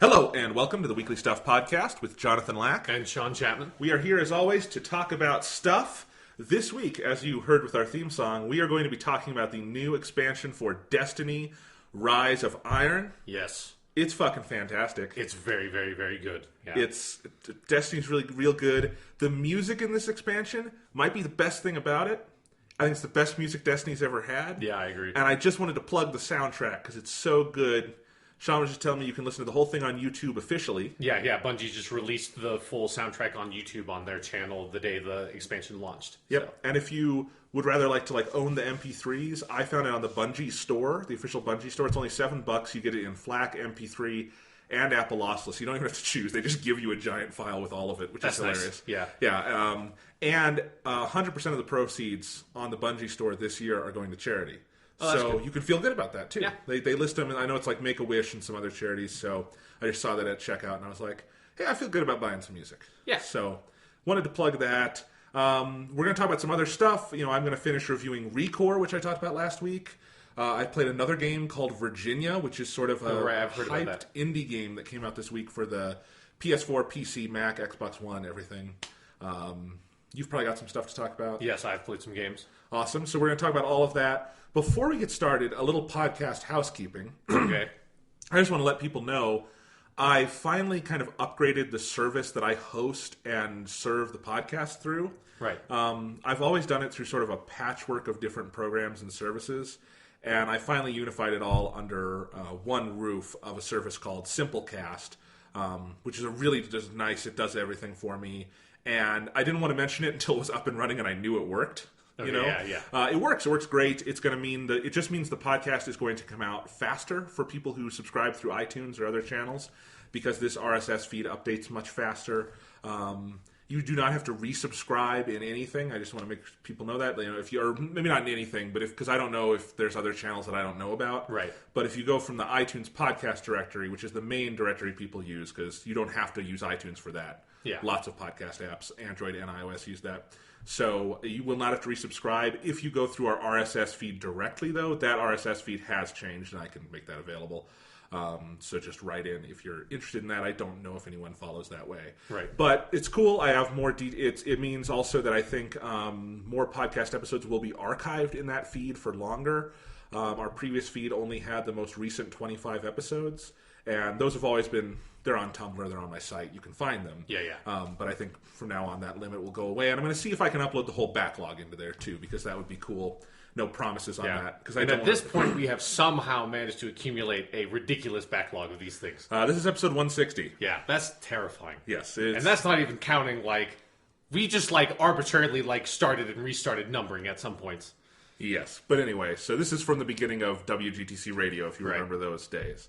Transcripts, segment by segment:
Hello, and welcome to the Weekly Stuff Podcast with Jonathan Lack. And Sean Chapman. We are here, as always, to talk about stuff. This week, as you heard with our theme song, we are going to be talking about the new expansion for Destiny, Rise of Iron. Yes. It's fucking fantastic. It's very, very, very good. Yeah. Destiny's really real good. The music in this expansion might be the best thing about it. I think it's the best music Destiny's ever had. Yeah, I agree. And I just wanted to plug the soundtrack because it's so good. Sean was just telling me you can listen to the whole thing on YouTube officially. Yeah. Bungie just released the full soundtrack on YouTube on their channel the day the expansion launched. Yep. So. And if you would rather like to own the MP3s, I found it on the Bungie store, the official Bungie store. It's only $7. You get it in FLAC, MP3, and Apple lossless. You don't even have to choose. They just give you a giant file with all of it, which is hilarious. Nice. Yeah. And 100% of the proceeds on the Bungie store this year are going to charity. So you can feel good about that, too. Yeah. They list them, and I know it's like Make-A-Wish and some other charities, so I just saw that at checkout, and I was like, hey, I feel good about buying some music. Yeah. So wanted to plug that. We're going to talk about some other stuff. I'm going to finish reviewing ReCore, which I talked about last week. I played another game called Virginia, which is sort of a hyped indie game that came out this week for the PS4, PC, Mac, Xbox One, everything. You've probably got some stuff to talk about. Yes, I've played some games. Awesome. So we're going to talk about all of that. Before we get started, a little podcast housekeeping. Okay. I just want to let people know I finally kind of upgraded the service that I host and serve the podcast through. Right. I've always done it through sort of a patchwork of different programs and services, and I finally unified it all under one roof of a service called Simplecast, which is a really just nice, it does everything for me. And I didn't want to mention it until it was up and running and I knew it worked. Yeah. It works great. It's going to mean it just means the podcast is going to come out faster for people who subscribe through iTunes or other channels because this RSS feed updates much faster. You do not have to resubscribe in anything. I just want to make people know that. If you are maybe not in anything, but because I don't know if there's other channels that I don't know about. Right. But if you go from the iTunes podcast directory, which is the main directory people use, because you don't have to use iTunes for that. Yeah. Lots of podcast apps, Android and iOS use that. So you will not have to resubscribe. If you go through our RSS feed directly, though, that RSS feed has changed, and I can make that available. So just write in if you're interested in that. I don't know if anyone follows that way. Right. But it's cool. I have more it means also that I think more podcast episodes will be archived in that feed for longer. Our previous feed only had the most recent 25 episodes, and those have always been... They're on Tumblr, they're on my site, you can find them. Yeah. But I think from now on that limit will go away, and I'm going to see if I can upload the whole backlog into there too, because that would be cool. No promises on that. And at this point, we have somehow managed to accumulate a ridiculous backlog of these things. This is episode 160. Yeah, that's terrifying. Yes. And that's not even counting, we just, arbitrarily, started and restarted numbering at some points. Yes. But anyway, so this is from the beginning of WGTC Radio, if you remember those days.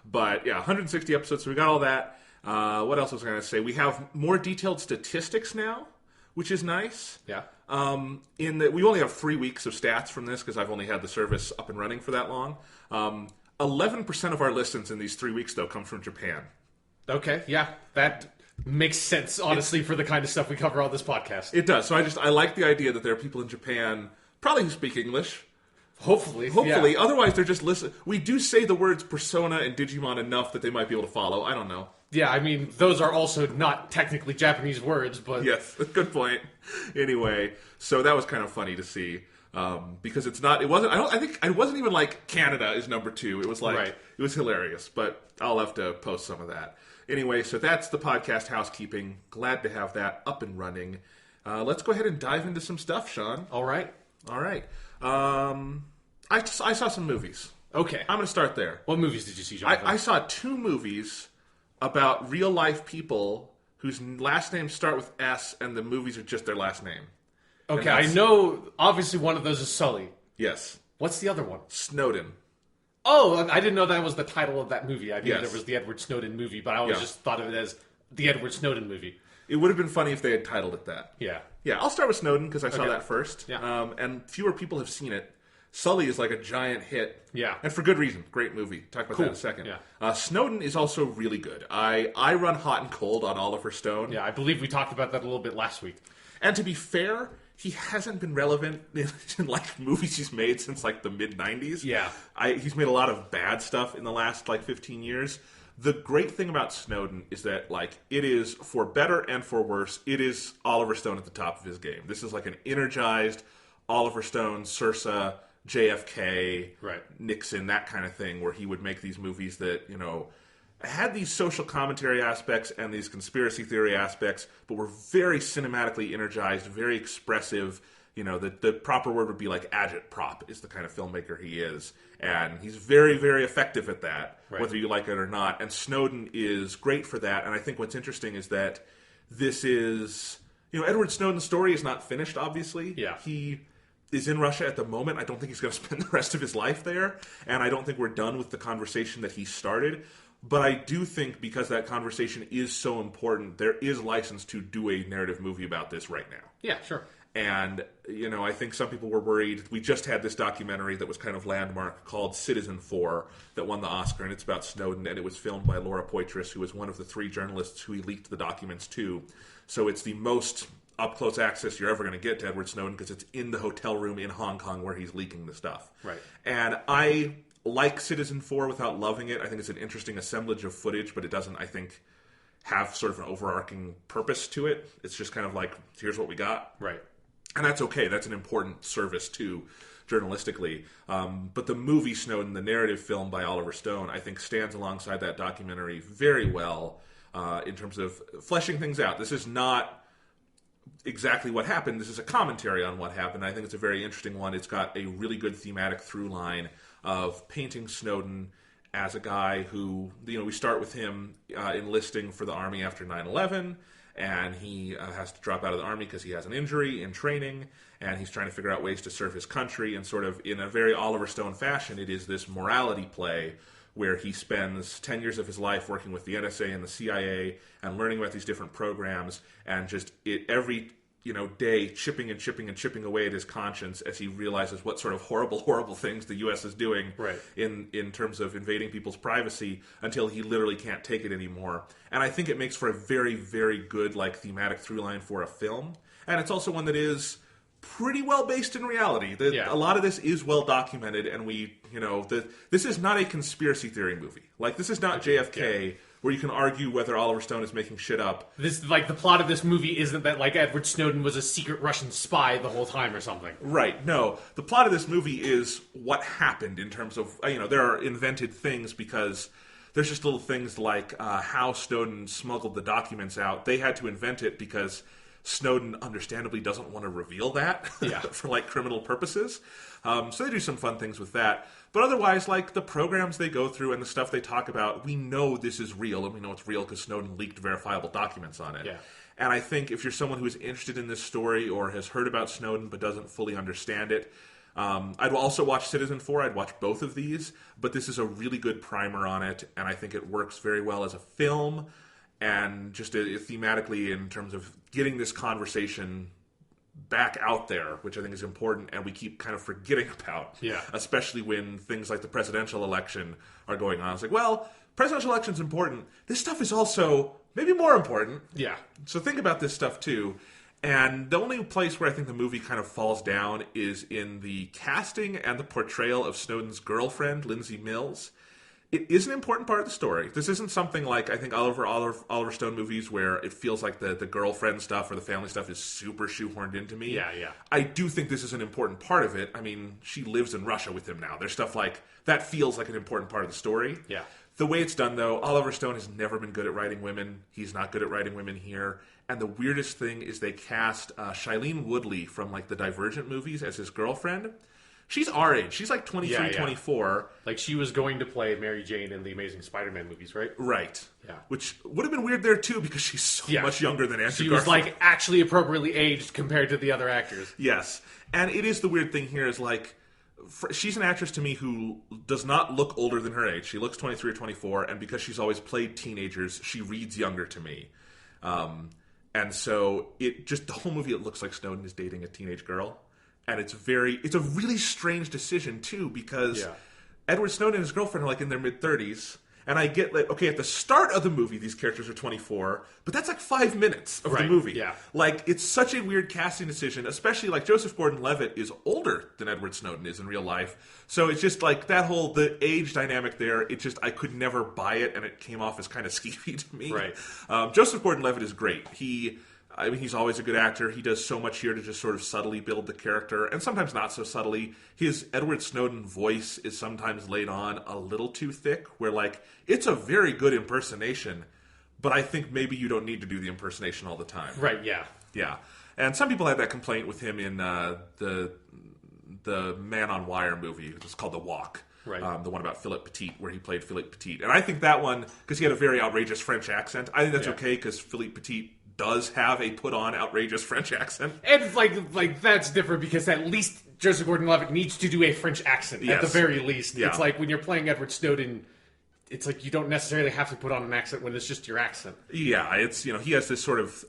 But, 160 episodes, so we got all that. What else was I going to say? We have more detailed statistics now, which is nice. Yeah. We only have 3 weeks of stats from this, because I've only had the service up and running for that long. 11% of our listens in these 3 weeks, though, come from Japan. Okay, yeah. That makes sense, honestly, for the kind of stuff we cover on this podcast. It does. So I like the idea that there are people in Japan, probably who speak English. Hopefully. Yeah. Otherwise, they're just listening. We do say the words Persona and Digimon enough that they might be able to follow. I don't know. Yeah, I mean, those are also not technically Japanese words, but... Yes, good point. Anyway, so that was kind of funny to see. Because it wasn't even like Canada is number 2. It was It was hilarious, but I'll have to post some of that. Anyway, so that's the podcast housekeeping. Glad to have that up and running. Let's go ahead and dive into some stuff, Sean. All right. I saw some movies. Okay. I'm going to start there. What movies did you see, Jonathan? I saw 2 movies about real-life people whose last names start with S and the movies are just their last name. Okay, I know, obviously one of those is Sully. Yes. What's the other one? Snowden. Oh, I didn't know that was the title of that movie. I knew Yes. there was the Edward Snowden movie, but I always Yeah. just thought of it as the Edward Snowden movie. It would have been funny if they had titled it that. Yeah. Yeah, I'll start with Snowden because I saw Okay. that first. Yeah. And fewer people have seen it. Sully is like a giant hit. Yeah. And for good reason. Great movie. Talk about that in a second. Yeah. Snowden is also really good. I run hot and cold on Oliver Stone. Yeah, I believe we talked about that a little bit last week. And to be fair, he hasn't been relevant in like movies he's made since like the mid 90s. Yeah. He's made a lot of bad stuff in the last like 15 years. The great thing about Snowden is that like it is, for better and for worse, it is Oliver Stone at the top of his game. This is like an energized Oliver Stone, Saoirse, JFK, Right. Nixon, that kind of thing, where he would make these movies that, you know, had these social commentary aspects and these conspiracy theory aspects, but were very cinematically energized, very expressive. You know, the proper word would be like agitprop is the kind of filmmaker he is. And he's very, very effective at that, Right. whether you like it or not. And Snowden is great for that. And I think what's interesting is that this is, you know, Edward Snowden's story is not finished, obviously. Yeah. He is in Russia at the moment. I don't think he's going to spend the rest of his life there. And I don't think we're done with the conversation that he started. But I do think because that conversation is so important, there is license to do a narrative movie about this right now. Yeah, sure. And, you know, I think some people were worried. We just had this documentary that was kind of landmark called Citizen 4 that won the Oscar, and it's about Snowden, and it was filmed by Laura Poitras, who was one of the 3 journalists who he leaked the documents to. So it's the most up-close access you're ever going to get to Edward Snowden because it's in the hotel room in Hong Kong where he's leaking the stuff. Right. And I like Citizen 4 without loving it. I think it's an interesting assemblage of footage, but it doesn't, I think, have sort of an overarching purpose to it. It's just kind of like, here's what we got. Right. And that's okay. That's an important service, too, journalistically. But the movie Snowden, the narrative film by Oliver Stone, I think stands alongside that documentary very well in terms of fleshing things out. This is not exactly what happened. This is a commentary on what happened. I think it's a very interesting one. It's got a really good thematic through line of painting Snowden as a guy who, you know, we start with him enlisting for the Army after 9/11, and he has to drop out of the Army because he has an injury in training, and he's trying to figure out ways to serve his country, and sort of in a very Oliver Stone fashion, it is this morality play where he spends 10 years of his life working with the NSA and the CIA and learning about these different programs, and just every day chipping and chipping and chipping away at his conscience as he realizes what sort of horrible things the U.S. is doing Right. in terms of invading people's privacy until he literally can't take it anymore. And I think it makes for a very, very good like thematic through line for a film. And it's also one that is pretty well based in reality. Yeah. A lot of this is well documented, and this is not a conspiracy theory movie. Like, this is not JFK, where you can argue whether Oliver Stone is making shit up. This, like, the plot of this movie isn't that, like, Edward Snowden was a secret Russian spy the whole time or something. Right, no. The plot of this movie is what happened in terms of, there are invented things because there's just little things like how Snowden smuggled the documents out. They had to invent it because Snowden understandably doesn't want to reveal that for like criminal purposes. So they do some fun things with that. But otherwise, like the programs they go through and the stuff they talk about, we know this is real, and we know it's real because Snowden leaked verifiable documents on it. Yeah. And I think if you're someone who is interested in this story or has heard about Snowden but doesn't fully understand it, I'd also watch Citizen 4. I'd watch both of these. But this is a really good primer on it, and I think it works very well as a film and just thematically in terms of getting this conversation back out there, which I think is important, and we keep kind of forgetting about. Yeah. Especially when things like the presidential election are going on. It's like, well, presidential election's important. This stuff is also maybe more important. Yeah. So think about this stuff too. And the only place where I think the movie kind of falls down is in the casting and the portrayal of Snowden's girlfriend, Lindsay Mills. It is an important part of the story. This isn't something like, I think, Oliver Stone movies where it feels like the girlfriend stuff or the family stuff is super shoehorned into me. Yeah, yeah. I do think this is an important part of it. I mean, she lives in Russia with him now. There's stuff like, that feels like an important part of the story. Yeah. The way it's done, though, Oliver Stone has never been good at writing women. He's not good at writing women here. And the weirdest thing is they cast Shailene Woodley from, like, the Divergent movies as his girlfriend. She's our age. She's like 23, 24. Like, she was going to play Mary Jane in the Amazing Spider-Man movies, right? Right. Yeah. Which would have been weird there, too, because she's so much younger than Andrew She Garfield. was, like, actually appropriately aged compared to the other actors. Yes. And it is the weird thing here is, like, she's an actress to me who does not look older than her age. She looks 23 or 24, and because she's always played teenagers, she reads younger to me. And so the whole movie, it looks like Snowden is dating a teenage girl. And it's a really strange decision too, because Edward Snowden and his girlfriend are like in their mid-30s. And I get like, okay, at the start of the movie, these characters are 24, but that's like 5 minutes of the movie. Yeah. Like, it's such a weird casting decision, especially like Joseph Gordon-Levitt is older than Edward Snowden is in real life. So it's just like that the age dynamic there, I could never buy it, and it came off as kind of skeevy to me. Right. Joseph Gordon-Levitt is great. He's always a good actor. He does so much here to just sort of subtly build the character, and sometimes not so subtly. His Edward Snowden voice is sometimes laid on a little too thick, where, like, it's a very good impersonation, but I think maybe you don't need to do the impersonation all the time. Right, yeah. Yeah. And some people had that complaint with him in the Man on Wire movie. It's called The Walk. Right. The one about Philippe Petit, where he played Philippe Petit. And I think that one, because he had a very outrageous French accent, I think that's okay, because Philippe Petit does have a put-on outrageous French accent. And like that's different because at least Joseph Gordon-Levitt needs to do a French accent at the very least. Yeah. It's like when you're playing Edward Snowden, it's like you don't necessarily have to put on an accent when it's just your accent. Yeah, it's he has this sort of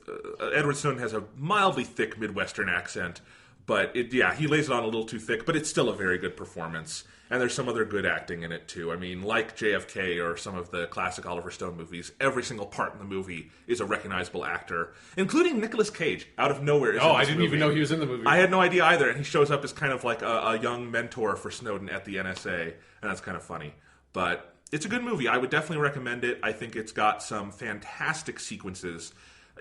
Edward Snowden has a mildly thick Midwestern accent, but he lays it on a little too thick, but it's still a very good performance. And there's some other good acting in it, too. I mean, like JFK or some of the classic Oliver Stone movies, every single part in the movie is a recognizable actor, including Nicolas Cage, out of nowhere. I didn't even know he was in the movie. I had no idea either, and he shows up as kind of like a young mentor for Snowden at the NSA, and that's kind of funny. But it's a good movie. I would definitely recommend it. I think it's got some fantastic sequences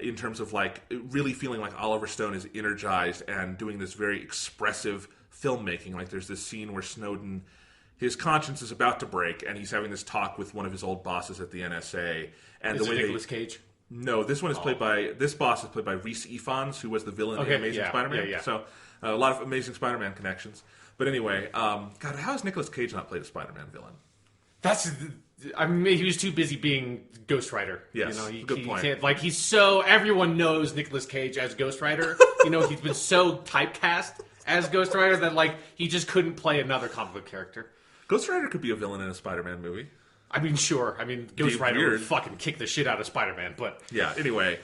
in terms of like really feeling like Oliver Stone is energized and doing this very expressive filmmaking. Like there's this scene where Snowden, his conscience is about to break, and he's having this talk with one of his old bosses at the NSA. And is it Nicolas Cage? No, this one is played by this boss is played by Rhys Ifans, who was the villain in Amazing Spider-Man. Yeah. So a lot of Amazing Spider-Man connections. But anyway, God, how has Nicolas Cage not played a Spider-Man villain? He was too busy being Ghost Rider. Yes, good point. Can't, like everyone knows Nicolas Cage as Ghost Rider. He's been so typecast as Ghost Rider that like he just couldn't play another comic book character. Ghost Rider could be a villain in a Spider-Man movie. I mean, sure. I mean, Ghost Rider would fucking kick the shit out of Spider-Man, but yeah. Anyway,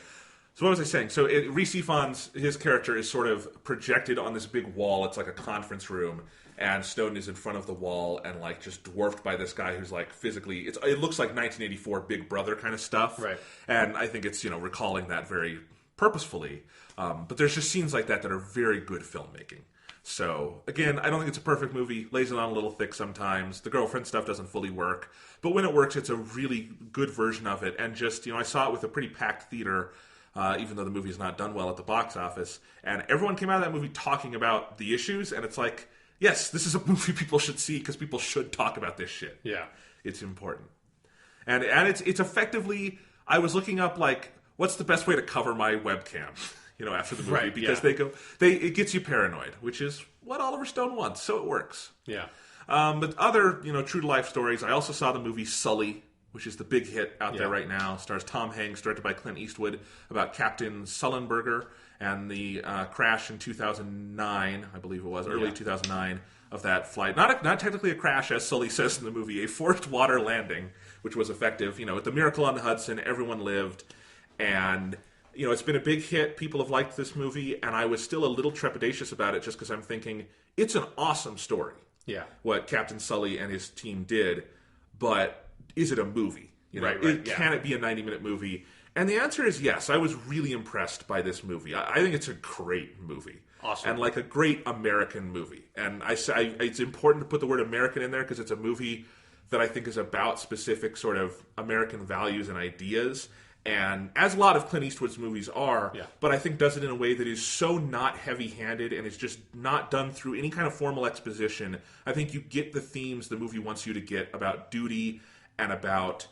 so what was I saying? So Rhys Ifans, his character is sort of projected on this big wall. It's like a conference room. And Snowden is in front of the wall and like just dwarfed by this guy who's like physically. It looks like 1984 Big Brother kind of stuff, right? And I think it's recalling that very purposefully. But there's just scenes like that are very good filmmaking. So again, I don't think it's a perfect movie. Lays it on a little thick sometimes. The girlfriend stuff doesn't fully work, but when it works, it's a really good version of it. And just I saw it with a pretty packed theater. Even though the movie is not done well at the box office, and everyone came out of that movie talking about the issues, and it's like, yes, this is a movie people should see because people should talk about this shit. Yeah, it's important, and it's effectively. I was looking up like what's the best way to cover my webcam, after the movie because it gets you paranoid, which is what Oliver Stone wants, so it works. Yeah, but other true to life stories. I also saw the movie Sully, which is the big hit out there right now. Stars Tom Hanks, directed by Clint Eastwood, about Captain Sullenberger and the crash in 2009, I believe it was, early 2009, of that flight. Not technically a crash, as Sully says in the movie, a forced water landing, which was effective. With the Miracle on the Hudson, everyone lived. And, it's been a big hit. People have liked this movie, and I was still a little trepidatious about it just because I'm thinking, it's an awesome story. Yeah. What Captain Sully and his team did, but is it a movie? Can it be a 90-minute movie? And the answer is yes. I was really impressed by this movie. I think it's a great movie. Awesome. And like a great American movie. And it's important to put the word American in there because it's a movie that I think is about specific sort of American values and ideas. And as a lot of Clint Eastwood's movies are, but I think does it in a way that is so not heavy-handed and is just not done through any kind of formal exposition. I think you get the themes the movie wants you to get about duty and about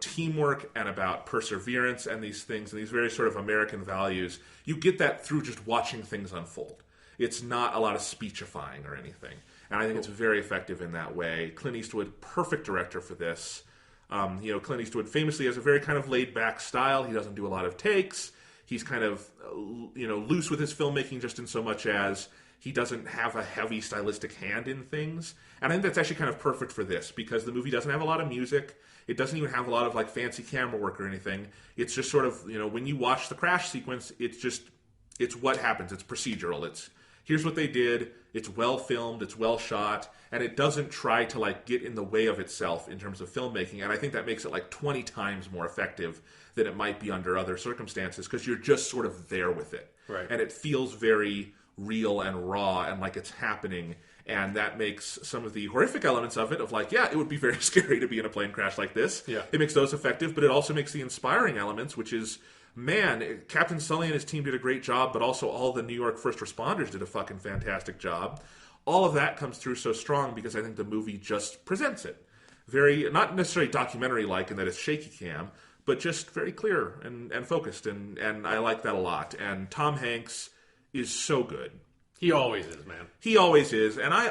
teamwork and about perseverance and these things and these very sort of American values. You get that through just watching things unfold. It's not a lot of speechifying or anything. And I think it's very effective in that way. Clint Eastwood, perfect director for this. Clint Eastwood famously has a very kind of laid-back style. He doesn't do a lot of takes. He's kind of, loose with his filmmaking just in so much as He doesn't have a heavy stylistic hand in things. And I think that's actually kind of perfect for this, because the movie doesn't have a lot of music. It doesn't even have a lot of like fancy camera work or anything. It's just sort of, when you watch the crash sequence, it's what happens. It's procedural. It's here's what they did. It's well filmed. It's well shot. And it doesn't try to like get in the way of itself in terms of filmmaking. And I think that makes it like 20 times more effective than it might be under other circumstances, because you're just sort of there with it. Right. And it feels very real and raw and like it's happening. And that makes some of the horrific elements of it, of like, yeah, it would be very scary to be in a plane crash like this. Yeah. It makes those effective, but it also makes the inspiring elements, which is, man, Captain Sully and his team did a great job, but also all the New York first responders did a fucking fantastic job. All of that comes through so strong because I think the movie just presents it. Very, not necessarily documentary-like in that it's shaky cam, but just very clear and focused, and I like that a lot. And Tom Hanks is so good. He always is, man. He always is. And I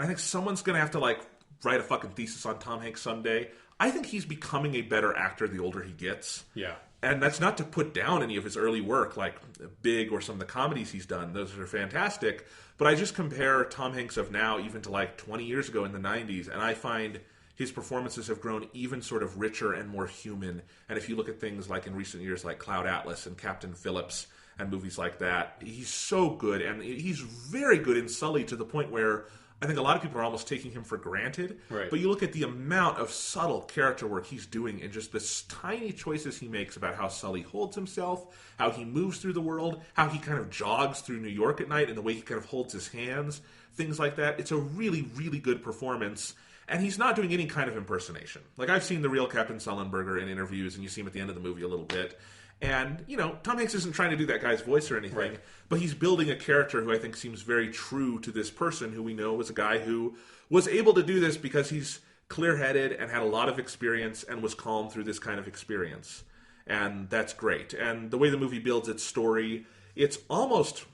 think someone's going to have to like write a fucking thesis on Tom Hanks someday. I think he's becoming a better actor the older he gets. Yeah. And that's not to put down any of his early work, like Big or some of the comedies he's done. Those are fantastic. But I just compare Tom Hanks of now even to like 20 years ago in the 90s, and I find his performances have grown even sort of richer and more human. And if you look at things like in recent years like Cloud Atlas and Captain Phillips and movies like that, he's so good. And he's very good in Sully, to the point where I think a lot of people are almost taking him for granted. Right. But you look at the amount of subtle character work he's doing, and just the tiny choices he makes about how Sully holds himself, how he moves through the world, how he kind of jogs through New York at night, and the way he kind of holds his hands, things like that. It's a really, really good performance. And he's not doing any kind of impersonation. Like, I've seen the real Captain Sullenberger in interviews, and you see him at the end of the movie a little bit. And, Tom Hanks isn't trying to do that guy's voice or anything, right, but he's building a character who I think seems very true to this person, who we know was a guy who was able to do this because he's clear-headed and had a lot of experience and was calm through this kind of experience. And that's great. And the way the movie builds its story, it's almost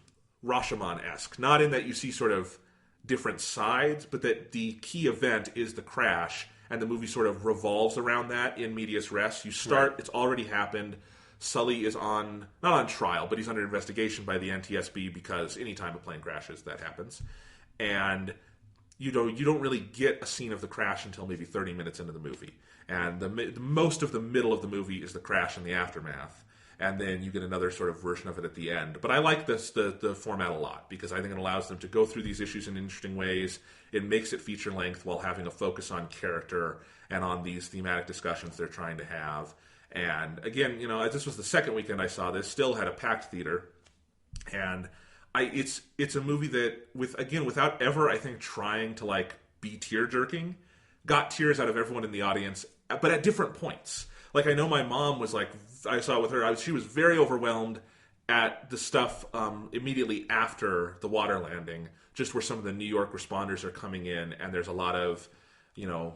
Rashomon-esque. Not in that you see sort of different sides, but that the key event is the crash, and the movie sort of revolves around that in medias res. You start, right, it's already happened. Sully is not on trial, but he's under investigation by the NTSB, because anytime a plane crashes, that happens. And you don't really get a scene of the crash until maybe 30 minutes into the movie. And the most of the middle of the movie is the crash and the aftermath. And then you get another sort of version of it at the end. But I like the format a lot, because I think it allows them to go through these issues in interesting ways. It makes it feature length while having a focus on character and on these thematic discussions they're trying to have. And again, this was the second weekend I saw this, still had a packed theater. And it's a movie that, without ever, I think, trying to like be tear-jerking, got tears out of everyone in the audience, but at different points. Like, I know my mom was like, I saw it with her, she was very overwhelmed at the stuff immediately after the water landing, just where some of the New York responders are coming in, and there's a lot of,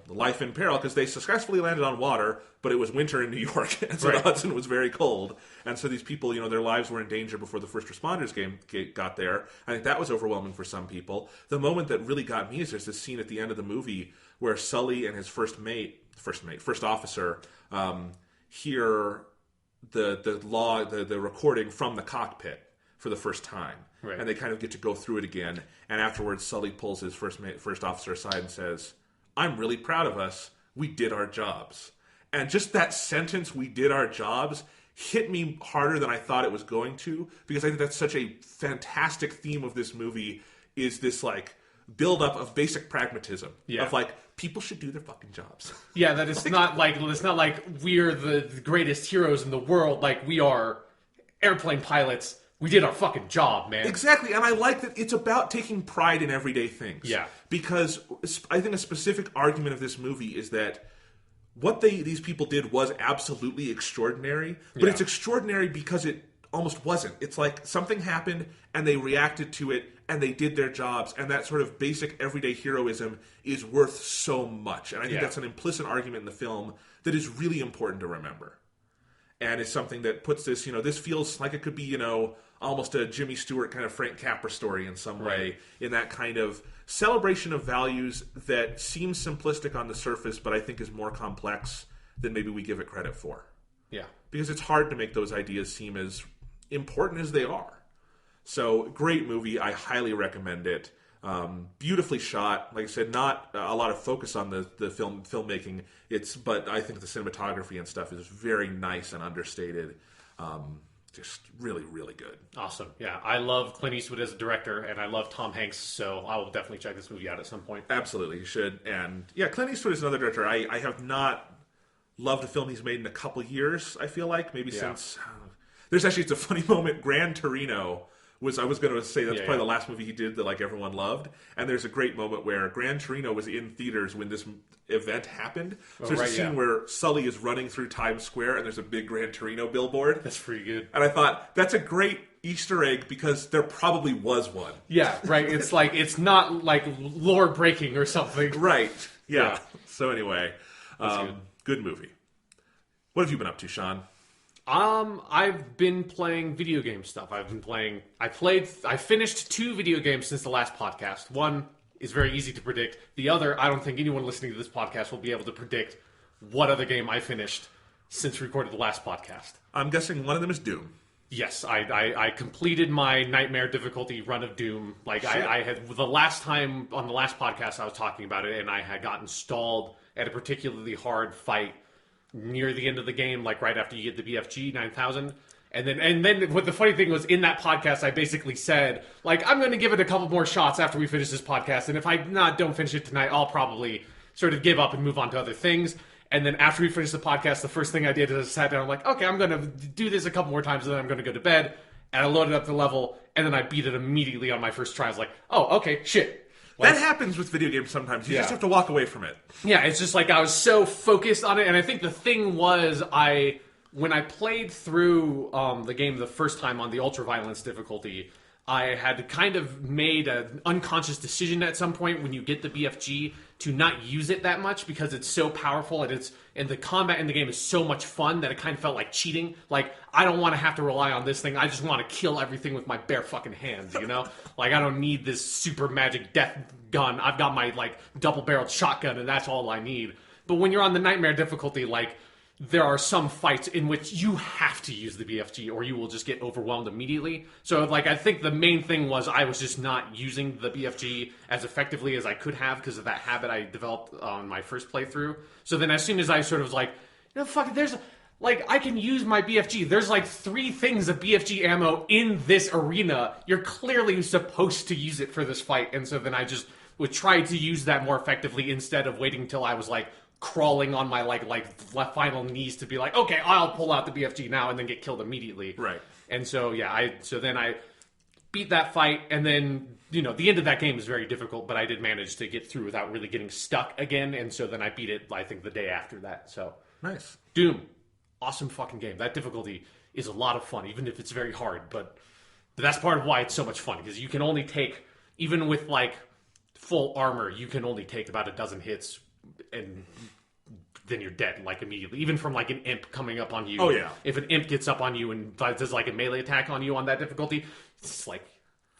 life in peril, because they successfully landed on water, but it was winter in New York, and so right, the Hudson was very cold. And so these people, their lives were in danger before the first responders got there. I think that was overwhelming for some people. The moment that really got me is there's this scene at the end of the movie where Sully and his first officer, hear the recording from the cockpit for the first time. Right. And they kind of get to go through it again. And afterwards, Sully pulls his first officer aside and says, "I'm really proud of us. We did our jobs." And just that sentence, "we did our jobs," hit me harder than I thought it was going to, because I think that's such a fantastic theme of this movie, is this like build-up of basic pragmatism. Yeah. Of like, people should do their fucking jobs. Yeah, that it's not like we're the greatest heroes in the world. Like, we are airplane pilots. We did our fucking job, man. Exactly, and I like that it's about taking pride in everyday things. Yeah. Because I think a specific argument of this movie is that what these people did was absolutely extraordinary, but yeah, it's extraordinary because it almost wasn't. It's like something happened, and they reacted to it, and they did their jobs, and that sort of basic everyday heroism is worth so much. And I think yeah, that's an implicit argument in the film that is really important to remember. And it's something that puts this, this feels like it could be, almost a Jimmy Stewart kind of Frank Capra story in some way, right, in that kind of celebration of values that seems simplistic on the surface, but I think is more complex than maybe we give it credit for. Yeah. Because it's hard to make those ideas seem as important as they are. So great movie. I highly recommend it. Beautifully shot. Like I said, not a lot of focus on the filmmaking. But I think the cinematography and stuff is very nice and understated. Just really, really good. Awesome. Yeah, I love Clint Eastwood as a director, and I love Tom Hanks, so I will definitely check this movie out at some point. Absolutely, you should. And yeah, Clint Eastwood is another director. I have not loved a film he's made in a couple years, I feel like. Maybe since... There's actually, it's a funny moment. Gran Torino I was going to say that's probably the last movie he did that like everyone loved. And there's a great moment where Gran Torino was in theaters when this event happened. So there's a scene where Sully is running through Times Square and there's a big Gran Torino billboard. That's pretty good. And I thought, that's a great Easter egg because there probably was one. Yeah, right. It's like, it's not like lore breaking or something. Right. Yeah. So anyway, good movie. What have you been up to, Sean? I've been playing video game stuff. I finished 2 video games since the last podcast. One is very easy to predict. The other, I don't think anyone listening to this podcast will be able to predict what other game I finished since we recorded the last podcast. I'm guessing one of them is Doom. Yes, I completed my nightmare difficulty run of Doom. Like I had the last time on the last podcast I was talking about it, and I had gotten stalled at a particularly hard fight near the end of the game, like right after you get the BFG 9000. And then what the funny thing was, in that podcast, I basically said, like, I'm going to give it a couple more shots after we finish this podcast, and if I don't finish it tonight, I'll probably sort of give up and move on to other things. And then after we finished the podcast, the first thing I did is I sat down, I'm like, okay, I'm going to do this a couple more times, and then I'm going to go to bed. And I loaded up the level, and then I beat it immediately on my first try. I was like, oh, okay, shit. That happens with video games sometimes. You just have to walk away from it. Yeah, it's just like I was so focused on it. And I think the thing was, when I played through the game the first time on the ultra-violence difficulty, I had kind of made an unconscious decision at some point when you get the BFG to not use it that much because it's so powerful and the combat in the game is so much fun that it kind of felt like cheating. Like, I don't want to have to rely on this thing. I just want to kill everything with my bare fucking hands, you know? Like, I don't need this super magic death gun. I've got my, like, double-barreled shotgun, and that's all I need. But when you're on the nightmare difficulty, like, there are some fights in which you have to use the BFG or you will just get overwhelmed immediately. So, like, I think the main thing was I was just not using the BFG as effectively as I could have because of that habit I developed on my first playthrough. So then as soon as I sort of was like, you know, fuck it, there's... Like, I can use my BFG. There's like 3 things of BFG ammo in this arena. You're clearly supposed to use it for this fight. And so then I just would try to use that more effectively instead of waiting until I was like crawling on my like final knees to be like, okay, I'll pull out the BFG now and then get killed immediately. Right. And so, yeah, so then I beat that fight, and then, you know, the end of that game is very difficult, but I did manage to get through without really getting stuck again, and so then I beat it, I think, the day after that. So nice. Doom. Awesome fucking game. That difficulty is a lot of fun, even if it's very hard. But that's part of why it's so much fun, because you can only take, even with like full armor, you can only take about a dozen hits, and then you're dead, like immediately. Even from like an imp coming up on you. Oh yeah. If an imp gets up on you and does like a melee attack on you on that difficulty, it's like,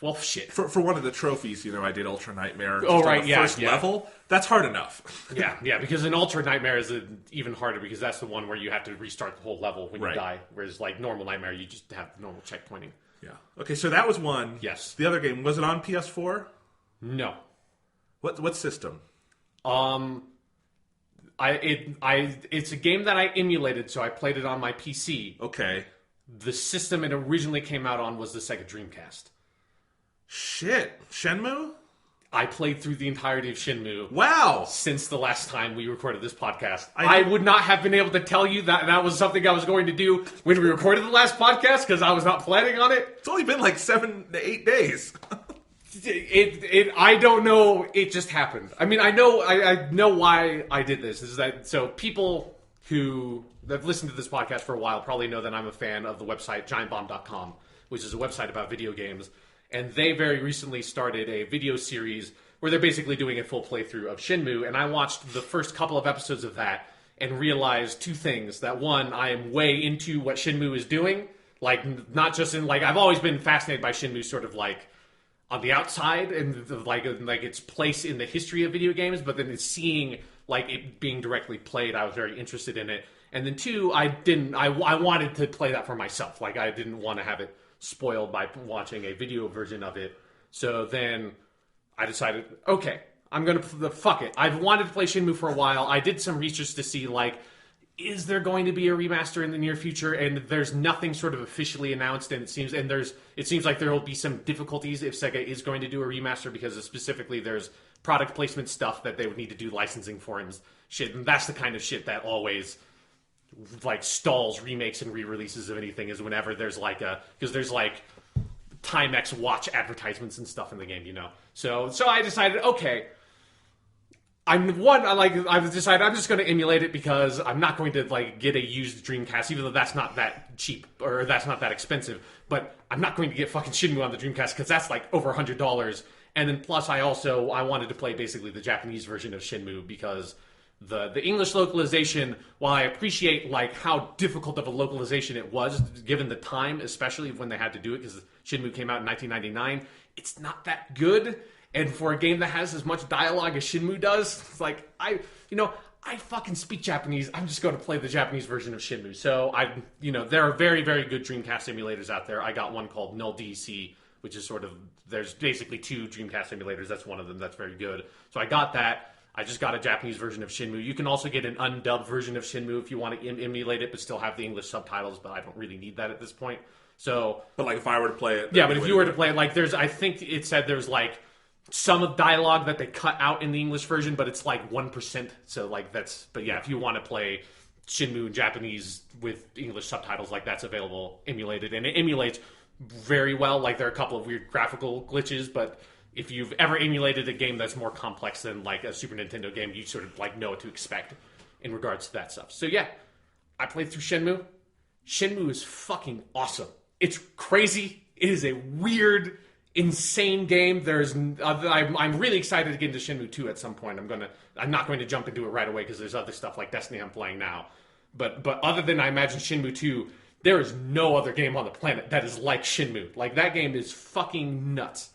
well, shit. For one of the trophies, you know, I did Ultra Nightmare. Oh, right, yeah. First level, that's hard enough. yeah, because an Ultra Nightmare is even harder because that's the one where you have to restart the whole level when you die. Whereas, like, normal Nightmare, you just have normal checkpointing. Yeah. Okay, so that was one. Yes. The other game, was it on PS4? No. What system? It's a game that I emulated, so I played it on my PC. Okay. The system it originally came out on was the Sega Dreamcast. Shit. Shenmue? I played through the entirety of Shenmue. Wow. Since the last time we recorded this podcast. I would not have been able to tell you that was something I was going to do when we recorded the last podcast because I was not planning on it. It's only been like 7 to 8 days. I don't know. It just happened. I mean, I know why I did this. Is that so? People who have listened to this podcast for a while probably know that I'm a fan of the website GiantBomb.com, which is a website about video games. And they very recently started a video series where they're basically doing a full playthrough of Shenmue. And I watched the first couple of episodes of that and realized 2 things. That one, I am way into what Shenmue is doing. Like, not just in, like, I've always been fascinated by Shenmue sort of like on the outside and like its place in the history of video games. But then seeing like it being directly played, I was very interested in it. And then 2, I wanted to play that for myself. Like, I didn't want to have it spoiled by watching a video version of it. So then I decided, okay, I'm going to fuck it. I've wanted to play Shenmue for a while. I did some research to see, like, is there going to be a remaster in the near future? And there's nothing sort of officially announced, and it seems like there will be some difficulties if Sega is going to do a remaster, because specifically there's product placement stuff that they would need to do licensing for and shit. And that's the kind of shit that always like stalls remakes and re-releases of anything, is whenever there's like because there's like Timex watch advertisements and stuff in the game, you know. So I decided, okay, I've decided I'm just going to emulate it, because I'm not going to like get a used Dreamcast, even though that's not that cheap or that's not that expensive. But I'm not going to get fucking Shenmue on the Dreamcast, because that's like over $100. And then plus I wanted to play basically the Japanese version of Shenmue, because the English localization, while I appreciate like how difficult of a localization it was given the time, especially when they had to do it, because Shenmue came out in 1999, it's not that good. And for a game that has as much dialogue as Shenmue does, it's like, I fucking speak Japanese. I'm just going to play the Japanese version of Shenmue. So there are very, very good Dreamcast emulators out there. I got one called Null DC, which is there's basically 2 Dreamcast emulators. That's one of them. That's very good. So I got that. I just got a Japanese version of Shenmue. You can also get an undubbed version of Shenmue if you want to emulate it, but still have the English subtitles, but I don't really need that at this point. So, but like if I were to play it, yeah, but if you were to play it, like I think it said there's like some of dialogue that they cut out in the English version, but it's like 1%. So like but yeah, if you want to play Shenmue in Japanese with English subtitles, like that's available emulated, and it emulates very well. Like there are a couple of weird graphical glitches, but if you've ever emulated a game that's more complex than like a Super Nintendo game, you sort of like know what to expect in regards to that stuff. So yeah, I played through Shenmue. Shenmue is fucking awesome. It's crazy. It is a weird, insane game. I'm really excited to get into Shenmue 2 at some point. I'm not going to jump into it right away, because there's other stuff like Destiny I'm playing now. But other than I imagine Shenmue 2, there is no other game on the planet that is like Shenmue. Like that game is fucking nuts.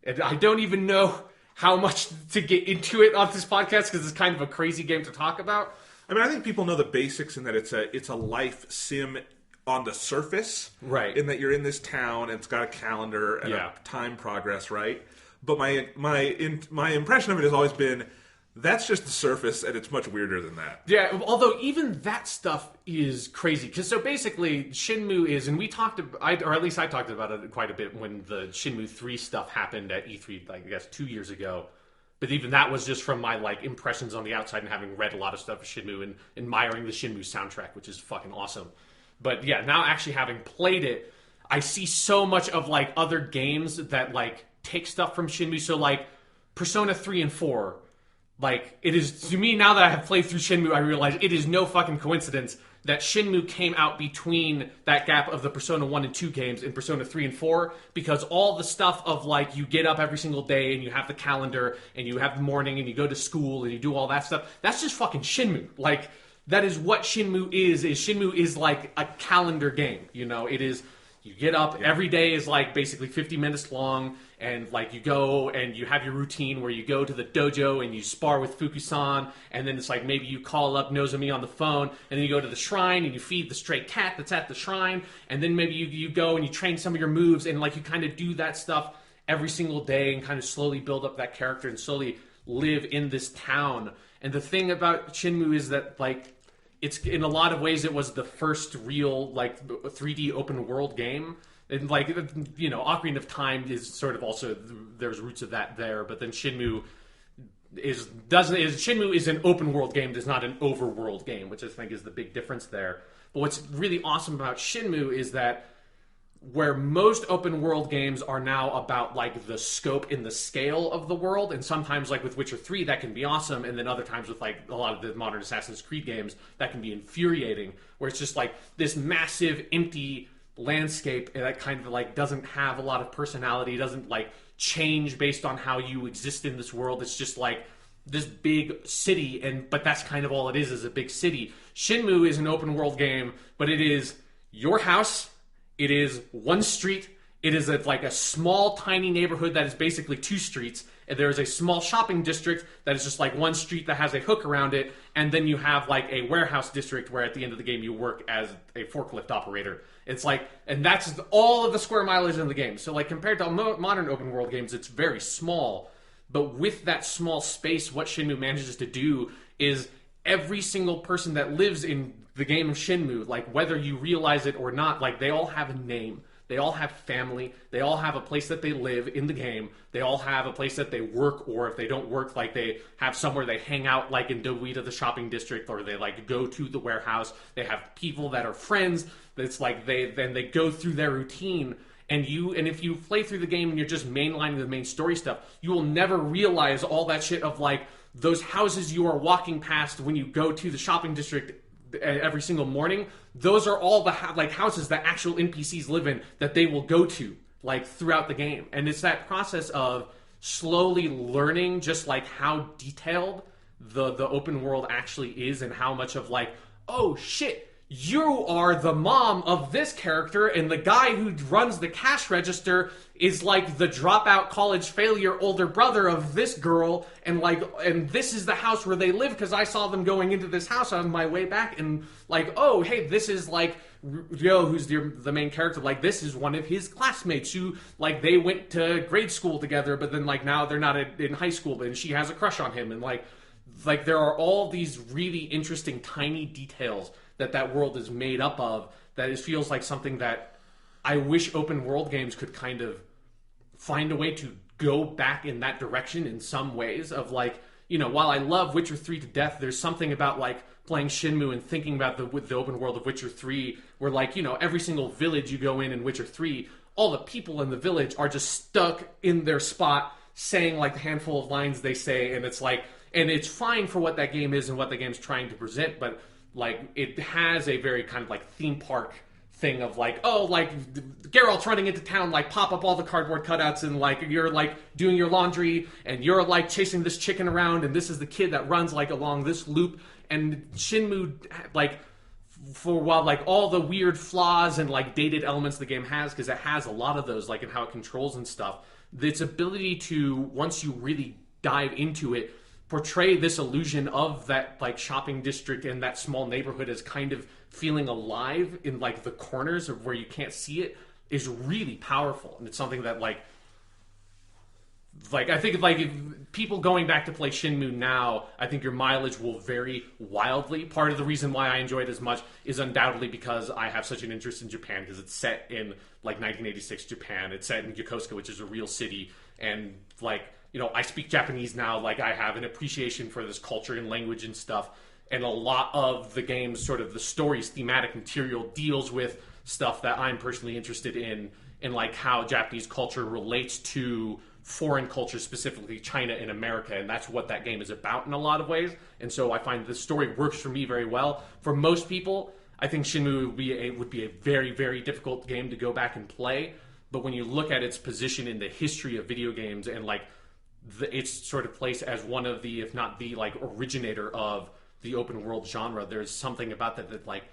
And I don't even know how much to get into it on this podcast, because it's kind of a crazy game to talk about. I mean, I think people know the basics in that it's a life sim on the surface, right? In that you're in this town and it's got a calendar and a time progress, right? But my impression of it has always been that's just the surface, and it's much weirder than that. Yeah, although even that stuff is crazy, because so basically Shenmue is, and we talked about, or at least I talked about it quite a bit when the Shenmue 3 stuff happened at E3, like I guess 2 years ago. But even that was just from my like impressions on the outside and having read a lot of stuff of Shenmue and admiring the Shenmue soundtrack, which is fucking awesome. But yeah, now actually having played it, I see so much of like other games that like take stuff from Shenmue. So like Persona 3 and 4, like it is, to me now that I have played through Shenmue, I realize it is no fucking coincidence that Shenmue came out between that gap of the Persona 1 and 2 games in Persona 3 and 4, because all the stuff of like you get up every single day and you have the calendar and you have the morning and you go to school and you do all that stuff, that's just fucking Shenmue. Like that is what Shenmue is Shenmue is like a calendar game, you know. It is, you get up, every day is like basically 50 minutes long, and like you go and you have your routine where you go to the dojo and you spar with Fukusan, and then it's like maybe you call up Nozomi on the phone, and then you go to the shrine and you feed the stray cat that's at the shrine, and then maybe you go and you train some of your moves, and like you kind of do that stuff every single day and kind of slowly build up that character and slowly live in this town. And the thing about Shenmue is that like it's, in a lot of ways, it was the first real like 3D open world game. And like, you know, Ocarina of Time is sort of also, there's roots of that there, but then Shenmue is an open world game, it's not an overworld game, which I think is the big difference there. But what's really awesome about Shenmue is that where most open world games are now about like the scope and the scale of the world, and sometimes like with Witcher 3 that can be awesome, and then other times with like a lot of the modern Assassin's Creed games that can be infuriating, where it's just like this massive empty landscape that kind of like doesn't have a lot of personality, doesn't like change based on how you exist in this world. It's just like this big city, but that's kind of all it is a big city. Shenmue is an open world game, but it is your house. It is one street. It is like a small, tiny neighborhood that is basically 2 streets. And there is a small shopping district that is just like 1 street that has a hook around it. And then you have like a warehouse district where at the end of the game you work as a forklift operator. It's like, and that's all of the square mileage in the game. So like compared to modern open world games, it's very small. But with that small space, what Shenmue manages to do is every single person that lives in the game of Shenmue, like whether you realize it or not, like they all have a name. They all have family. They all have a place that they live in the game. They all have a place that they work, or if they don't work, like they have somewhere they hang out, like in Dowita, the shopping district, or they like go to the warehouse. They have people that are friends. It's like they go through their routine. And if you play through the game and you're just mainlining the main story stuff, you will never realize all that shit of like those houses you are walking past when you go to the shopping district every single morning. Those are all the houses that actual NPCs live in that they will go to like throughout the game. And it's that process of slowly learning just like how detailed the open world actually is, and how much of like, oh shit, you are the mom of this character, and the guy who runs the cash register is like the dropout college failure older brother of this girl, and this is the house where they live because I saw them going into this house on my way back, and like, oh hey, this is like Ryo, who's the main character, like this is one of his classmates who like they went to grade school together, but then like now they're not in high school, and she has a crush on him, and like there are all these really interesting tiny details that world is made up of, that it feels like something that I wish open world games could kind of find a way to go back in that direction in some ways of like, you know, while I love Witcher 3 to death, there's something about like playing Shenmue and thinking about the open world of Witcher 3 where like, you know, every single village you go in Witcher 3, all the people in the village are just stuck in their spot saying like the handful of lines they say, and it's like, and it's fine for what that game is and what the game's trying to present, but like it has a very kind of like theme park thing of like, oh, like Geralt's running into town, like pop up all the cardboard cutouts, and like you're like doing your laundry and you're like chasing this chicken around, and this is the kid that runs like along this loop. And Shenmue, like for while like all the weird flaws and like dated elements the game has, because it has a lot of those, like in how it controls and stuff, its ability to, once you really dive into it, portray this illusion of that like shopping district and that small neighborhood as kind of feeling alive in like the corners of where you can't see it is really powerful. And it's something that like I think like if people going back to play Shenmue now, I think your mileage will vary wildly. Part of the reason why I enjoy it as much is undoubtedly because I have such an interest in Japan, because it's set in like 1986 Japan. It's set in Yokosuka, which is a real city, and like, you know, I speak Japanese now, like I have an appreciation for this culture and language and stuff. And a lot of the game's sort of the story's thematic material deals with stuff that I'm personally interested in like how Japanese culture relates to foreign culture, specifically China and America. And that's what that game is about in a lot of ways. And so I find the story works for me very well. For most people, I think Shenmue would be a very, very difficult game to go back and play. But when you look at its position in the history of video games and like its sort of place as one of the, if not the like originator of the open world genre, there's something about that like,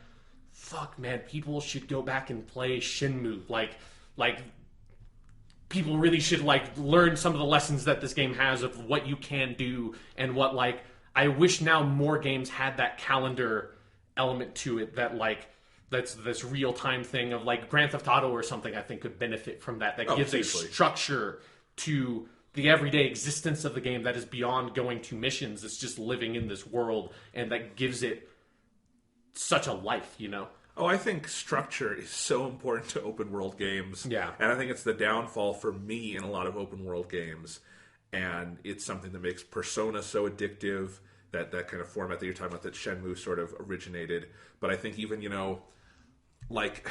fuck man, people should go back and play Shenmue. Like people really should like learn some of the lessons that this game has of what you can do, and what like, I wish now more games had that calendar element to it, that like that's this real time thing of like Grand Theft Auto or something. I think could benefit from that gives a structure to the everyday existence of the game that is beyond going to missions. It's just living in this world, and that gives it such a life, you know? Oh, I think structure is so important to open world games. Yeah. And I think it's the downfall for me in a lot of open world games. And it's something that makes Persona so addictive, that kind of format that you're talking about, that Shenmue sort of originated. But I think even, you know, like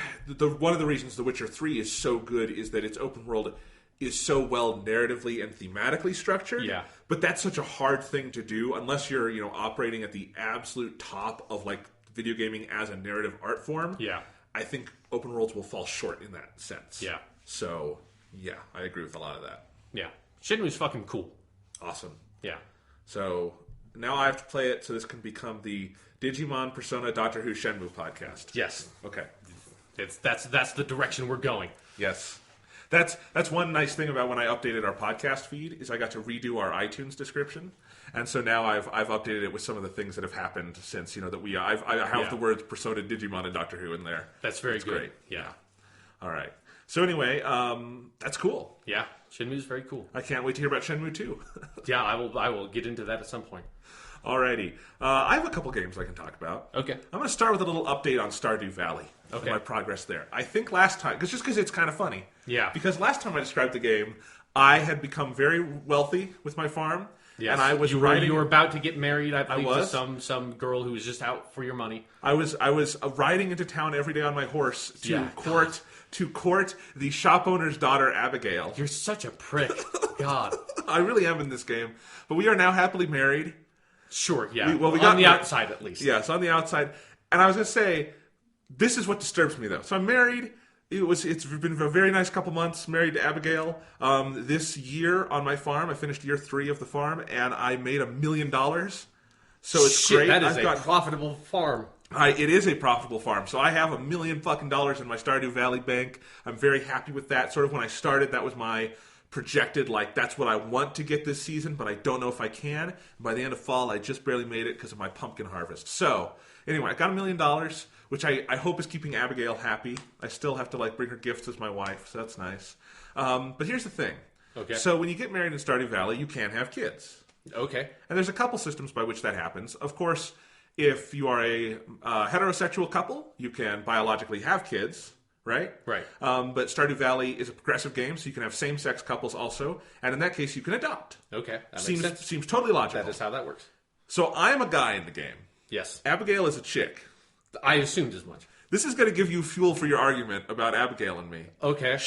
one of the reasons The Witcher 3 is so good is that its open world is so well narratively and thematically structured. Yeah. But that's such a hard thing to do unless you're, you know, operating at the absolute top of like video gaming as a narrative art form. Yeah. I think open worlds will fall short in that sense. Yeah. So, yeah, I agree with a lot of that. Yeah. Shenmue's fucking cool. Awesome. Yeah. So, now I have to play it so this can become the Digimon Persona Doctor Who Shenmue podcast. Yes. Okay. That's the direction we're going. Yes. That's one nice thing about when I updated our podcast feed is I got to redo our iTunes description, and so now I've updated it with some of the things that have happened since that I have the words Persona, Digimon, and Doctor Who in there. That's very good. Great. Yeah. All right. So anyway, that's cool. Yeah, Shenmue is very cool. I can't wait to hear about Shenmue 2. Yeah, I will get into that at some point. Alrighty. I have a couple games I can talk about. Okay. I'm going to start with a little update on Stardew Valley. Okay. And my progress there. I think last time, because it's kind of funny. Yeah. Because last time I described the game, I had become very wealthy with my farm. Yes. And I was you were about to get married, I believe, to some girl who was just out for your money. I was riding into town every day on my horse to court the shop owner's daughter, Abigail. You're such a prick. God. I really am in this game. But we are now happily married. Sure, yeah. We got on the outside, at least. Yes, on the outside. And I was going to say, this is what disturbs me, though. So I'm married. It's been a very nice couple months, married to Abigail. This year on my farm, I finished year 3 of the farm, and I made $1 million. So it's great. That is a profitable farm. It is a profitable farm. So I have $1 million fucking dollars in my Stardew Valley bank. I'm very happy with that. Sort of when I started, that was my projected, that's what I want to get this season, but I don't know if I can. And by the end of fall, I just barely made it because of my pumpkin harvest. So anyway, I got $1 million, which I hope is keeping Abigail happy. I still have to bring her gifts as my wife, so that's nice. But here's the thing. Okay. So when you get married in Stardew Valley, you can have kids. Okay. And there's a couple systems by which that happens. Of course, if you are a heterosexual couple, you can biologically have kids. Right? Right. But Stardew Valley is a progressive game, so you can have same-sex couples also, and in that case, you can adopt. Okay, that makes sense. Seems totally logical. That is how that works. So I'm a guy in the game. Yes. Abigail is a chick. I assumed as much. This is going to give you fuel for your argument about Abigail and me. Okay.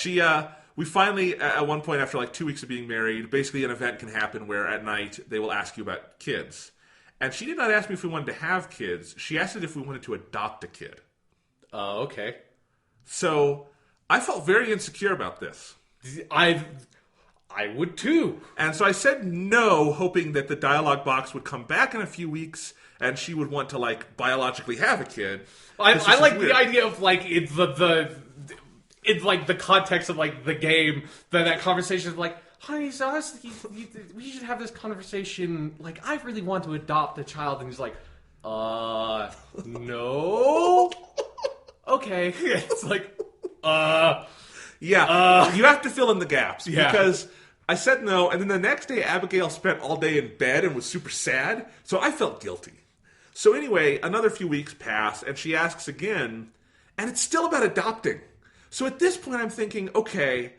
We finally, at one point after 2 weeks of being married, basically an event can happen where at night they will ask you about kids. And she did not ask me if we wanted to have kids. She asked if we wanted to adopt a kid. Okay. So I felt very insecure about this. I would too. And so I said no, hoping that the dialogue box would come back in a few weeks and she would want to biologically have a kid. I like the idea of it's the context of the game, that conversation of honey, so we should have this conversation. I really want to adopt a child, and he's like, no. Okay. It's you have to fill in the gaps because I said no, and then the next day Abigail spent all day in bed and was super sad, so I felt guilty. So anyway, another few weeks pass, and she asks again, and it's still about adopting. So at this point I'm thinking, okay,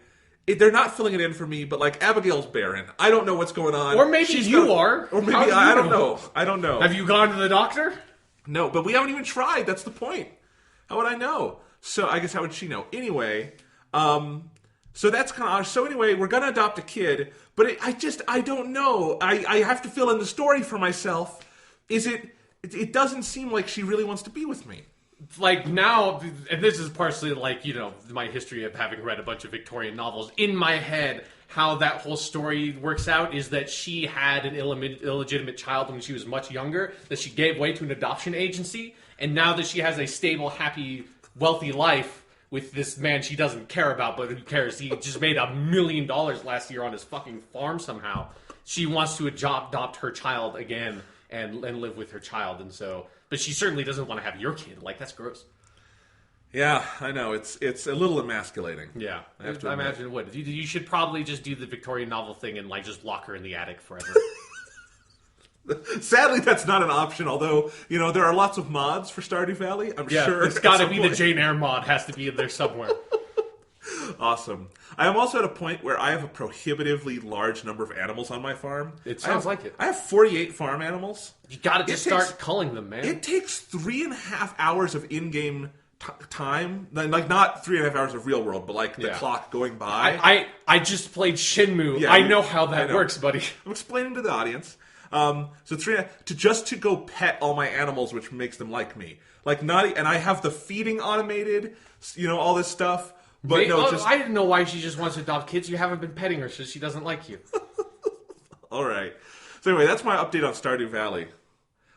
they're not filling it in for me, but Abigail's barren. I don't know what's going on. Or maybe you are. Or maybe I don't know. I don't know. Have you gone to the doctor? No, but we haven't even tried. That's the point. How would I know? So I guess how would she know? Anyway, so that's kind of odd. So anyway, we're going to adopt a kid, but I don't know. I have to fill in the story for myself. It doesn't seem like she really wants to be with me. Now, and this is partially my history of having read a bunch of Victorian novels. In my head, how that whole story works out is that she had an illegitimate child when she was much younger, that she gave way to an adoption agency. And now that she has a stable, happy, wealthy life with this man she doesn't care about, but who cares? He just made $1 million last year on his fucking farm somehow. She wants to adopt her child again and live with her child. And so, but she certainly doesn't want to have your kid. That's gross. Yeah, I know. It's a little emasculating. Yeah. I imagine it would. You should probably just do the Victorian novel thing and just lock her in the attic forever. Sadly, that's not an option, although, there are lots of mods for Stardew Valley. I'm sure. It's got to be the Jane Eyre mod. Has to be in there somewhere. Awesome. I am also at a point where I have a prohibitively large number of animals on my farm. It sounds like it. I have 48 farm animals. You got to just start culling them, man. It takes 3.5 hours of in-game time. Not 3.5 hours of real world, but the clock going by. I just played Shenmue. Yeah, I know how that works, buddy. I'm explaining to the audience. So to go pet all my animals, which makes them like me. And I have the feeding automated, all this stuff. But I didn't know why she just wants to adopt kids. You haven't been petting her, so she doesn't like you. All right. So anyway, that's my update on Stardew Valley.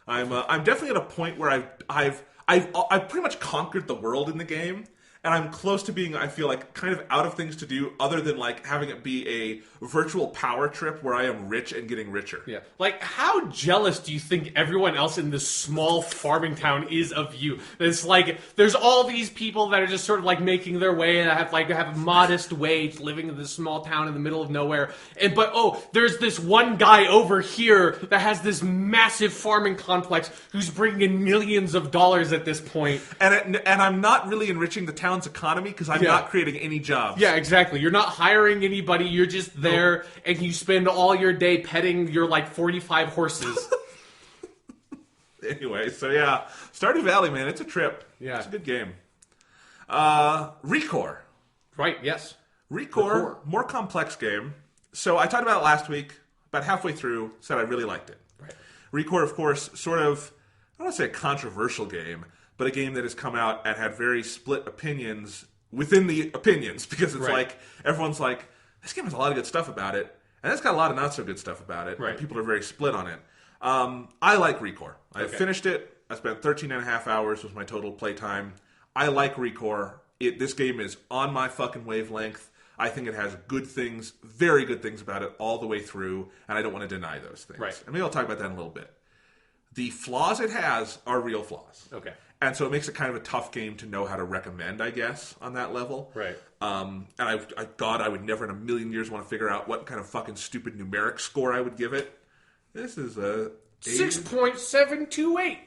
I'm definitely at a point where I've pretty much conquered the world in the game, and I'm close to being, I feel like, kind of out of things to do other than like having it be a virtual power trip where I am rich and getting richer. Yeah. Like, how jealous do you think everyone else in this small farming town is of you? It's like, there's all these people that are just sort of like making their way and have a modest wage living in this small town in the middle of nowhere. But there's this one guy over here that has this massive farming complex who's bringing in millions of dollars at this point. And I'm not really enriching the town's economy because I'm not creating any jobs. Yeah, exactly. You're not hiring anybody. You're just there, and you spend all your day petting your, 45 horses. Anyway, so yeah. Stardew Valley, man, it's a trip. Yeah. It's a good game. ReCore. Right, yes. ReCore, more complex game. So I talked about it last week, about halfway through, said I really liked it. Right. ReCore, of course, sort of, I don't want to say a controversial game, but a game that has come out and had very split opinions within the opinions, because it's like, everyone's like, this game has a lot of good stuff about it, and it's got a lot of not so good stuff about it, right. and people are very split on it. I like ReCore. I finished it. I spent 13 and a half hours was my total playtime. I like ReCore. This game is on my fucking wavelength. I think it has good things, very good things about it all the way through, and I don't want to deny those things. Right. And maybe I'll talk about that in a little bit. The flaws it has are real flaws. Okay. And so it makes it kind of a tough game to know how to recommend, I guess, on that level. Right. And God, I would never in a million years want to figure out what kind of fucking stupid numeric score I would give it. This is a 6.728.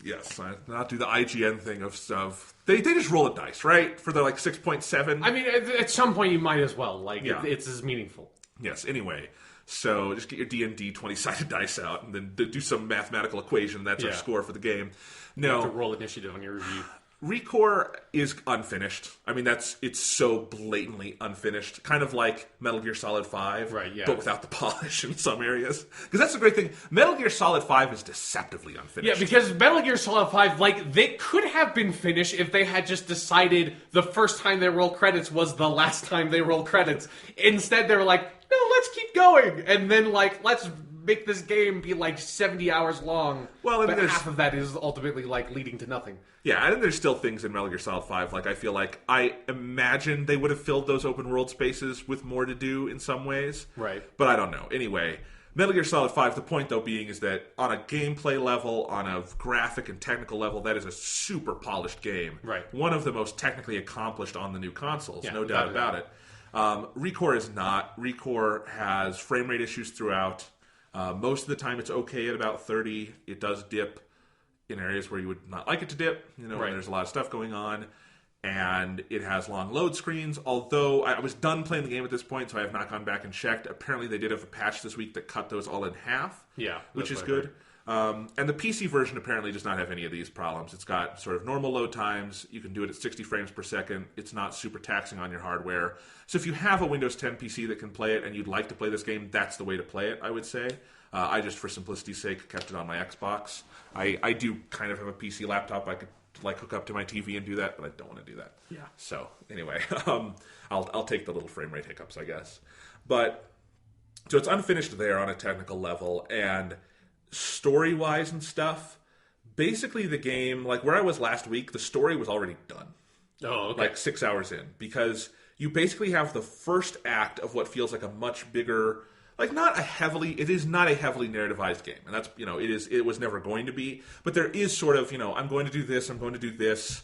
Yes, I not do the IGN thing of stuff. They just roll a dice, right? For the 6.7. I mean, at some point you might as well. It's as meaningful. Yes. Anyway, so just get your D&D 20-sided dice out, and then do some mathematical equation. That's our score for the game. No, you have to roll initiative on your review. ReCore is unfinished. I mean, it's so blatantly unfinished. Kind of like Metal Gear Solid 5, right, yeah. but without the polish in some areas. Because that's the great thing. Metal Gear Solid 5 is deceptively unfinished. Yeah, because Metal Gear Solid 5, they could have been finished if they had just decided the first time they roll credits was the last time they roll credits. Instead, they were like, no, let's keep going. And then, let's make this game be 70 hours long. Well, but half of that is ultimately leading to nothing. Yeah, and then there's still things in Metal Gear Solid 5. I feel like I imagine they would have filled those open world spaces with more to do in some ways. Right. But I don't know. Anyway, Metal Gear Solid 5, the point though being is that on a gameplay level, on a graphic and technical level, that is a super polished game. Right. One of the most technically accomplished on the new consoles, no doubt about it. ReCore is not. ReCore has frame rate issues throughout. Most of the time it's okay at about 30. It does dip in areas where you would not like it to dip, when there's a lot of stuff going on. And it has long load screens, although I was done playing the game at this point, so I have not gone back and checked. Apparently they did have a patch this week that cut those all in half, which is good. And the PC version apparently does not have any of these problems. It's got sort of normal load times. You can do it at 60 frames per second. It's not super taxing on your hardware. So if you have a Windows 10 PC that can play it and you'd like to play this game, that's the way to play it, I would say. I just, for simplicity's sake, kept it on my Xbox. I do kind of have a PC laptop I could hook up to my TV and do that, but I don't want to do that. Yeah. So anyway, I'll take the little frame rate hiccups, I guess. But so it's unfinished there on a technical level, and story-wise and stuff, basically the game, where I was last week, the story was already done. Oh, okay. 6 hours in, because you basically have the first act of what feels like a much bigger, it is not a heavily narrativized game, and that's, it was never going to be, but there is sort of, I'm going to do this, I'm going to do this,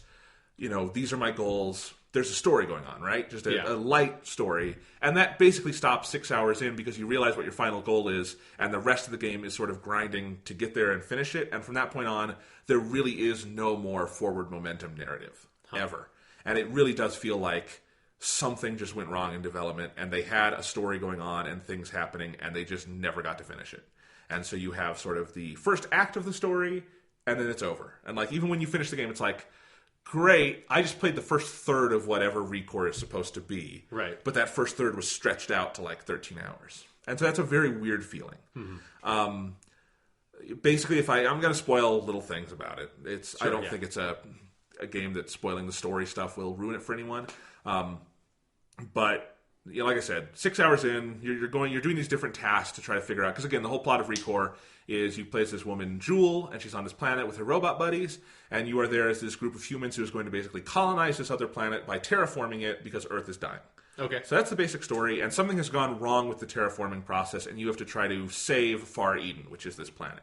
these are my goals. There's a story going on, right? Just a light story. And that basically stops 6 hours in because you realize what your final goal is, and the rest of the game is sort of grinding to get there and finish it. And from that point on, there really is no more forward momentum narrative, ever. And it really does feel like something just went wrong in development, and they had a story going on and things happening, and they just never got to finish it. And so you have sort of the first act of the story, and then it's over. And even when you finish the game, it's great, I just played the first third of whatever ReCore is supposed to be. Right. But that first third was stretched out to 13 hours. And so that's a very weird feeling. Mm-hmm. Basically, I'm going to spoil little things about it. I don't think it's a game that spoiling the story stuff will ruin it for anyone. But like I said, 6 hours in, you're doing these different tasks to try to figure out. Because again, the whole plot of ReCore is you play as this woman Jewel, and she's on this planet with her robot buddies, and you are there as this group of humans who is going to basically colonize this other planet by terraforming it because Earth is dying. Okay. So that's the basic story, and something has gone wrong with the terraforming process, and you have to try to save Far Eden, which is this planet.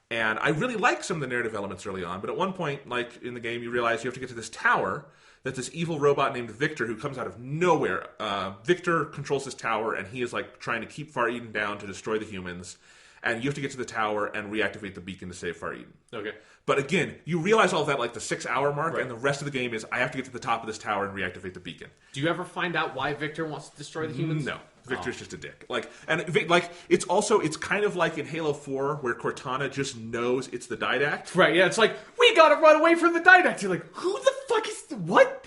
And I really like some of the narrative elements early on, but at one point, like in the game, you realize you have to get to this tower that this evil robot named Victor, who comes out of nowhere. Victor controls this tower, and he is like trying to keep Far Eden down to destroy the humans. And you have to get to the tower and reactivate the beacon to save Far Eden. Okay. But again, you realize all of that like the 6 hour mark, Right. and the rest of the game is I have to get to the top of this tower and reactivate the beacon. Do you ever find out why Victor wants to destroy the humans? No. Victor's just a dick. It's kind of like in Halo 4 where Cortana just knows it's the Didact. Right, yeah, it's like, we gotta run away from the Didact. You're like, who the fuck is... What?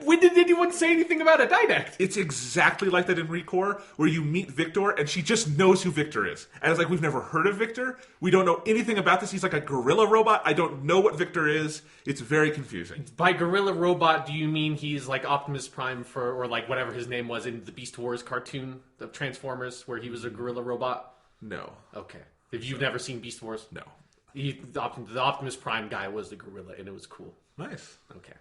When did anyone say anything about a Didact? It's exactly like that in ReCore, where you meet Victor and she just knows who Victor is. And it's like, we've never heard of Victor. We don't know anything about this. He's like a gorilla robot. I don't know what Victor is. It's very confusing. By gorilla robot, do you mean he's like Optimus Prime or like whatever his name was in the Beast Wars cartoon of Transformers, where he was a gorilla robot? No. Okay. If you've never seen Beast Wars? No. The Optimus Prime guy was the gorilla, and it was cool. Nice. Okay.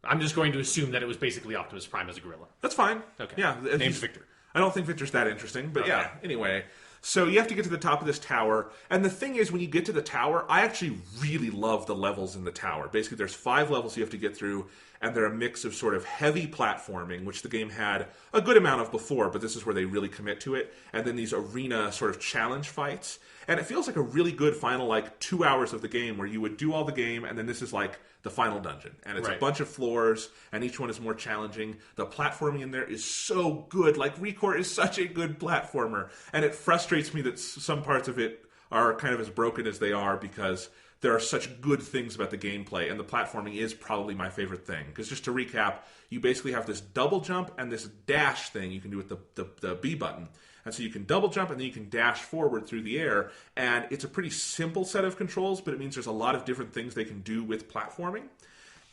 I'm just going to assume that it was basically Optimus Prime as a gorilla. That's fine. Okay. Yeah. Name's Victor. I don't think Victor's that interesting, but Okay. yeah. Anyway, so you have to get to the top of this tower, and the thing is, when you get to the tower, I actually really love the levels in the tower. Basically, there's 5 levels you have to get through, and they're a mix of sort of heavy platforming, which the game had a good amount of before, but this is where they really commit to it, and then these arena sort of challenge fights. And it feels like a really good final, 2 hours of the game where you would do all the game, and then this is like the final dungeon. And it's Right. a bunch of floors, and each one is more challenging. The platforming in there is so good. Like, ReCore is such a good platformer. And it frustrates me that some parts of it are kind of as broken as they are, because there are such good things about the gameplay, and the platforming is probably my favorite thing. Because just to recap, you basically have this double jump and this dash thing you can do with the B button. And so you can double jump and then you can dash forward through the air. And it's a pretty simple set of controls, but it means there's a lot of different things they can do with platforming.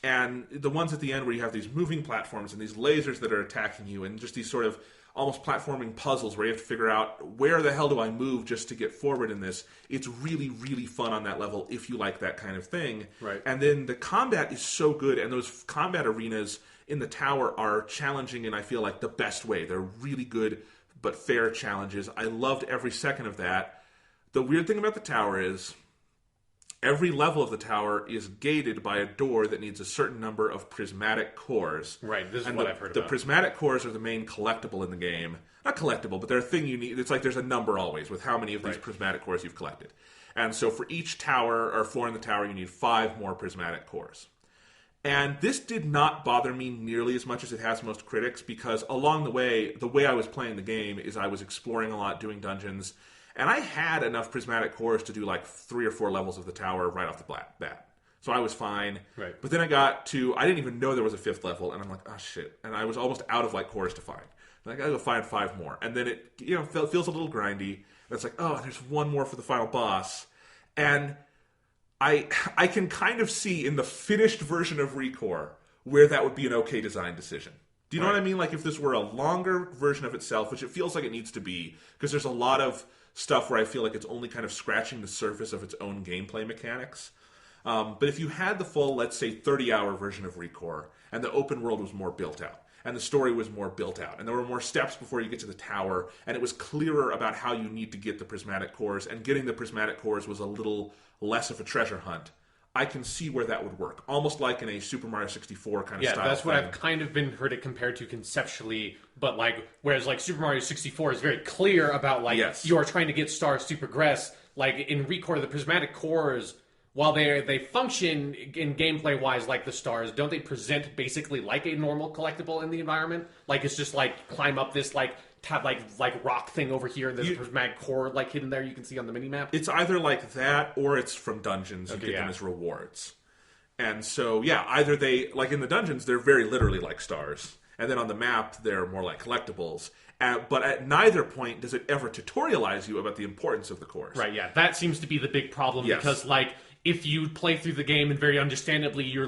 And the ones at the end where you have these moving platforms and these lasers that are attacking you, and just these sort of almost platforming puzzles where you have to figure out, where the hell do I move just to get forward in this? It's really, really fun on that level if you like that kind of thing. Right. And then the combat is so good, and those combat arenas in the tower are challenging in, I feel like, the best way. They're really good but fair challenges. I loved every second of that. The weird thing about the tower is every level of the tower is gated by a door that needs a certain number of prismatic cores. Right, this is And what I've heard the about. prismatic cores are the main collectible in the game. Not collectible, but they're a thing you need. It's like there's a number always with how many of these Right. prismatic cores you've collected. And so for each tower or floor in the tower, you need 5 more prismatic cores. And this did not bother me nearly as much as it has most critics, because along the way I was playing the game is I was exploring a lot, doing dungeons, and I had enough prismatic cores to do 3 or 4 levels of the tower right off the bat. So I was fine. Right. But then I didn't even know there was a 5th level, and I'm like, oh shit. And I was almost out of cores to find. And I gotta go find 5 more. And then it feels a little grindy. And it's like, oh, there's 1 more for the final boss. And I can kind of see in the finished version of ReCore where that would be an okay design decision. Do you know what I mean? Like, if this were a longer version of itself, which it feels like it needs to be, because there's a lot of stuff where I feel like it's only kind of scratching the surface of its own gameplay mechanics. But if you had the full, let's say, 30-hour version of ReCore, and the open world was more built out, and the story was more built out, and there were more steps before you get to the tower, and it was clearer about how you need to get the prismatic cores, and getting the prismatic cores was a little less of a treasure hunt, I can see where that would work. Almost like in a Super Mario 64 kind of style. Yeah, that's what thing. I've kind of been heard it compared to conceptually, but whereas Super Mario 64 is very clear about Yes. you are trying to get stars to progress. Like in ReCore, the prismatic cores, while they function in gameplay wise like the stars, don't they present basically like a normal collectible in the environment? Like it's just climb up this rock thing over here, and there's a prismatic core hidden there you can see on the minimap. It's either like that, or it's from dungeons. You Okay, get yeah. them as rewards. And so, yeah, either they, in the dungeons, they're very literally like stars. And then on the map, they're more like collectibles. But at neither point does it ever tutorialize you about the importance of the cores. Right, yeah. That seems to be the big problem, Yes. because, if you play through the game and very understandably you're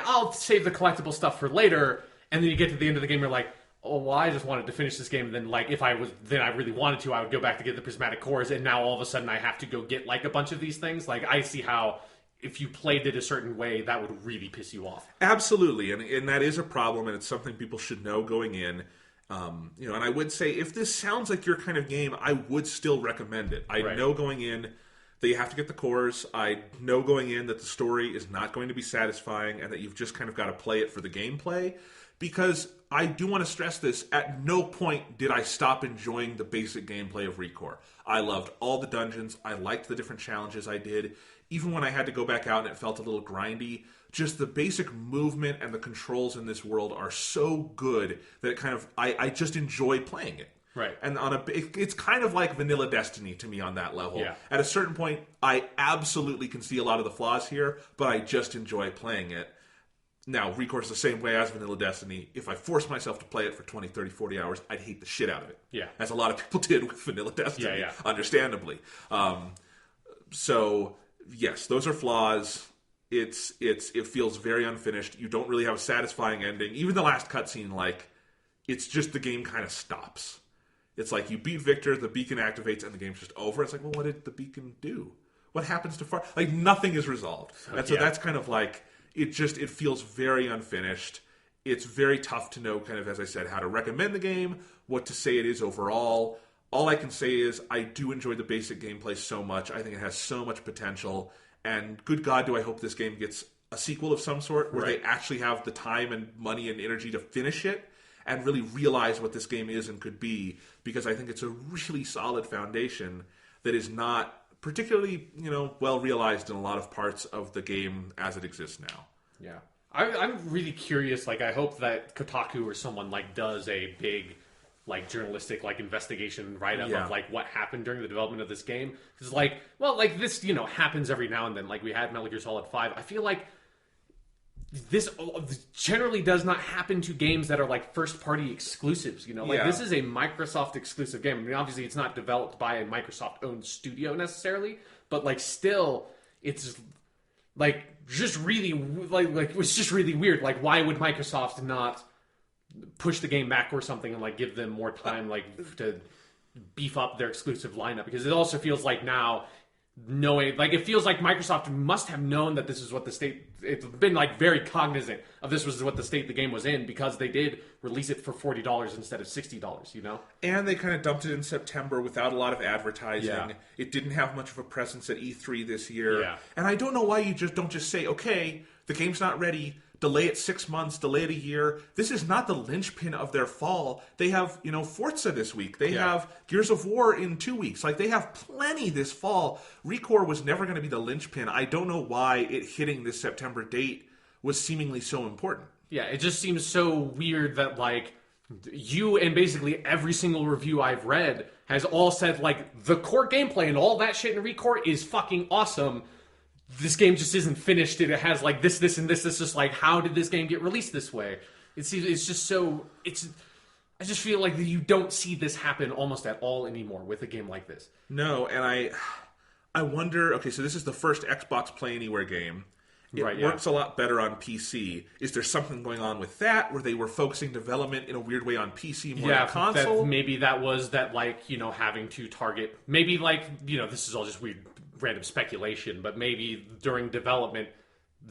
I'll save the collectible stuff for later, and then you get to the end of the game, you're like, oh, well, I just wanted to finish this game, and then like if I really wanted to, I would go back to get the prismatic cores, and now all of a sudden I have to go get like a bunch of these things. Like I see how if you played it a certain way, that would really piss you off. Absolutely, and that is a problem, and it's something people should know going in. And I would say if this sounds like your kind of game, I would still recommend it. I know going in that you have to get the cores. I know going in that the story is not going to be satisfying and that you've just kind of got to play it for the gameplay. Because I do want to stress this, at no point did I stop enjoying the basic gameplay of ReCore. I loved all the dungeons. I liked the different challenges I did. Even when I had to go back out and it felt a little grindy, just the basic movement and the controls in this world are so good that it kind of I just enjoy playing it. Right. And it's kind of like vanilla Destiny to me on that level. Yeah. At a certain point, I absolutely can see a lot of the flaws here, but I just enjoy playing it. Now, ReCore is the same way as vanilla Destiny. If I forced myself to play it for 20, 30, 40 hours, I'd hate the shit out of it. Yeah. As a lot of people did with vanilla Destiny, yeah. understandably. So, yes, those are flaws. It feels very unfinished. You don't really have a satisfying ending. Even the last cutscene, like, it's just the game kind of stops. It's like you beat Victor, the beacon activates, and the game's just over. It's like, well, what did the beacon do? What happens to Far? Like, nothing is resolved. And so that's kind of like, it feels very unfinished. It's very tough to know, kind of, as I said, how to recommend the game, what to say it is overall. All I can say is I do enjoy the basic gameplay so much. I think it has so much potential. And good God, do I hope this game gets a sequel of some sort where they actually have the time and money and energy to finish it and really realize what this game is and could be, because I think it's a really solid foundation that is not particularly, well realized in a lot of parts of the game as it exists now. Yeah. I'm really curious. Like, I hope that Kotaku or someone like does a big like journalistic like investigation write-up of like what happened during the development of this game. Because like, well, like this, happens every now and then. Like we had Metal Gear Solid 5. I feel like this generally does not happen to games that are like first-party exclusives. This is a Microsoft exclusive game. I mean, obviously, it's not developed by a Microsoft-owned studio necessarily, but like still, it's like just really like it was just really weird. Like, why would Microsoft not push the game back or something and like give them more time like to beef up their exclusive lineup? Because it also feels like now, knowing, like, it feels like Microsoft must have known that this is what the state, it's been like very cognizant of this was what the state the game was in, because they did release it for $40 instead of $60, And they kind of dumped it in September without a lot of advertising. Yeah. It didn't have much of a presence at E3 this year. Yeah. And I don't know why you don't just say, okay, the game's not ready, delay it 6 months, delay it a year. This is not the linchpin of their fall. They have, Forza this week. They have Gears of War in 2 weeks. Like, they have plenty this fall. ReCore was never going to be the linchpin. I don't know why it hitting this September date was seemingly so important. Yeah, it just seems so weird that, like, you and basically every single review I've read has all said, like, the core gameplay and all that shit in ReCore is fucking awesome. This game just isn't finished. It has like this, and this. It's just like, how did this game get released this way? It's just so. I just feel like you don't see this happen almost at all anymore with a game like this. No, and I wonder. Okay, so this is the first Xbox Play Anywhere game. It works a lot better on PC. Is there something going on with that, where they were focusing development in a weird way on PC more than console? Maybe that was that, like, having to target. Maybe, like, this is all just weird, random speculation, but maybe during development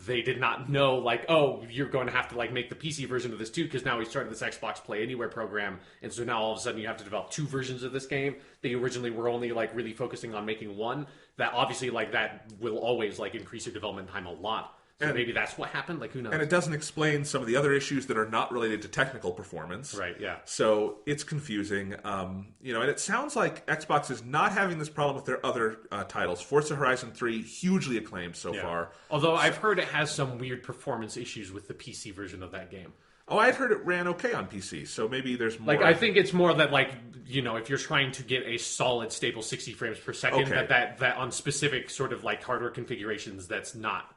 they did not know, like, oh, you're going to have to like make the PC version of this too, because now we started this Xbox Play Anywhere program, and so now all of a sudden you have to develop 2 versions of this game. They originally were only like really focusing on making one. That obviously, like, that will always like increase your development time a lot. So maybe that's what happened. Like, who knows? And it doesn't explain some of the other issues that are not related to technical performance. Right, yeah. So it's confusing. And it sounds like Xbox is not having this problem with their other titles. Forza Horizon 3, hugely acclaimed so far. Although I've heard it has some weird performance issues with the PC version of that game. Oh, I'd heard it ran okay on PC, so maybe there's more. Like, I think it's more that, like, if you're trying to get a solid, stable 60 frames per second, that on specific sort of, like, hardware configurations, that's not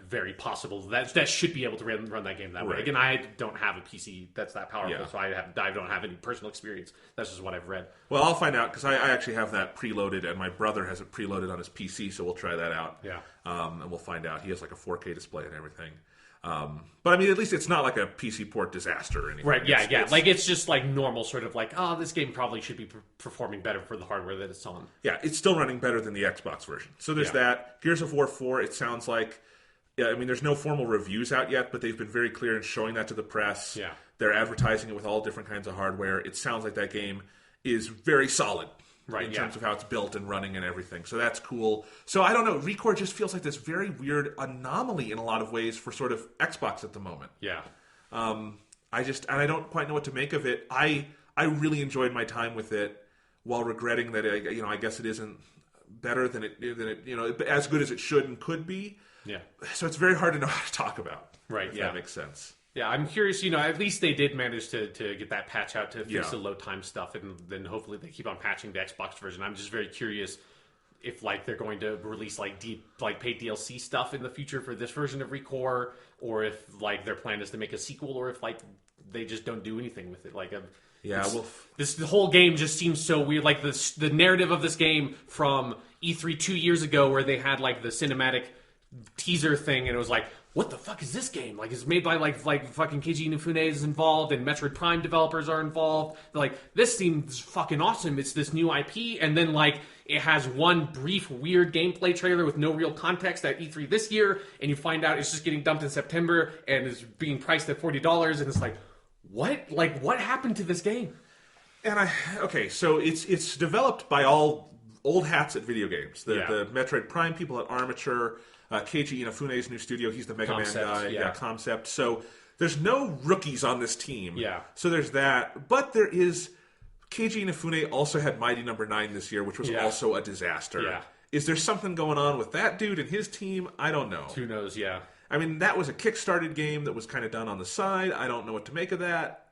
very possible. That should be able to run that game that way. Again, I don't have a PC that's that powerful, so I don't have any personal experience. That's just what I've read. Well, I'll find out, because I actually have that preloaded, and my brother has it preloaded on his PC, so we'll try that out. Yeah. And we'll find out. He has, like, a 4K display and everything. But I mean, at least it's not like a PC port disaster or anything. Right, yeah, It's like, it's just like normal sort of like, oh, this game probably should be performing better for the hardware that it's on. Yeah, it's still running better than the Xbox version. So there's that. Gears of War 4, it sounds like, yeah, I mean, there's no formal reviews out yet, but they've been very clear in showing that to the press. Yeah. They're advertising it with all different kinds of hardware. It sounds like that game is very solid. Right, in terms of how it's built and running and everything. So that's cool. So I don't know. ReCore just feels like this very weird anomaly in a lot of ways for sort of Xbox at the moment. Yeah. I don't quite know what to make of it. I really enjoyed my time with it, while regretting that I guess it isn't better than it as good as it should and could be. Yeah. So it's very hard to know how to talk about. Right. If that makes sense. Yeah, I'm curious, at least they did manage to get that patch out to fix Yeah. the load time stuff, and then hopefully they keep on patching the Xbox version. I'm just very curious if they're going to release paid DLC stuff in the future for this version of ReCore, or if their plan is to make a sequel, or if they just don't do anything with it. The whole game just seems so weird. Like the narrative of this game from E3 2 years ago, where they had the cinematic teaser thing, and it was like, what the fuck is this game? It's made by fucking Keiji Inafune is involved, and Metroid Prime developers are involved. This seems fucking awesome. It's this new IP, and then it has one brief weird gameplay trailer with no real context at E3 this year, and you find out it's just getting dumped in September and is being priced at $40, and it's what? What happened to this game? And so it's developed by all old hats at video games. The Metroid Prime people at Armature. Keiji Inafune's new studio, he's the Mega Man guy. Concept. So there's no rookies on this team. Yeah. So there's that. But there is... Keiji Inafune also had Mighty Number 9 this year, which was also a disaster. Yeah. Is there something going on with that dude and his team? I don't know. Who knows, yeah. I mean, that was a Kickstarted game that was kind of done on the side. I don't know what to make of that.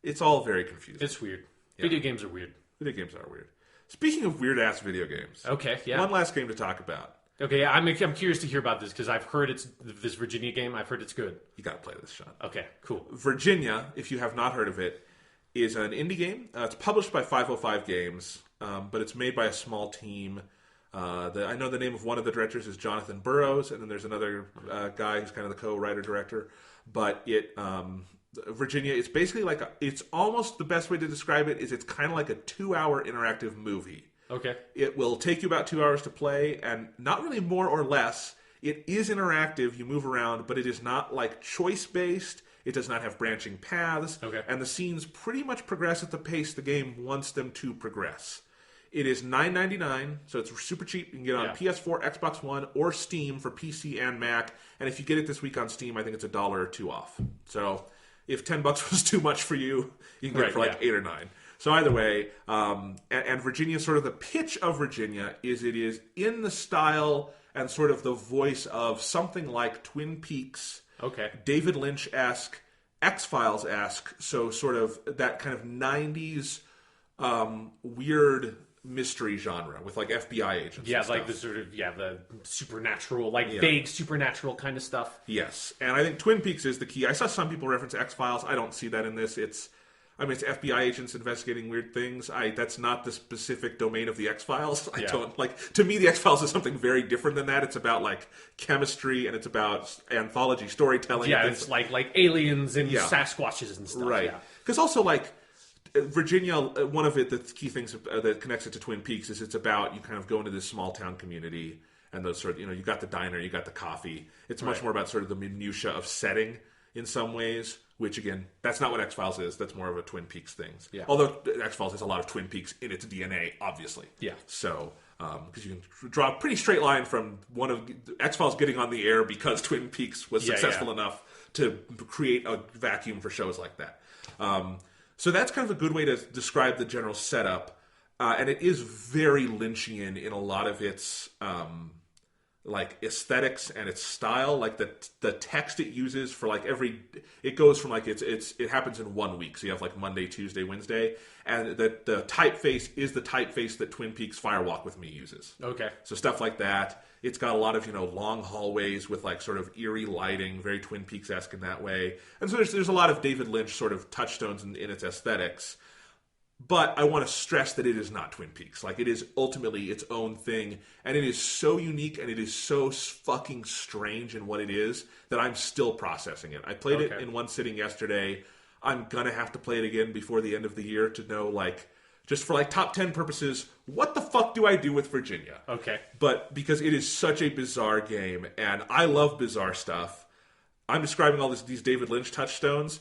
It's all very confusing. It's weird. Yeah. Video games are weird. Video games are weird. Speaking of weird-ass video games. Okay, yeah. One last game to talk about. Okay, yeah, I'm curious to hear about this, because I've heard it's this Virginia game. I've heard it's good. You got to play this, Sean. Okay, cool. Virginia, if you have not heard of it, is an indie game. It's published by 505 Games, but it's made by a small team. I know the name of one of the directors is Jonathan Burrows, and then there's another guy who's kind of the co-writer-director. But Virginia, it's basically it's almost the best way to describe it is it's kind of like a 2-hour interactive movie. Okay. It will take you about 2 hours to play, and not really more or less. It is interactive. You move around, but it is not choice-based. It does not have branching paths. Okay. And the scenes pretty much progress at the pace the game wants them to progress. It is $9.99, so it's super cheap. You can get it on PS4, Xbox One, or Steam for PC and Mac. And if you get it this week on Steam, I think it's $1 or $2 off. So if $10 was too much for you, you can get it for 8 or 9. So either way, and Virginia, sort of the pitch of Virginia is it is in the style and sort of the voice of something like Twin Peaks, David Lynch-esque, X-Files-esque, so sort of that kind of 90s weird mystery genre with FBI agents. Yeah, the sort of the supernatural, vague supernatural kind of stuff. Yes, and I think Twin Peaks is the key. I saw some people reference X-Files. I don't see that in this. It's FBI agents investigating weird things. That's not the specific domain of the X-Files. I don't to me, the X-Files is something very different than that. It's about chemistry, and it's about anthology storytelling. Yeah, it's like aliens and Sasquatches and stuff. Right. Because also Virginia, one of the key things that connects it to Twin Peaks is it's about you kind of go into this small town community, and those sort of, you got the diner, you got the coffee. It's much more about sort of the minutia of setting in some ways, which again, that's not what X-Files is. That's more of a Twin Peaks thing. Yeah. Although X-Files has a lot of Twin Peaks in its DNA, obviously. Yeah. So, because you can draw a pretty straight line from one of X-Files getting on the air because Twin Peaks was successful enough to create a vacuum for shows like that. So that's kind of a good way to describe the general setup. And it is very Lynchian in a lot of its aesthetics and its style. The text it uses for it goes from it happens in 1 week. So you have Monday, Tuesday, Wednesday, and the typeface is the typeface that Twin Peaks Firewalk with Me uses. Okay. So stuff like that. It's got a lot of long hallways with sort of eerie lighting, very Twin Peaks-esque in that way. And so there's a lot of David Lynch sort of touchstones in its aesthetics. But I want to stress that it is not Twin Peaks. Like, it is ultimately its own thing, and it is so unique and it is so fucking strange in what it is that I'm still processing it. I played it in one sitting yesterday. I'm gonna have to play it again before the end of the year to know, like, just for like top 10 purposes, what the fuck do I do with Virginia? Okay. But because it is such a bizarre game, and I love bizarre stuff, I'm describing all these David Lynch touchstones.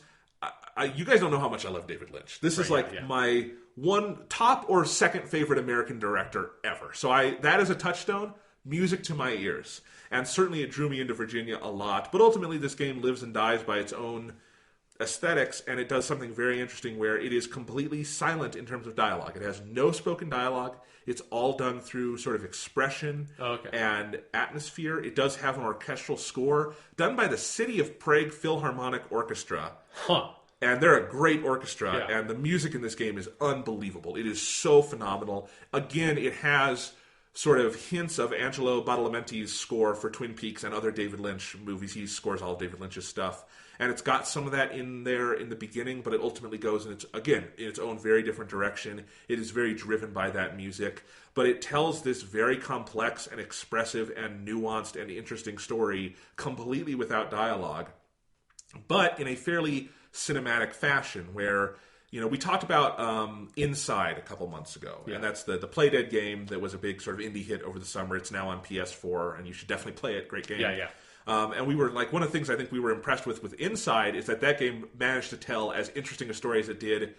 You guys don't know how much I love David Lynch. This is like my one top or second favorite American director ever. So that is a touchstone, music to my ears. And certainly it drew me into Virginia a lot. But ultimately this game lives and dies by its own aesthetics, and it does something very interesting where it is completely silent in terms of dialogue. It has no spoken dialogue. It's all done through sort of expression and atmosphere. It does have an orchestral score done by the City of Prague Philharmonic Orchestra. And they're a great orchestra, and the music in this game is unbelievable. It is so phenomenal. Again, it has sort of hints of Angelo Badalamenti's score for Twin Peaks and other David Lynch movies. He scores all of David Lynch's stuff. And it's got some of that in there in the beginning, but it ultimately goes in its own very different direction. It is very driven by that music, but it tells this very complex and expressive and nuanced and interesting story completely without dialogue, but in a fairly cinematic fashion where, we talked about Inside a couple months ago, and that's the Playdead game that was a big sort of indie hit over the summer. It's now on PS4, and you should definitely play it. Great game. And we were like, one of the things I think we were impressed with Inside is that game managed to tell as interesting a story as it did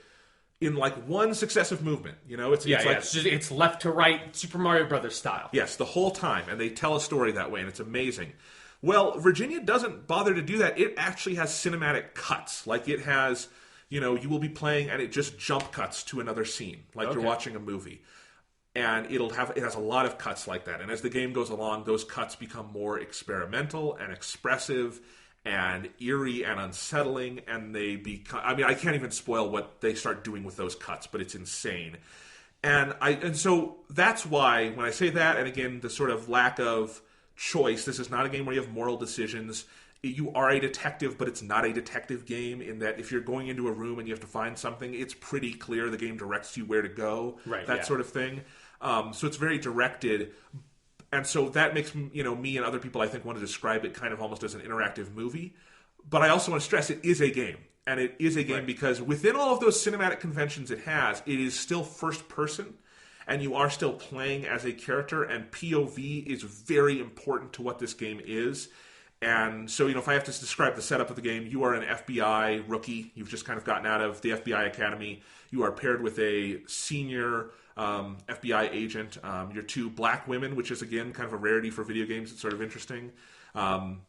in like one successive movement. It's left to right, Super Mario Brothers style. Yes, the whole time, and they tell a story that way, and it's amazing. Well, Virginia doesn't bother to do that. It actually has cinematic cuts. Like, it has, you will be playing and it just jump cuts to another scene, like you're watching a movie. And it has a lot of cuts like that. And as the game goes along, those cuts become more experimental and expressive and eerie and unsettling. And they become, I can't even spoil what they start doing with those cuts, but it's insane. And so that's why when I say that, and again, the sort of lack of choice, this is not a game where you have moral decisions. You are a detective, but it's not a detective game in that if you're going into a room and you have to find something, it's pretty clear the game directs you where to go, sort of thing. So it's very directed, and so that makes me and other people, I think, want to describe it kind of almost as an interactive movie. But I also want to stress it is a game, and it is a game because within all of those cinematic conventions it has, it is still first person, and you are still playing as a character, and POV is very important to what this game is. And so, if I have to describe the setup of the game, you are an FBI rookie. You've just kind of gotten out of the FBI academy. You are paired with a senior FBI agent. You're two black women, which is, again, kind of a rarity for video games. It's sort of interesting. And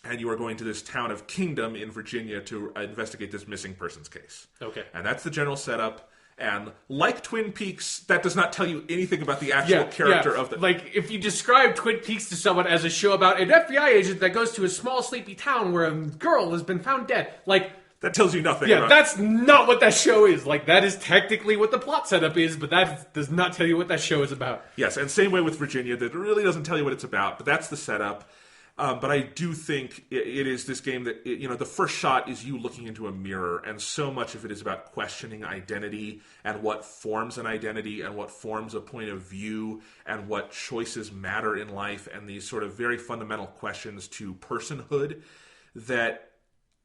you are going to this town of Kingdom in Virginia to investigate this missing persons case. Okay. And that's the general setup. And like Twin Peaks, that does not tell you anything about the actual character of the... Like, if you describe Twin Peaks to someone as a show about an FBI agent that goes to a small, sleepy town where a girl has been found dead, like... That tells you nothing. Yeah, that's not what that show is. Like, that is technically what the plot setup is, but that does not tell you what that show is about. Yes, and same way with Virginia, that really doesn't tell you what it's about, but that's the setup. But I do think it is this game that, the first shot is you looking into a mirror, and so much of it is about questioning identity and what forms an identity and what forms a point of view and what choices matter in life and these sort of very fundamental questions to personhood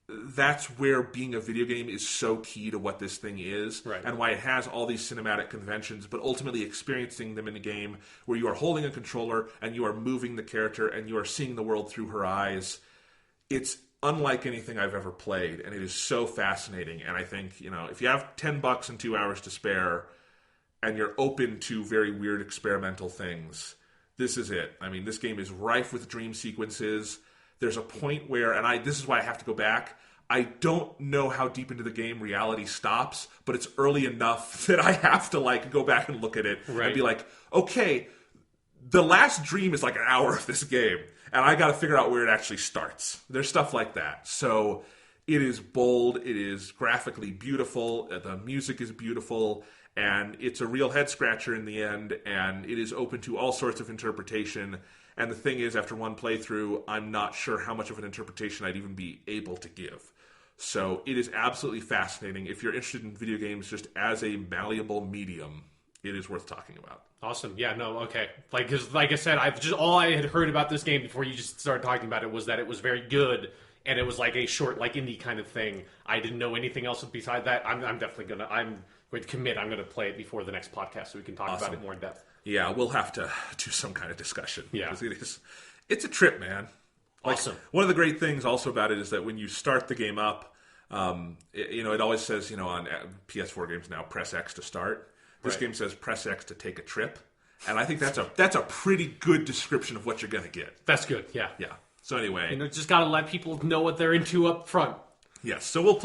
that's where being a video game is so key to what this thing is, and why it has all these cinematic conventions, but ultimately experiencing them in a game where you are holding a controller and you are moving the character and you are seeing the world through her eyes. It's unlike anything I've ever played, and it is so fascinating. And I think, if you have $10 and 2 hours to spare and you're open to very weird experimental things, this is it. I mean, this game is rife with dream sequences. There's a point where, and this is why I have to go back, I don't know how deep into the game reality stops, but it's early enough that I have to go back and look at it and be like, okay, the last dream is like an hour of this game, and I got to figure out where it actually starts. There's stuff like that. So it is bold, it is graphically beautiful, the music is beautiful, and it's a real head scratcher in the end, and it is open to all sorts of interpretation. And the thing is, after one playthrough, I'm not sure how much of an interpretation I'd even be able to give. So it is absolutely fascinating. If you're interested in video games just as a malleable medium, it is worth talking about. Awesome. Yeah, no, okay. Because like I said, all I had heard about this game before you just started talking about it was that it was very good, and it was like a short, like indie kind of thing. I didn't know anything else beside that. I'm going to commit. I'm going to play it before the next podcast so we can talk about it more in depth. Yeah, we'll have to do some kind of discussion. Yeah. Because it's a trip, man. Awesome. One of the great things also about it is that when you start the game up, it always says, on PS4 games now, press X to start. This game says press X to take a trip, and I think that's a pretty good description of what you're going to get. That's good. Yeah. Yeah. So anyway, just got to let people know what they're into up front. Yes. So we'll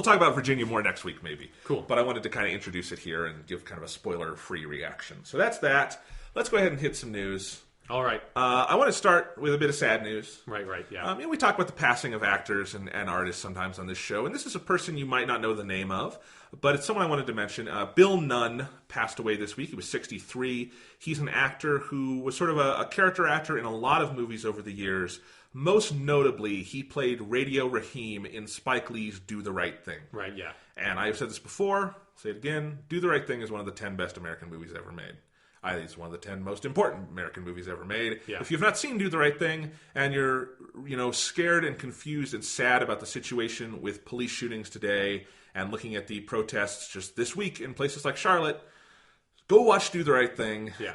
talk about Virginia more next week, maybe. Cool. But I wanted to kind of introduce it here and give kind of a spoiler-free reaction. So that's that. Let's go ahead and hit some news. All right. I want to start with a bit of sad news. Right, yeah. We talk about the passing of actors and artists sometimes on this show, and this is a person you might not know the name of, but it's someone I wanted to mention. Bill Nunn passed away this week. He was 63. He's an actor who was sort of a character actor in a lot of movies over the years. Most notably, he played Radio Raheem in Spike Lee's Do the Right Thing. Right, yeah. And I've said this before, I'll say it again, Do the Right Thing is one of the 10 best American movies ever made. I think it's one of the 10 most important American movies ever made. Yeah. If you've not seen Do the Right Thing and you're, scared and confused and sad about the situation with police shootings today and looking at the protests just this week in places like Charlotte, go watch Do the Right Thing. Yeah.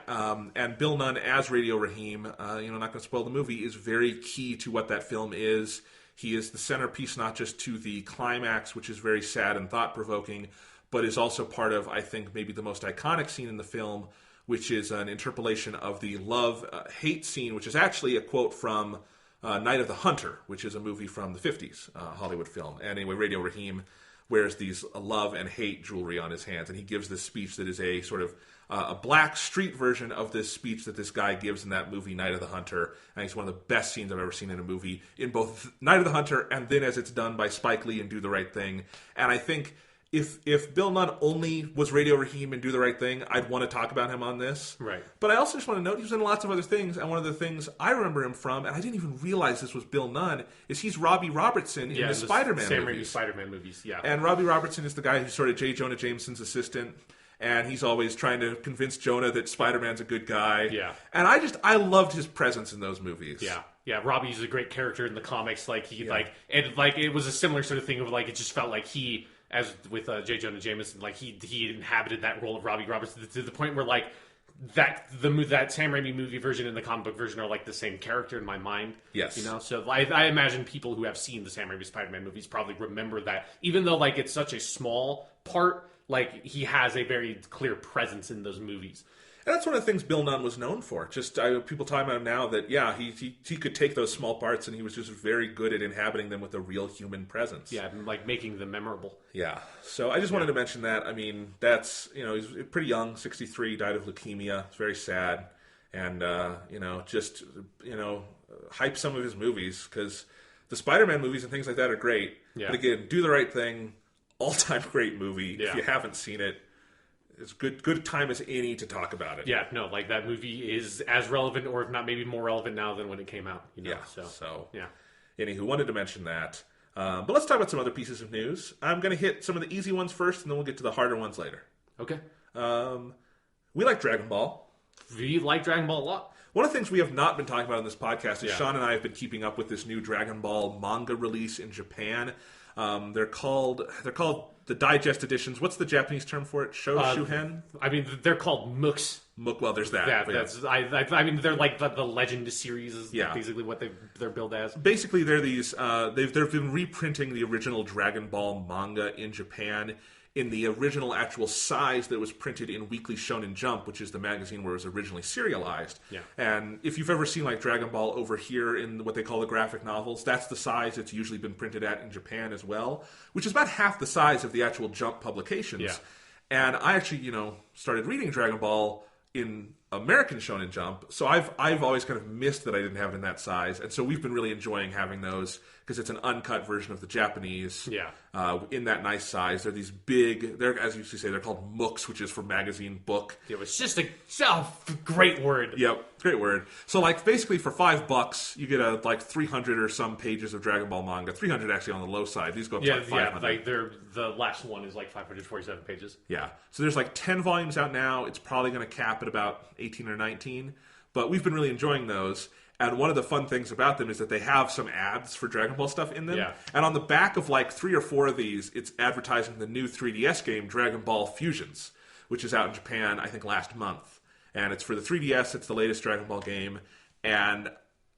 And Bill Nunn as Radio Raheem, not going to spoil the movie, is very key to what that film is. He is the centerpiece not just to the climax, which is very sad and thought-provoking, but is also part of, I think, maybe the most iconic scene in the film, which is an interpolation of the love-hate scene, which is actually a quote from Night of the Hunter, which is a movie from the 50s, Hollywood film. And anyway, Radio Raheem wears these love and hate jewelry on his hands, and he gives this speech that is a sort of a black street version of this speech that this guy gives in that movie, Night of the Hunter. And it's one of the best scenes I've ever seen in a movie, in both Night of the Hunter and then as it's done by Spike Lee and Do the Right Thing. And I think if Bill Nunn only was Radio Raheem and Do the Right Thing, I'd want to talk about him on this. Right. But I also just want to note he was in lots of other things, and one of the things I remember him from, and I didn't even realize this was Bill Nunn, is he's Robbie Robertson in the Spider-Man Sam movies. Raimi Spider-Man movies, yeah. And Robbie Robertson is the guy who's sort of J. Jonah Jameson's assistant, and he's always trying to convince Jonah that Spider-Man's a good guy. Yeah. And I loved his presence in those movies. Yeah. Yeah, Robbie's a great character in the comics. It was a similar sort of thing of it just felt like he, as with J. Jonah Jameson, he inhabited that role of Robbie Robertson to the point where that Sam Raimi movie version and the comic book version are the same character in my mind. Yes. So I imagine people who have seen the Sam Raimi Spider-Man movies probably remember that, even though it's such a small part, he has a very clear presence in those movies. And that's one of the things Bill Nunn was known for. People talking about him now that, he could take those small parts and he was just very good at inhabiting them with a real human presence. Yeah, and making them memorable. Yeah. So I just wanted to mention that. I mean, that's, he's pretty young, 63, died of leukemia. It's very sad. And, hype some of his movies, because the Spider-Man movies and things like that are great. Yeah. But again, Do the Right Thing, all-time great movie. Yeah. If you haven't seen it, it's good time as any to talk about it. Yeah, no, that movie is as relevant, or if not maybe more relevant now than when it came out. Yeah, so yeah. Anywho, wanted to mention that. But let's talk about some other pieces of news. I'm going to hit some of the easy ones first, and then we'll get to the harder ones later. Okay. We like Dragon Ball. We like Dragon Ball a lot. One of the things we have not been talking about on this podcast is Sean and I have been keeping up with this new Dragon Ball manga release in Japan. They're called the digest editions. What's the Japanese term for it? Shuhen? I mean, they're called MOOCs. Well, there's that. I mean, they're like the Legend series is basically what they're billed as. Basically, they're these. They've been reprinting the original Dragon Ball manga in Japan in the original actual size that was printed in Weekly Shonen Jump, which is the magazine where it was originally serialized. Yeah. And if you've ever seen Dragon Ball over here in what they call the graphic novels, that's the size it's usually been printed at in Japan as well, which is about half the size of the actual Jump publications. Yeah. And I actually, started reading Dragon Ball in American Shonen Jump. So I've always kind of missed that I didn't have it in that size, and so we've been really enjoying having those because it's an uncut version of the Japanese. Yeah. In that nice size. They're these big. They're, as you used to say, they're called mooks, which is for magazine book. It was just a great word. Yep, great word. So like basically for $5, you get a like 300 or some pages of Dragon Ball manga. 300 actually on the low side. These go up to like 500. Yeah, like the last one is like 547 pages. Yeah. So there's like 10 volumes out now. It's probably going to cap at about 18 or 19. But we've been really enjoying those. And one of the fun things about them is that they have some ads for Dragon Ball stuff in them. Yeah. And on the back of like 3 or 4 of these, it's advertising the new 3DS game, Dragon Ball Fusions, which is out in Japan, I think, last month. And it's for the 3DS. It's the latest Dragon Ball game. And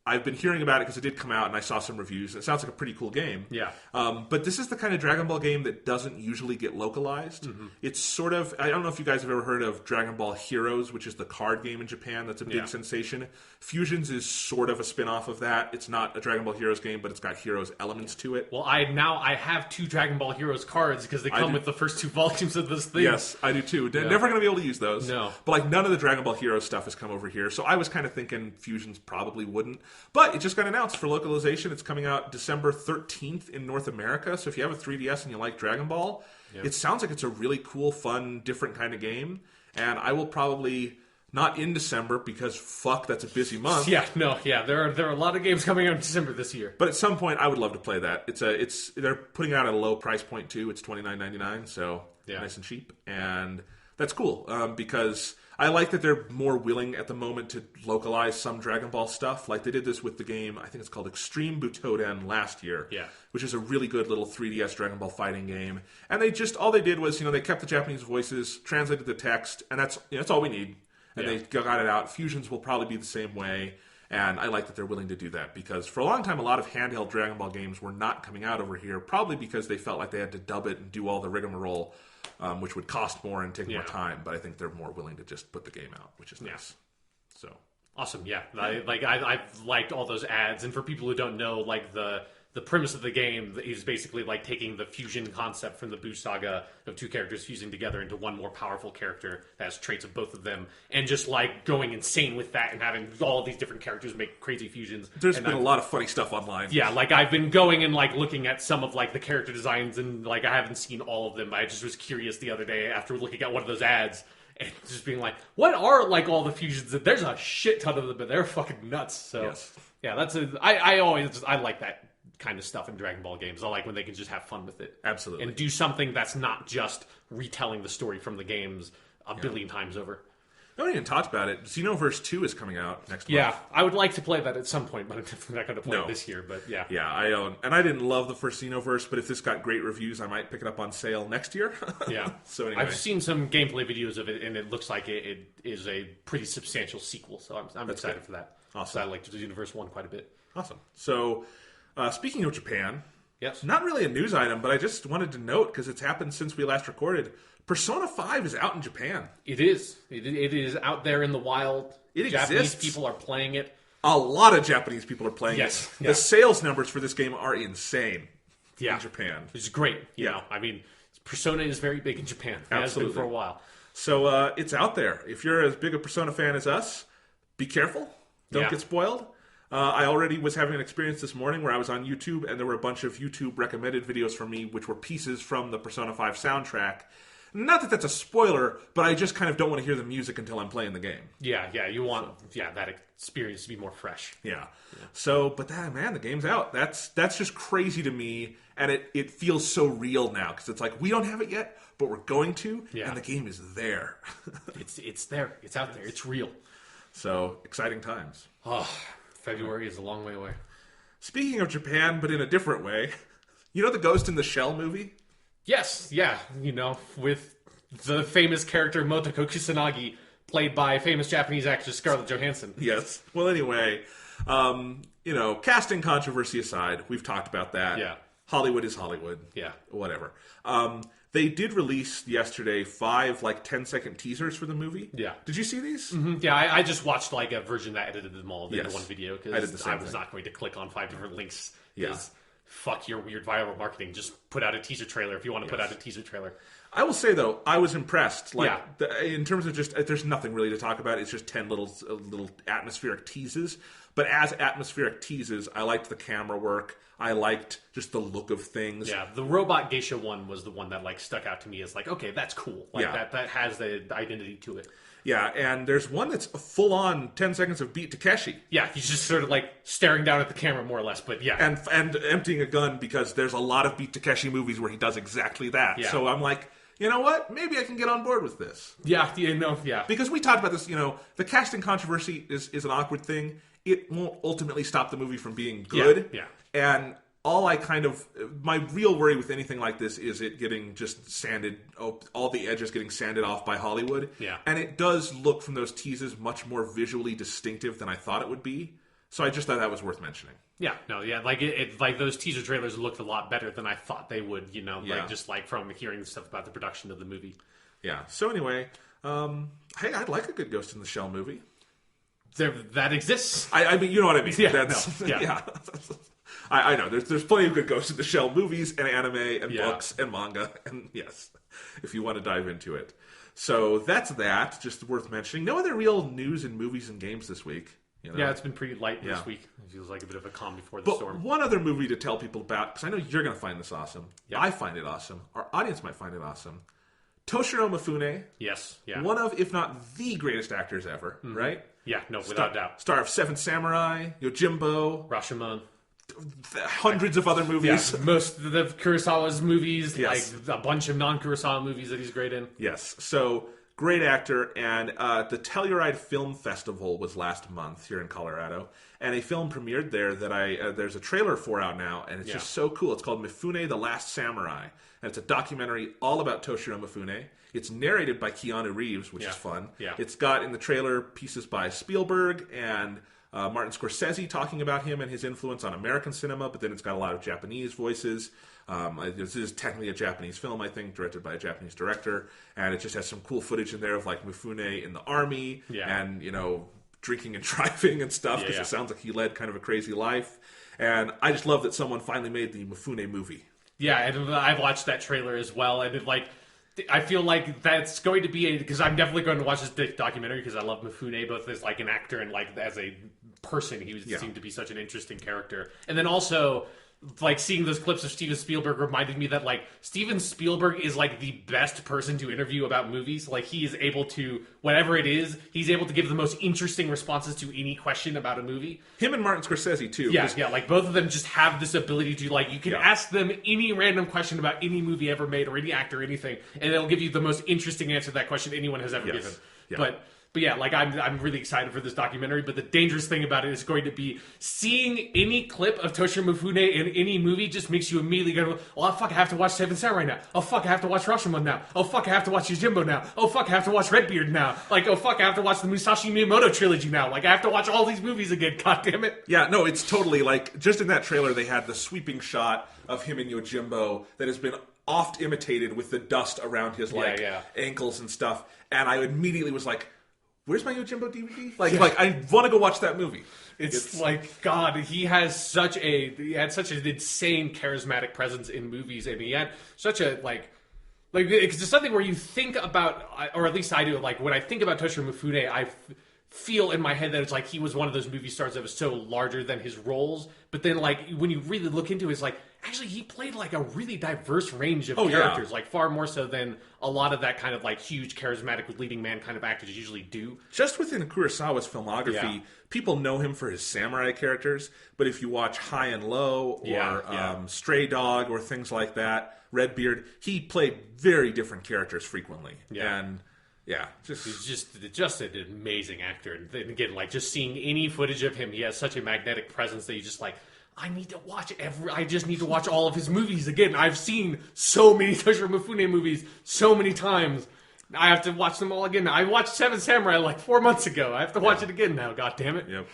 I've been hearing about it because it did come out, and I saw some reviews. And it sounds like a pretty cool game. Yeah. But this is the kind of Dragon Ball game that doesn't usually get localized. It's sort of, I don't know if you guys have ever heard of Dragon Ball Heroes, which is the card game in Japan. That's a big sensation. Fusions is sort of a spin-off of that. It's not a Dragon Ball Heroes game, but it's got Heroes elements to it. Well, I have 2 Dragon Ball Heroes cards because they come with the first 2 volumes of this thing. Yes, I do too. Never going to be able to use those. No. But like none of the Dragon Ball Heroes stuff has come over here. So I was kind of thinking Fusions probably wouldn't. But it just got announced for localization. It's coming out December 13th in North America. So if you have a 3DS and you like Dragon Ball, it sounds like it's a really cool, fun, different kind of game. And I will probably, not in December because fuck, that's a busy month. There are a lot of games coming out in December this year. But at some point, I would love to play that. They're putting it out at a low price point too. It's $29.99, so nice and cheap, and that's cool because I like that they're more willing at the moment to localize some Dragon Ball stuff. Like they did this with the game, I think it's called Extreme Butoden last year, which is a really good little 3DS Dragon Ball fighting game. And all they did was, they kept the Japanese voices, translated the text, and that's all we need. And they got it out. Fusions will probably be the same way. And I like that they're willing to do that because for a long time, a lot of handheld Dragon Ball games were not coming out over here, probably because they felt like they had to dub it and do all the rigmarole, which would cost more and take more time. But I think they're more willing to just put the game out, which is nice. So awesome, yeah. I've liked all those ads, and for people who don't know, like the premise of the game is basically like taking the fusion concept from the Buu saga of 2 characters fusing together into one more powerful character that has traits of both of them, and just like going insane with that and having all of these different characters make crazy fusions. There's been a lot of funny stuff online. Yeah, like I've been going and like looking at some of like the character designs, and like I haven't seen all of them, but I just was curious the other day after looking at one of those ads and just being like, what are like all the fusions? There's a shit ton of them, but they're fucking nuts. So yeah, I like that kind of stuff in Dragon Ball games. I like when they can just have fun with it. Absolutely. And do something that's not just retelling the story from the games a billion times over. I haven't even talked about it. Xenoverse 2 is coming out next month. Yeah, I would like to play that at some point, but I'm definitely not going to play it this year. But yeah. Yeah, I own. And I didn't love the first Xenoverse, but if this got great reviews, I might pick it up on sale next year. Yeah. So anyway. I've seen some gameplay videos of it, and it looks like it is a pretty substantial sequel, so I'm excited for that. Awesome. I liked Xenoverse 1 quite a bit. Awesome. So, speaking of Japan, yes, not really a news item, but I just wanted to note, because it's happened since we last recorded, Persona 5 is out in Japan. It is. It is out there in the wild. Japanese exists. people are playing it. A lot of Japanese people are playing Yes. it. Yeah. The sales numbers for this game are insane in Japan. It's great. You know, I mean, Persona is very big in Japan. It has been for a while. So it's out there. If you're as big a Persona fan as us, be careful. Don't get spoiled. I already was having an experience this morning where I was on YouTube, and there were a bunch of YouTube recommended videos for me, which were pieces from the Persona 5 soundtrack. Not that that's a spoiler, but I just kind of don't want to hear the music until I'm playing the game. Yeah, you want that experience to be more fresh. Yeah. So, but the game's out. That's just crazy to me, and it feels so real now, because it's like, we don't have it yet, but we're going to, and the game is there. It's there. It's out there. It's real. So, exciting times. Oh, February is a long way away. Speaking of Japan, but in a different way, you know the Ghost in the Shell movie? Yes, yeah, with the famous character Motoko Kusanagi, played by famous Japanese actress Scarlett Johansson. Yes. Well, anyway, casting controversy aside, we've talked about that. Yeah. Hollywood is Hollywood. Yeah. Whatever. They did release yesterday 5 10-second teasers for the movie. Yeah. Did you see these? Mm-hmm. Yeah, I just watched a version that edited them all into one video I did the because same I was thing. not going to click on 5 different links. Yeah. fuck your weird viral marketing. Just put out a teaser trailer if you want to put out a teaser trailer. I will say, though, I was impressed. Like, Yeah. In terms of just, there's nothing really to talk about. It's just 10 little atmospheric teases. But as atmospheric teases, I liked the camera work. I liked just the look of things. Yeah, the robot geisha one was the one that like stuck out to me as like, okay, that's cool. Like that has the identity to it. Yeah, and there's one that's a full-on 10 seconds of Beat Takeshi. Yeah, he's just sort of like staring down at the camera more or less, but yeah. And emptying a gun, because there's a lot of Beat Takeshi movies where he does exactly that. Yeah. So I'm like, you know what? Maybe I can get on board with this. Yeah. Because we talked about this, the casting controversy is an awkward thing. It won't ultimately stop the movie from being good. Yeah. And my real worry with anything like this is it getting just sanded, all the edges getting sanded off by Hollywood. Yeah. And it does look from those teases much more visually distinctive than I thought it would be. So I just thought that was worth mentioning. Yeah, no, yeah, like it like those teaser trailers looked a lot better than I thought they would, like just like from hearing stuff about the production of the movie. Yeah. So anyway, hey, I'd like a good Ghost in the Shell movie. That exists. I mean, you know what I mean. Yeah, Yeah. I know. There's plenty of good Ghost in the Shell movies and anime and books and manga. And yes, if you want to dive into it. So that's that. Just worth mentioning. No other real news in movies and games this week. Yeah, it's been pretty light this week. It feels like a bit of a calm before the storm. One other movie to tell people about, because I know you're going to find this awesome. Yeah. I find it awesome. Our audience might find it awesome. Toshiro Mifune. Yes. Yeah. One of, if not the greatest actors ever, right? Yeah, no, without doubt. Star of Seven Samurai, Yojimbo. Rashomon. Hundreds of other movies. Yeah, most of the Kurosawa's movies, yes. like a bunch of non-Kurosawa movies that he's great in. Yes. So, great actor. And the Telluride Film Festival was last month here in Colorado. And a film premiered there that there's a trailer for out now. And it's just so cool. It's called Mifune, The Last Samurai. And it's a documentary all about Toshiro Mifune. It's narrated by Keanu Reeves, which is fun. Yeah. It's got in the trailer pieces by Spielberg and Martin Scorsese talking about him and his influence on American cinema, but then it's got a lot of Japanese voices. This is technically a Japanese film, I think, directed by a Japanese director, and it just has some cool footage in there of like Mifune in the army and, drinking and driving and stuff, because it sounds like he led kind of a crazy life. And I just love that someone finally made the Mifune movie. Yeah, and I've watched that trailer as well, and I feel like that's going to be because I'm definitely going to watch this documentary because I love Mifune both as like an actor and like as a person. He seemed to be such an interesting character. And then also like seeing those clips of Steven Spielberg reminded me that like Steven Spielberg is like the best person to interview about movies. Like he is able to, whatever it is, he's able to give the most interesting responses to any question about a movie. Him and Martin Scorsese too. Yeah, like both of them just have this ability to like, you can ask them any random question about any movie ever made or any actor or anything, and they'll give you the most interesting answer to that question anyone has ever given. Yeah. But yeah, like I'm really excited for this documentary, but the dangerous thing about it is going to be seeing any clip of Toshiro Mifune in any movie just makes you immediately go, oh fuck, I have to watch Seven Samurai now. Oh fuck, I have to watch Rashomon now. Oh fuck, I have to watch Yojimbo now. Oh fuck, I have to watch Redbeard now. Like, oh fuck, I have to watch the Musashi Miyamoto trilogy now. Like, I have to watch all these movies again, god damn it. Yeah, no, it's totally like, just in that trailer they had the sweeping shot of him in Yojimbo that has been oft imitated with the dust around his ankles and stuff, and I immediately was like, where's my Yojimbo DVD? Like I want to go watch that movie. It's like, God, he had such an insane charismatic presence in movies, and he had such a like it's something where you think about, or at least I do. Like when I think about Toshiro Mifune, I feel in my head that it's like he was one of those movie stars that was so larger than his roles. But then, like when you really look into it, it's like actually he played like a really diverse range of characters, like far more so than a lot of that kind of like huge charismatic leading man kind of actors usually do. Just within Kurosawa's filmography, people know him for his samurai characters, but if you watch High and Low or Stray Dog or things like that, Redbeard, he played very different characters frequently. And he's just an amazing actor. And again, like just seeing any footage of him, he has such a magnetic presence that you just like, I just need to watch all of his movies again. I've seen so many Toshiro Mifune movies so many times. I have to watch them all again. I watched Seven Samurai like 4 months ago. I have to watch it again now. God damn it. Yep.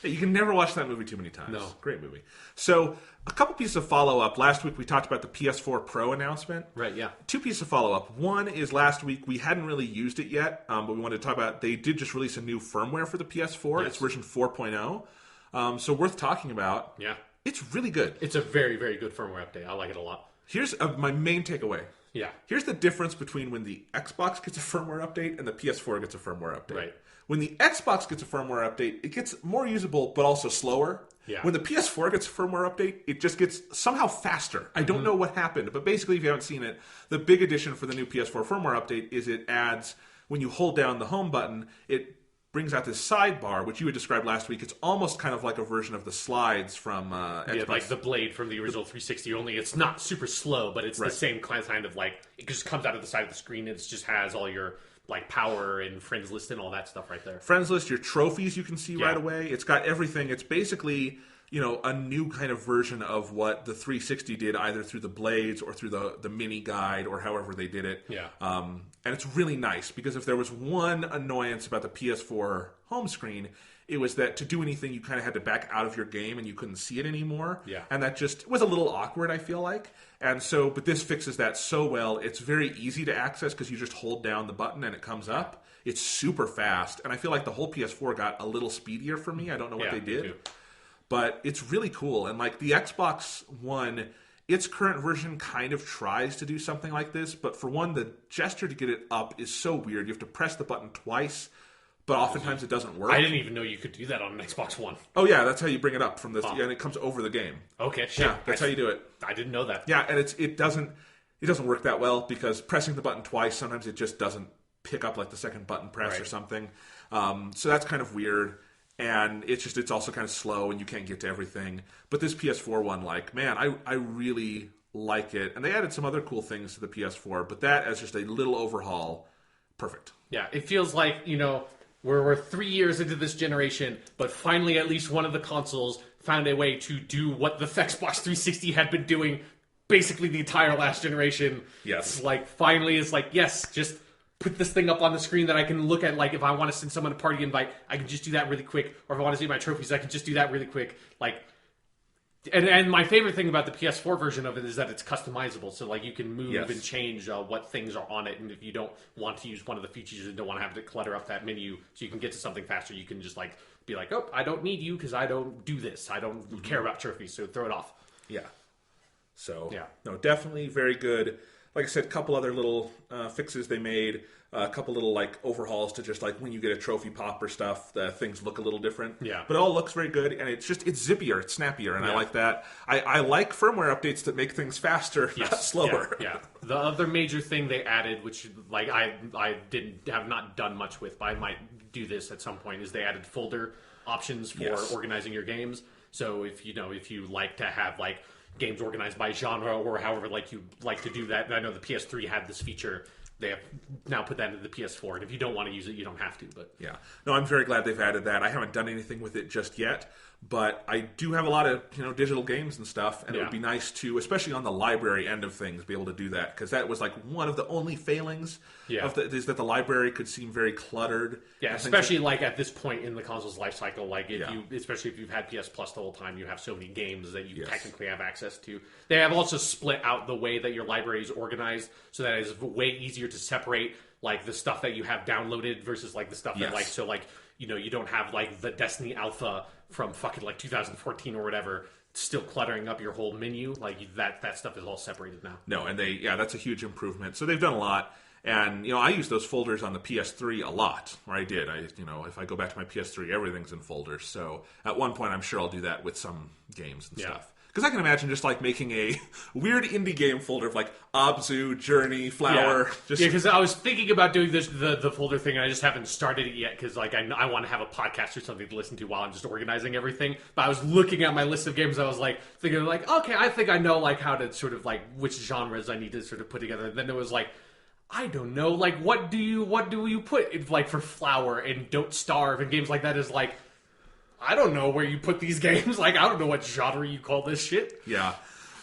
Hey, you can never watch that movie too many times. No. Great movie. So, a couple pieces of follow-up. Last week we talked about the PS4 Pro announcement. Right, yeah. 2 pieces of follow-up. One is last week we hadn't really used it yet, but we wanted to talk about, they did just release a new firmware for the PS4. Yes. It's version 4.0. So worth talking about. Yeah. It's really good. It's a very, very good firmware update. I like it a lot. Here's my main takeaway. Yeah. Here's the difference between when the Xbox gets a firmware update and the PS4 gets a firmware update. Right. When the Xbox gets a firmware update, it gets more usable, but also slower. Yeah. When the PS4 gets a firmware update, it just gets somehow faster. I don't know what happened, but basically, if you haven't seen it, the big addition for the new PS4 firmware update is it adds, when you hold down the home button, it brings out this sidebar, which you had described last week. It's almost kind of like a version of the slides from Xbox. Yeah, like the blade from the original 360, only it's not super slow, but it's the same kind of like, it just comes out of the side of the screen and it just has all your like power and friends list and all that stuff right there. Friends list, your trophies you can see right away. It's got everything. It's basically, a new kind of version of what the 360 did, either through the blades or through the mini guide or however they did it. Yeah. And it's really nice because if there was one annoyance about the PS4 home screen, it was that to do anything you kind of had to back out of your game and you couldn't see it anymore. Yeah. And that just was a little awkward, I feel like. And so, but this fixes that so well. It's very easy to access because you just hold down the button and it comes up. It's super fast. And I feel like the whole PS4 got a little speedier for me. I don't know what they did. But it's really cool. And like the Xbox One, its current version kind of tries to do something like this. But for one, the gesture to get it up is so weird. You have to press the button twice. But oftentimes it doesn't work. I didn't even know you could do that on an Xbox One. Oh yeah, that's how you bring it up from this, and it comes over the game. Okay, shit. Yeah, that's how you do it. I didn't know that. Yeah, and it doesn't work that well because pressing the button twice sometimes it just doesn't pick up like the second button press or something. So that's kind of weird, and it's also kind of slow and you can't get to everything. But this PS4 one, like man, I really like it, and they added some other cool things to the PS4, but that as just a little overhaul, perfect. Yeah, it feels like we're 3 years into this generation, but finally at least one of the consoles found a way to do what the Xbox 360 had been doing basically the entire last generation. Yes. Finally it's like, yes, just put this thing up on the screen that I can look at. Like, if I want to send someone a party invite, I can just do that really quick. Or if I want to see my trophies, I can just do that really quick. And my favorite thing about the PS4 version of it is that it's customizable. So, you can move and change what things are on it. And if you don't want to use one of the features and don't want to have to clutter up that menu so you can get to something faster, you can just, be like, oh, I don't need you because I don't do this. I don't care about trophies, so throw it off. Yeah. So, no, definitely very good. Like I said, a couple other little fixes they made. A couple little overhauls to just when you get a trophy pop or stuff, things look a little different. Yeah. But it all looks very good, and it's zippier, it's snappier, and I like that. I like firmware updates that make things faster, not slower. Yeah. The other major thing they added, which I have not done much with, but I might do this at some point, is they added folder options for organizing your games. So if you like to have games organized by genre or however you like to do that, and I know the PS3 had this feature. They have now put that into the PS4, and if you don't want to use it, you don't have to. But yeah, no, I'm very glad they've added that. I haven't done anything with it just yet, but I do have a lot of digital games and stuff, and it would be nice to, especially on the library end of things, be able to do that because that was one of the only failings is that the library could seem very cluttered. Yeah, especially at this point in the console's life cycle, especially if you've had PS Plus the whole time, you have so many games that you technically have access to. They have also split out the way that your library is organized, so that it's way easier to separate the stuff that you have downloaded versus the stuff that you don't have the Destiny Alpha from fucking 2014 or whatever still cluttering up your whole menu. That stuff is all separated now. No, and that's a huge improvement. So they've done a lot. And, I use those folders on the PS3 a lot, or I did. If I go back to my PS3, everything's in folders. So at one point, I'm sure I'll do that with some games and stuff. Because I can imagine just making a weird indie game folder of Abzu, Journey, Flower. Yeah, because I was thinking about doing the folder thing, and I just haven't started it yet because I want to have a podcast or something to listen to while I'm just organizing everything. But I was looking at my list of games, I was thinking okay, I think I know how to sort of which genres I need to sort of put together. And then it was I don't know, what do you put in, for Flower and Don't Starve and games like that is I don't know where you put these games. I don't know what genre you call this shit. Yeah.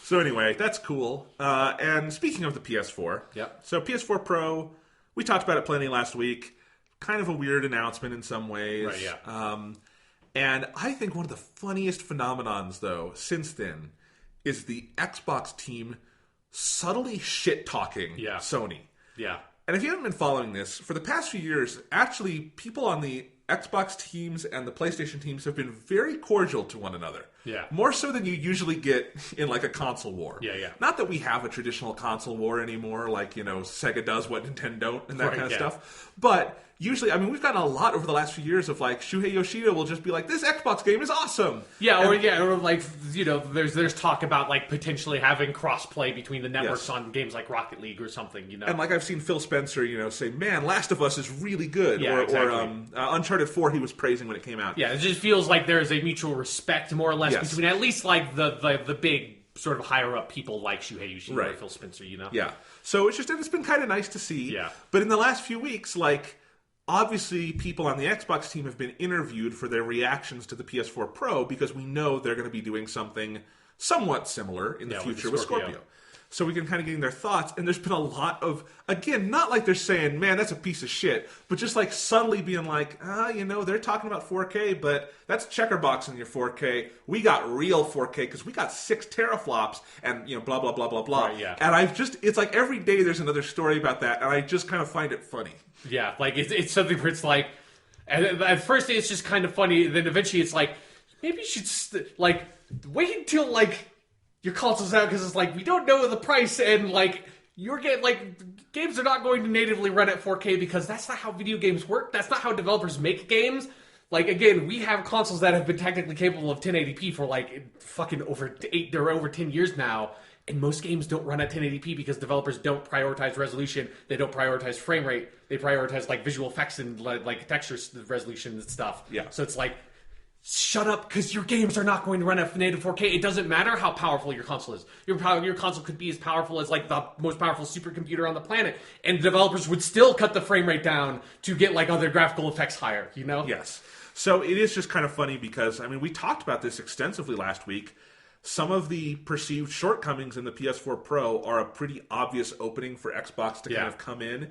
So anyway, that's cool. And speaking of the PS4, so PS4 Pro, we talked about it plenty last week. Kind of a weird announcement in some ways. Right, yeah. And I think one of the funniest phenomenons, though, since then, is the Xbox team subtly shit-talking Sony. Yeah. And if you haven't been following this, for the past few years, actually, people on the Xbox teams and the PlayStation teams have been very cordial to one another. Yeah. More so than you usually get in like a console war. Yeah. Not that we have a traditional console war anymore, like, Sega does what Nintendo don't and that kind of stuff. But usually, I mean, we've gotten a lot over the last few years of like, Shuhei Yoshida will just be like, this Xbox game is awesome. Or like, there's talk about like potentially having cross-play between the networks on games like Rocket League or something, And like I've seen Phil Spencer, say, man, Last of Us is really good. Yeah, exactly. Or Uncharted 4 he was praising when it came out. Yeah, it just feels like there's a mutual respect, more or less, between at least like the big sort of higher up people like Shuhei Yoshida or Phil Spencer, Yeah. So it's been kind of nice to see. Yeah. But in the last few weeks, like, obviously people on the Xbox team have been interviewed for their reactions to the PS4 Pro because we know they're going to be doing something somewhat similar in the future with Scorpio. So we can kind of get in their thoughts, and there's been a lot of, again, not like they're saying, man, that's a piece of shit, but just like subtly being like, they're talking about 4K, but that's checkerbox in your 4K. We got real 4K because we got 6 teraflops and, blah, blah, blah, blah, blah. Right, yeah. And it's like every day there's another story about that, and I just kind of find it funny. Yeah, like it's something where it's like, at first it's just kind of funny, then eventually it's like, maybe you should, wait until, your console's out, because it's like, we don't know the price, and games are not going to natively run at 4K because that's not how video games work. That's not how developers make games. Like, again, we have consoles that have been technically capable of 1080p for fucking over 10 years now, and most games don't run at 1080p because developers don't prioritize resolution. They don't prioritize frame rate. They prioritize visual effects and texture resolution and stuff. Yeah. So it's like, shut up, because your games are not going to run at native 4K. It doesn't matter how powerful your console is. Your console could be as powerful as the most powerful supercomputer on the planet, and developers would still cut the frame rate down to get other graphical effects higher. Yes. So it is just kind of funny because we talked about this extensively last week. Some of the perceived shortcomings in the PS4 Pro are a pretty obvious opening for Xbox to kind of come in.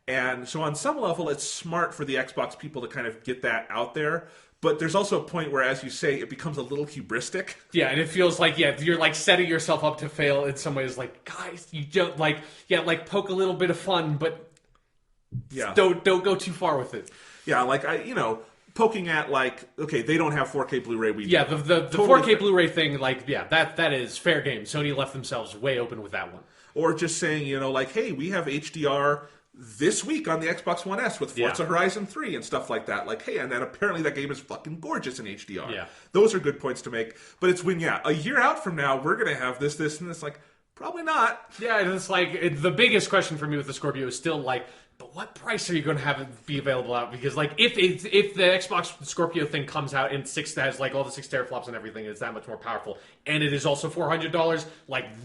And so on some level, it's smart for the Xbox people to kind of get that out there. But there's also a point where, as you say, it becomes a little hubristic. Yeah, and it feels like, you're setting yourself up to fail in some ways. Guys, you don't poke a little bit of fun, but don't go too far with it. Yeah, poking at okay, they don't have 4K Blu-ray. We the totally 4K Blu-ray thing, that is fair game. Sony left themselves way open with that one. Or just saying, hey, we have HDR this week on the Xbox One S with Forza Horizon 3 and stuff like that. Hey, and then apparently that game is fucking gorgeous in HDR. Yeah. Those are good points to make. But it's when, a year out from now, we're going to have this, and it's probably not. Yeah, and it's the biggest question for me with the Scorpio is still but what price are you going to have it be available at? Because if the Xbox Scorpio thing comes out and has all the 6 teraflops and everything, it's that much more powerful, and it is also $400,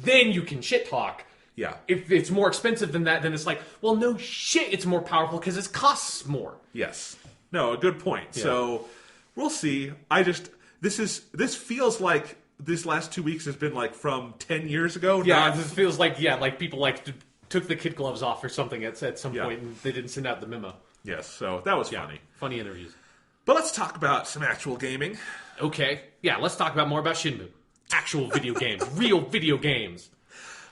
then you can shit talk. Yeah. If it's more expensive than that, then it's well, no shit, it's more powerful because it costs more. Yes. No, a good point. Yeah. So we'll see. This feels like this last 2 weeks has been from 10 years ago. Yeah, this feels like people took the kid gloves off or something at some point and they didn't send out the memo. Yes, so that was funny. Funny interviews. But let's talk about some actual gaming. Okay. Yeah, let's talk about more about Shenmue. Actual video games. Real video games.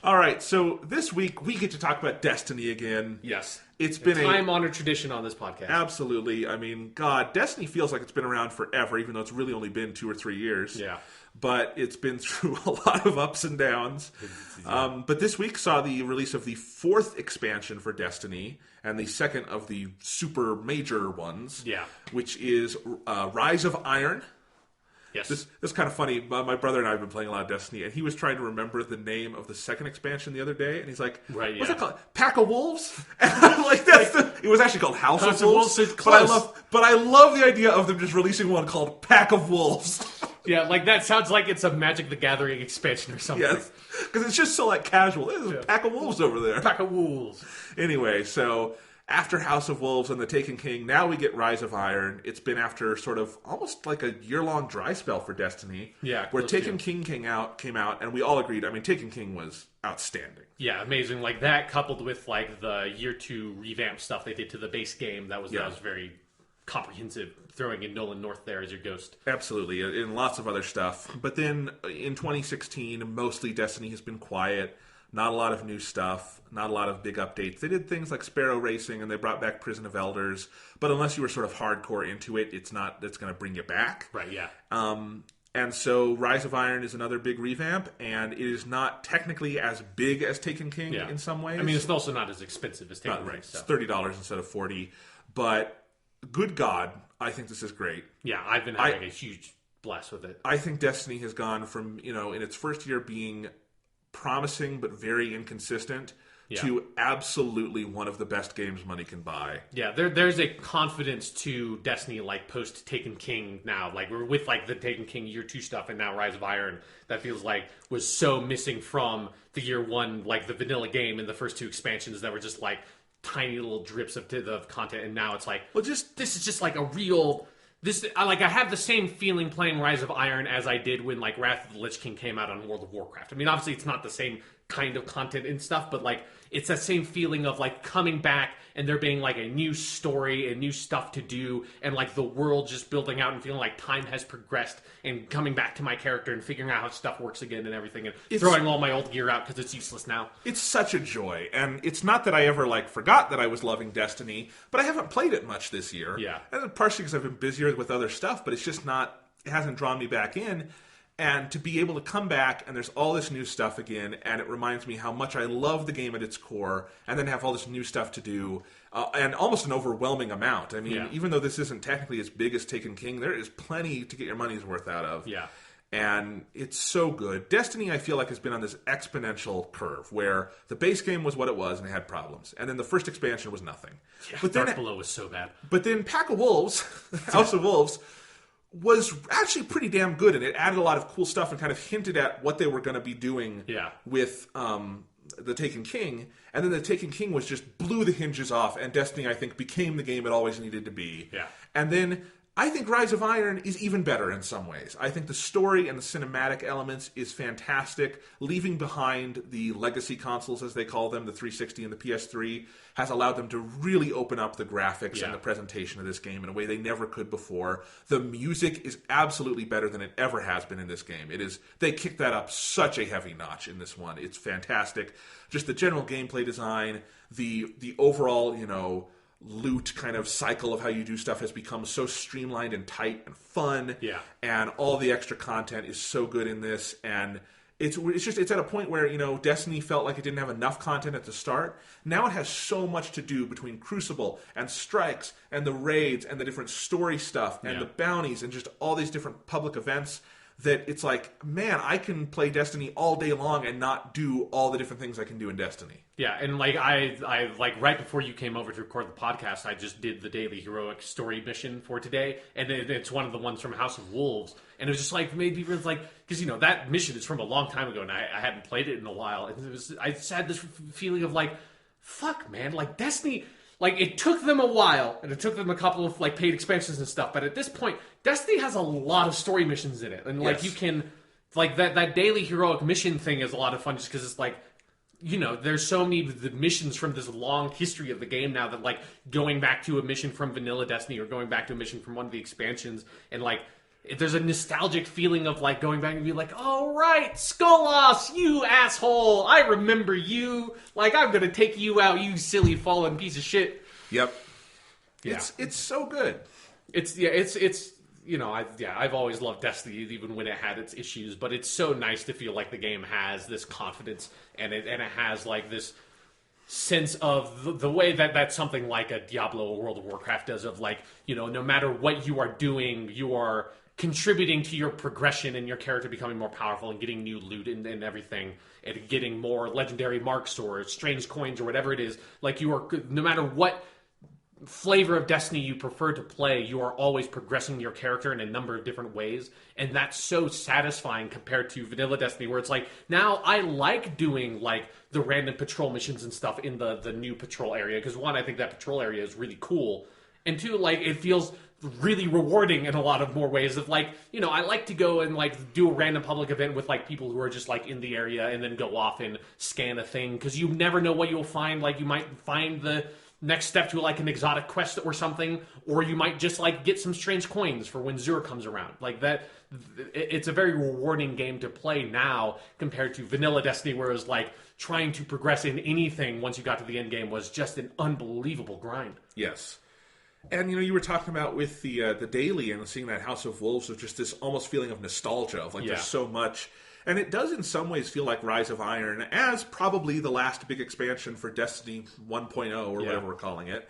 All right, so this week we get to talk about Destiny again. Yes. It's been a time-honored tradition on this podcast. Absolutely. God, Destiny feels like it's been around forever, even though it's really only been 2 or 3 years. Yeah. But it's been through a lot of ups and downs. But this week saw the release of the 4th expansion for Destiny, and the 2nd of the super major ones. Yeah. Which is Rise of Iron. Yes. This is kind of funny. My brother and I have been playing a lot of Destiny, and he was trying to remember the name of the 2nd expansion the other day, and he's like, what's it called? Pack of Wolves? And I'm like, it was actually called House of Wolves. But I love the idea of them just releasing one called Pack of Wolves. Yeah, that sounds like it's a Magic the Gathering expansion or something. Yes, because it's just so casual. There's a pack of wolves over there. Pack of wolves. Anyway, so after House of Wolves and the Taken King, now we get Rise of Iron. It's been after sort of almost like a year-long dry spell for Destiny. Yeah, where Taken King came out, and we all agreed. Taken King was outstanding. Yeah, amazing. That coupled with the year 2 revamp stuff they did to the base game, that was very comprehensive. Throwing in Nolan North there as your ghost. Absolutely, and lots of other stuff. But then in 2016, mostly Destiny has been quiet. Not a lot of new stuff. Not a lot of big updates. They did things like Sparrow Racing, and they brought back Prison of Elders. But unless you were sort of hardcore into it, it's going to bring you back. Right, yeah. And And so Rise of Iron is another big revamp, and it is not technically as big as Taken King in some ways. I mean, it's also not as expensive as Taken King. Right. So. It's $30 instead of $40. But good God, I think this is great. Yeah, I've been having a huge blast with it. I think Destiny has gone from, in its first year being promising but very inconsistent to absolutely one of the best games money can buy. Yeah, there's a confidence to Destiny, like, post Taken King now. Like, we're with, like, the Taken King Year 2 stuff and now Rise of Iron that feels like was so missing from the Year 1, like, the vanilla game and the first 2 expansions that were just, like, tiny little drips of content. And now it's like, well, this is just, like, a real... I have the same feeling playing Rise of Iron as I did when, like, Wrath of the Lich King came out on World of Warcraft. I mean, obviously it's not the same kind of content and stuff, but, like, it's that same feeling of, like, coming back and there being, like, a new story and new stuff to do and, like, the world just building out and feeling like time has progressed and coming back to my character and figuring out how stuff works again and everything and throwing all my old gear out because it's useless now. It's such a joy. And it's not that I ever, like, forgot that I was loving Destiny, but I haven't played it much this year. Yeah. And partially because I've been busier with other stuff, but it's just not... It hasn't drawn me back in. And to be able to come back and there's all this new stuff again, and it reminds me how much I love the game at its core, and then have all this new stuff to do, and almost an overwhelming amount. I mean, even though this isn't technically as big as Taken King, there is plenty to get your money's worth out of. Yeah. And it's so good. Destiny, I feel like, has been on this exponential curve where the base game was what it was and it had problems. And then the first expansion was nothing. Yeah, but Dark Below was so bad. But then Pack of Wolves, House of Wolves, was actually pretty damn good, and it added a lot of cool stuff and kind of hinted at what they were going to be doing with the Taken King. And then the Taken King was just blew the hinges off, and Destiny, I think, became the game it always needed to be. Yeah. And then I think Rise of Iron is even better in some ways. I think the story and the cinematic elements is fantastic. Leaving behind the legacy consoles, as they call them, the 360 and the PS3, has allowed them to really open up the graphics and the presentation of this game in a way they never could before. The music is absolutely better than it ever has been in this game. They kicked that up such a heavy notch in this one. It's fantastic. Just the general gameplay design, the overall, loot kind of cycle of how you do stuff has become so streamlined and tight and fun. Yeah. And all the extra content is so good in this. And it's at a point where, Destiny felt like it didn't have enough content at the start. Now it has so much to do between Crucible and Strikes and the raids and the different story stuff and the bounties and just all these different public events that it's like, man, I can play Destiny all day long and not do all the different things I can do in Destiny. Yeah, and like I like right before you came over to record the podcast, I just did the daily heroic story mission for today, and it's one of the ones from House of Wolves, and it was just like made me realize, like, because that mission is from a long time ago, and I hadn't played it in a while, and I just had this feeling of like, fuck, man, like Destiny. Like, it took them a while, and it took them a couple of, like, paid expansions and stuff, but at this point, Destiny has a lot of story missions in it, and, like, you can, like, that daily heroic mission thing is a lot of fun just because it's, like, there's so many of the missions from this long history of the game now that, like, going back to a mission from vanilla Destiny or going back to a mission from one of the expansions, and, like, there's a nostalgic feeling of, like, going back and be like, all right, Skolas, you asshole, I remember you. Like, I'm going to take you out, you silly fallen piece of shit. Yep. Yeah. It's so good. I've always loved Destiny, even when it had its issues, but it's so nice to feel like the game has this confidence, and it has, like, this sense of the way that something like a Diablo or World of Warcraft does, of, like, no matter what you are doing, you are contributing to your progression and your character becoming more powerful and getting new loot and everything, and getting more legendary marks or strange coins or whatever it is. Like, you are, no matter what flavor of Destiny you prefer to play, you are always progressing your character in a number of different ways, and that's so satisfying compared to vanilla Destiny, where it's like, now I like doing, like, the random patrol missions and stuff in the new patrol area, because one, I think that patrol area is really cool, and two, like, it feels really rewarding in a lot of more ways of, like, I like to go and, like, do a random public event with, like, people who are just, like, in the area and then go off and scan a thing, because you never know what you'll find. Like, you might find the next step to, like, an exotic quest or something, or you might just, like, get some strange coins for when Zur comes around. Like, that, it's a very rewarding game to play now compared to vanilla Destiny, where it was, like, trying to progress in anything once you got to the end game was just an unbelievable grind. Yes. And you were talking about with the daily and seeing that House of Wolves of just this almost feeling of nostalgia of like there's so much, and it does in some ways feel like Rise of Iron as probably the last big expansion for Destiny 1.0 or whatever we're calling it.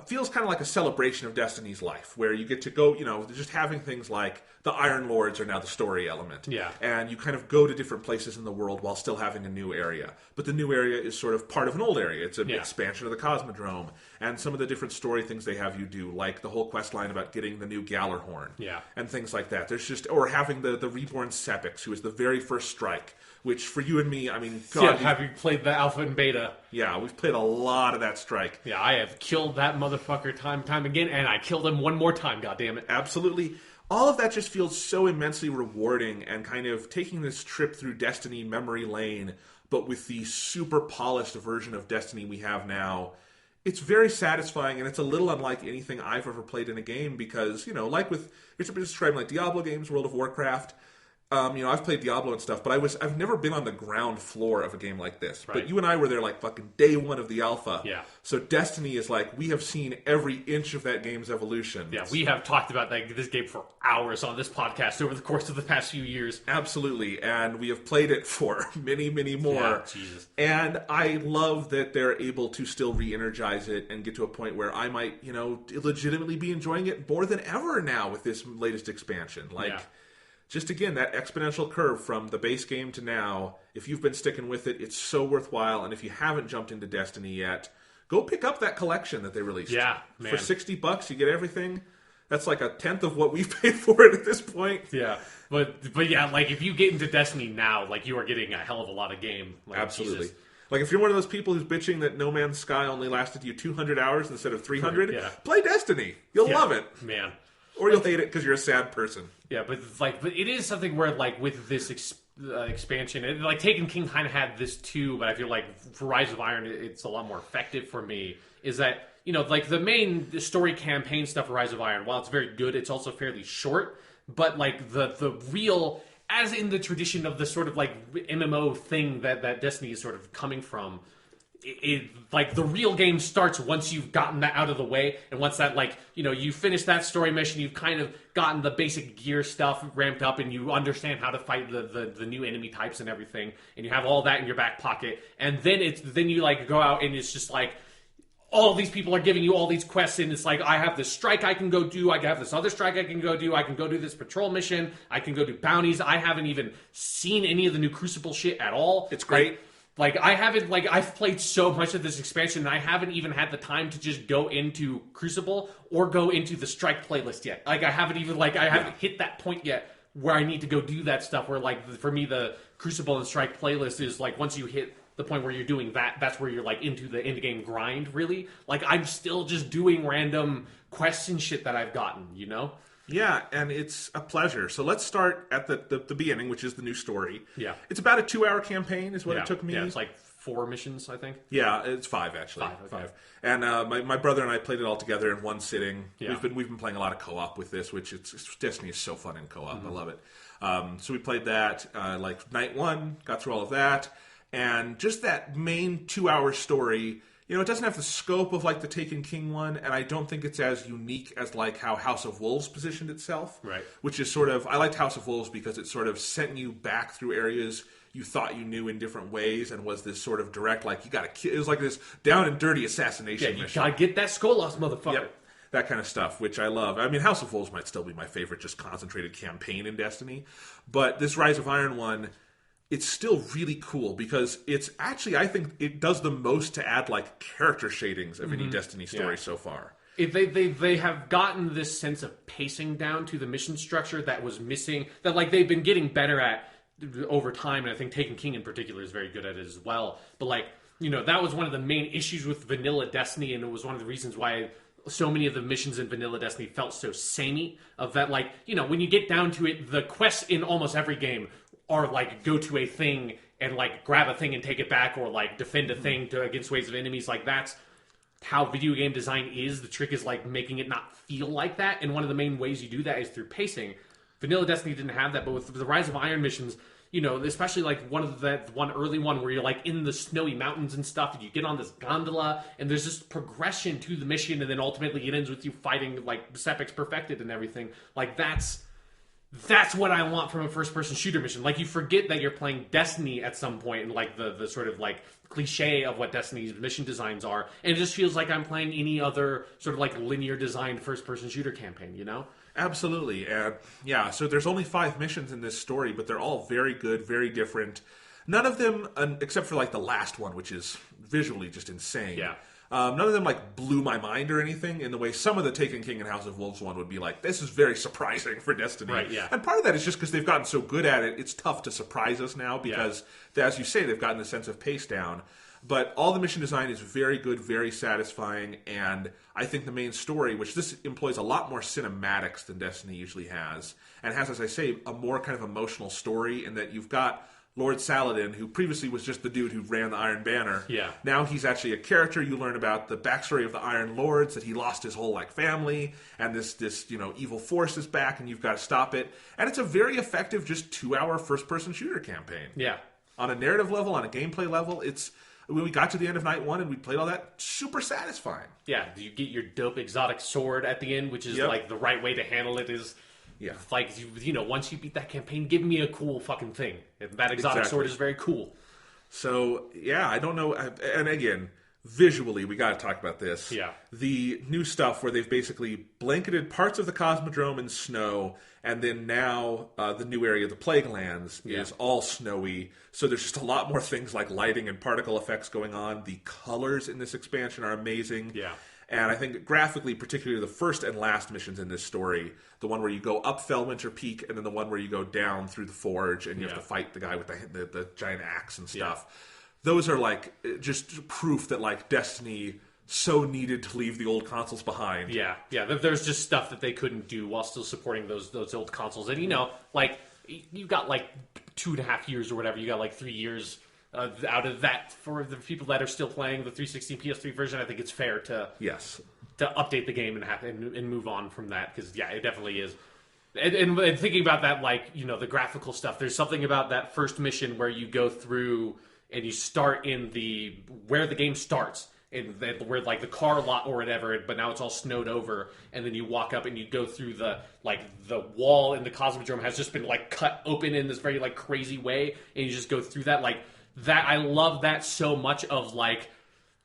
Feels kind of like a celebration of Destiny's life, where you get to go, just having things like the Iron Lords are now the story element. Yeah. And you kind of go to different places in the world while still having a new area. But the new area is sort of part of an old area. It's an expansion of the Cosmodrome. And some of the different story things they have you do, like the whole quest line about getting the new Gallarhorn. Yeah. And things like that. There's just, or having the reborn Sepix, who is the very first strike. Which, for you and me, I mean, God. Have you played the alpha and beta? Yeah, we've played a lot of that strike. Yeah, I have killed that motherfucker time again, and I killed him one more time, goddammit. Absolutely. All of that just feels so immensely rewarding and kind of taking this trip through Destiny memory lane, but with the super polished version of Destiny we have now. It's very satisfying, and it's a little unlike anything I've ever played in a game because, like with, you're describing like Diablo games, World of Warcraft. I've played Diablo and stuff, but I've never been on the ground floor of a game like this. Right. But you and I were there like fucking day one of the alpha. Yeah. So Destiny is like, we have seen every inch of that game's evolution. Yeah, we have talked about this game for hours on this podcast over the course of the past few years. Absolutely, and we have played it for many, many more. Yeah, Jesus. And I love that they're able to still re-energize it and get to a point where I might, legitimately be enjoying it more than ever now with this latest expansion. Just again, that exponential curve from the base game to now, if you've been sticking with it, it's so worthwhile. And if you haven't jumped into Destiny yet, go pick up that collection that they released. Yeah, man. For $60, you get everything. That's like a tenth of what we've paid for it at this point. Yeah, but yeah, like if you get into Destiny now, like you are getting a hell of a lot of game. Like, absolutely. Jesus. Like if you're one of those people who's bitching that No Man's Sky only lasted you 200 hours instead of 300, play Destiny. You'll love it. Man. Or you'll hate it because you're a sad person. Yeah, but it is something where with this expansion, Taken King kind of had this too. But I feel like for Rise of Iron, it's a lot more effective for me. Is that the main story campaign stuff for Rise of Iron, while it's very good, it's also fairly short. But the real, as in the tradition of the sort of MMO thing that Destiny is sort of coming from. The real game starts once you've gotten that out of the way, and once that you finish that story mission, you've kind of gotten the basic gear stuff ramped up, and you understand how to fight the new enemy types and everything, and you have all that in your back pocket, and then you go out and it's just all these people are giving you all these quests, and it's I have this strike I can go do, I have this other strike I can go do, I can go do this patrol mission, I can go do bounties. I haven't even seen any of the new Crucible shit at all. It's great. I've played so much of this expansion, and I haven't even had the time to just go into Crucible or go into the Strike playlist yet. I haven't even, I haven't hit that point yet where I need to go do that stuff where, for me, the Crucible and Strike playlist is, once you hit the point where you're doing that, that's where you're, into the end-game grind, really. I'm still just doing random quests and shit that I've gotten, Yeah, and it's a pleasure. So let's start at the beginning, which is the new story. Yeah. It's about a 2-hour campaign is what it took me. Yeah, it's 4 missions, I think. Yeah, it's 5, actually. 5. And my brother and I played it all together in one sitting. Yeah. We've been playing a lot of co-op with this, which Destiny is so fun in co-op. I love it. So we played that, night 1, got through all of that. And just that main 2-hour story... it doesn't have the scope of the Taken King one, and I don't think it's as unique as how House of Wolves positioned itself. Right. Which is sort of, I liked House of Wolves because it sort of sent you back through areas you thought you knew in different ways, and was this sort of direct, you gotta kill, it was this down and dirty assassination mission. Yeah, you gotta get that Skolas, motherfucker. Yep. That kind of stuff, which I love. I mean, House of Wolves might still be my favorite, just concentrated campaign in Destiny. But this Rise of Iron one... it's still really cool because it's actually, I think it does the most to add character shadings of any Destiny story so far. They have gotten this sense of pacing down to the mission structure that was missing, that they've been getting better at over time, and I think Taken King in particular is very good at it as well. But that was one of the main issues with vanilla Destiny, and it was one of the reasons why so many of the missions in vanilla Destiny felt so samey, of that when you get down to it, the quests in almost every game are go to a thing and grab a thing and take it back, or defend a thing against waves of enemies. That's how video game design is. The trick is making it not feel like that, and one of the main ways you do that is through pacing. Vanilla Destiny didn't have that, but with the Rise of Iron missions, especially like one early one where you're like in the snowy mountains and stuff, and you get on this gondola, and there's this progression to the mission, and then ultimately it ends with you fighting like Sepix Perfected and everything. Like that's what I want from a first-person shooter mission. Like, you forget that you're playing Destiny at some point, and like the sort of like cliche of what Destiny's mission designs are, and it just feels like I'm playing any other sort of like linear designed first-person shooter campaign, Absolutely. And yeah, so there's only 5 missions in this story, but they're all very good, very different. None of them, except for like the last one, which is visually just insane. Yeah. None of them like blew my mind or anything in the way some of the Taken King and House of Wolves one would be like, this is very surprising for Destiny. Right, yeah. And part of that is just because they've gotten so good at it, it's tough to surprise us now because, as you say, they've gotten the sense of pace down. But all the mission design is very good, very satisfying, and I think the main story, which this employs a lot more cinematics than Destiny usually has, and has, as I say, a more kind of emotional story in that you've got Lord Saladin, who previously was just the dude who ran the Iron Banner. Yeah. Now he's actually a character. You learn about the backstory of the Iron Lords, that he lost his whole like family, and this evil force is back, and you've got to stop it. And it's a very effective, just 2-hour first-person shooter campaign. Yeah. On a narrative level, on a gameplay level, when we got to the end of night 1 and we played all that, super satisfying. Yeah, you get your dope exotic sword at the end, which is like the right way to handle it is... Yeah. Like, once you beat that campaign, give me a cool fucking thing. That exotic sword is very cool. So, yeah, I don't know. And again, visually, we got to talk about this. Yeah. The new stuff where they've basically blanketed parts of the Cosmodrome in snow, and then now the new area, the Plague Lands, is all snowy. So there's just a lot more things like lighting and particle effects going on. The colors in this expansion are amazing. Yeah. And I think graphically, particularly the first and last missions in this story, the one where you go up Fellwinter Peak, and then the one where you go down through the Forge, and you have to fight the guy with the giant axe and stuff. Those are like just proof that like Destiny so needed to leave the old consoles behind. Yeah. There's just stuff that they couldn't do while still supporting those old consoles. And like you got like 2.5 years or whatever. You got like 3 years. Out of that, for the people that are still playing the 360 PS3 version, I think it's fair to update the game and move on from that, because it definitely is. And thinking about that, like the graphical stuff, there's something about that first mission where you go through and you start in where the game starts, and where like the car lot or whatever, but now it's all snowed over, and then you walk up and you go through the wall in the Cosmodrome has just been like cut open in this very like crazy way, and you just go through that like. That I love that so much of like,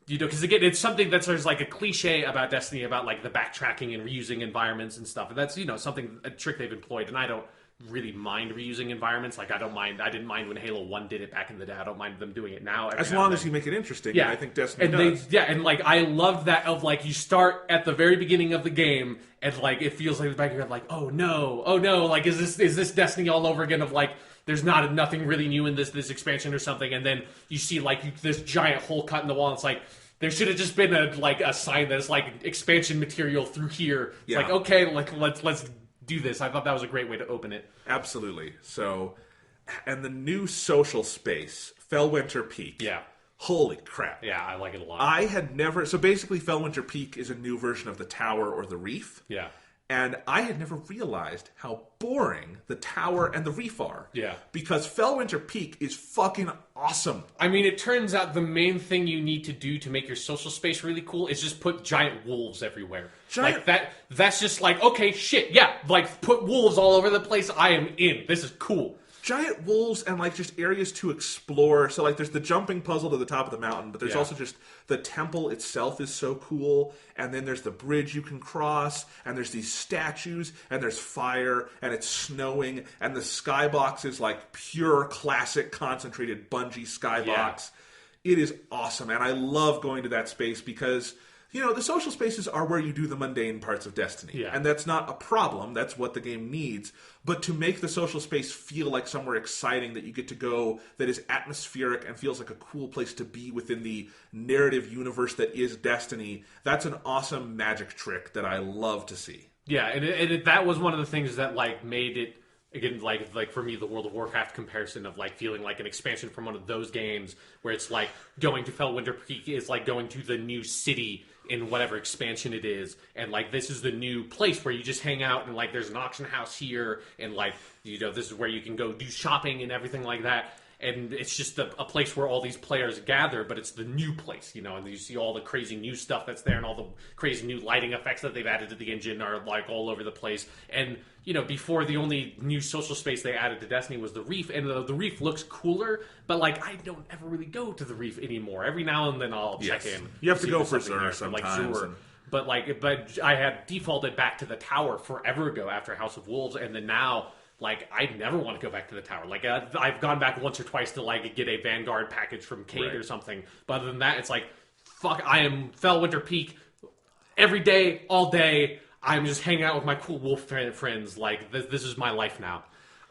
because again, it's something that's there's like a cliche about Destiny about like the backtracking and reusing environments and stuff, and that's a trick they've employed, and I don't really mind reusing environments. Like I didn't mind when Halo 1 did it back in the day. I don't mind them doing it now. As long as you make it interesting. Yeah, I think Destiny does. And like I loved that of like you start at the very beginning of the game and like it feels like in the back of your head like oh no, like is this Destiny all over again of like. There's nothing really new in this expansion or something, and then you see like this giant hole cut in the wall. And it's like there should have just been a sign that's like expansion material through here. It's like okay, like let's do this. I thought that was a great way to open it. Absolutely. So, and the new social space, Fellwinter Peak. Yeah. Holy crap. Yeah, I like it a lot. I had never. So basically, Fellwinter Peak is a new version of the Tower or the Reef. Yeah. And I had never realized how boring the Tower and the Reef are. Yeah. Because Fellwinter Peak is fucking awesome. I mean, it turns out the main thing you need to do to make your social space really cool is just put giant wolves everywhere. Like that's just like, okay, shit, yeah. Like, put wolves all over the place. I am in. This is cool. Giant wolves and like just areas to explore. So like there's the jumping puzzle to the top of the mountain, but there's also just the temple itself is so cool, and then there's the bridge you can cross, and there's these statues, and there's fire, and it's snowing, and the skybox is like pure classic concentrated Bungie skybox. It is awesome, and I love going to that space because the social spaces are where you do the mundane parts of Destiny. Yeah. And that's not a problem. That's what the game needs. But to make the social space feel like somewhere exciting that you get to go, that is atmospheric and feels like a cool place to be within the narrative universe that is Destiny, that's an awesome magic trick that I love to see. Yeah, and that was one of the things that like made it again, like for me, the World of Warcraft comparison of like feeling like an expansion from one of those games where it's like going to Felwinter Peak is like going to the new city in whatever expansion it is, and like this is the new place where you just hang out, and like there's an auction house here, and like this is where you can go do shopping and everything like that. And it's just a place where all these players gather, but it's the new place, and you see all the crazy new stuff that's there, and all the crazy new lighting effects that they've added to the engine are like all over the place. And before, the only new social space they added to Destiny was the Reef, and the Reef looks cooler, but like I don't ever really go to the Reef anymore. Every now and then I'll check in. You have to go for Xur sometimes. But I had defaulted back to the tower forever ago after House of Wolves, and then now, like, I never want to go back to the tower. Like, I've gone back once or twice to, like, get a Vanguard package from Cade or something. But other than that, it's like, fuck, I am Felwinter Peak every day, all day. I'm just hanging out with my cool wolf friends. Like, this is my life now.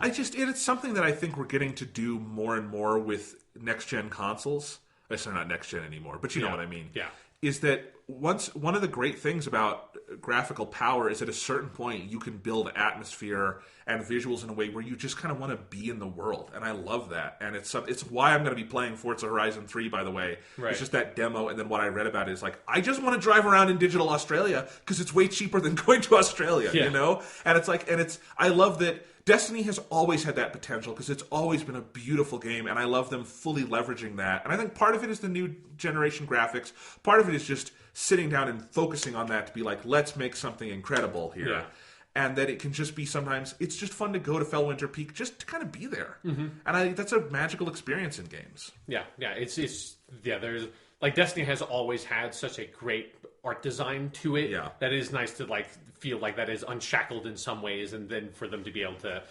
It's something that I think we're getting to do more and more with next-gen consoles. They're not next-gen anymore, but you know what I mean. Yeah. Is that one of the great things about graphical power is at a certain point you can build atmosphere and visuals in a way where you just kind of want to be in the world, and I love that. And it's why I'm going to be playing Forza Horizon 3, by the way. Right. It's just that demo, and then what I read about it is like, I just want to drive around in digital Australia because it's way cheaper than going to Australia, And it's like, I love that Destiny has always had that potential because it's always been a beautiful game, and I love them fully leveraging that. And I think part of it is the new generation graphics. Part of it is just sitting down and focusing on that to be like, let's make something incredible here. Yeah. And that it can just be sometimes, it's just fun to go to Felwinter Peak just to kind of be there. Mm-hmm. And that's a magical experience in games. Yeah, there's, like, Destiny has always had such a great art design to it that it is nice to, like, feel like that is unshackled in some ways, and then for them to be able to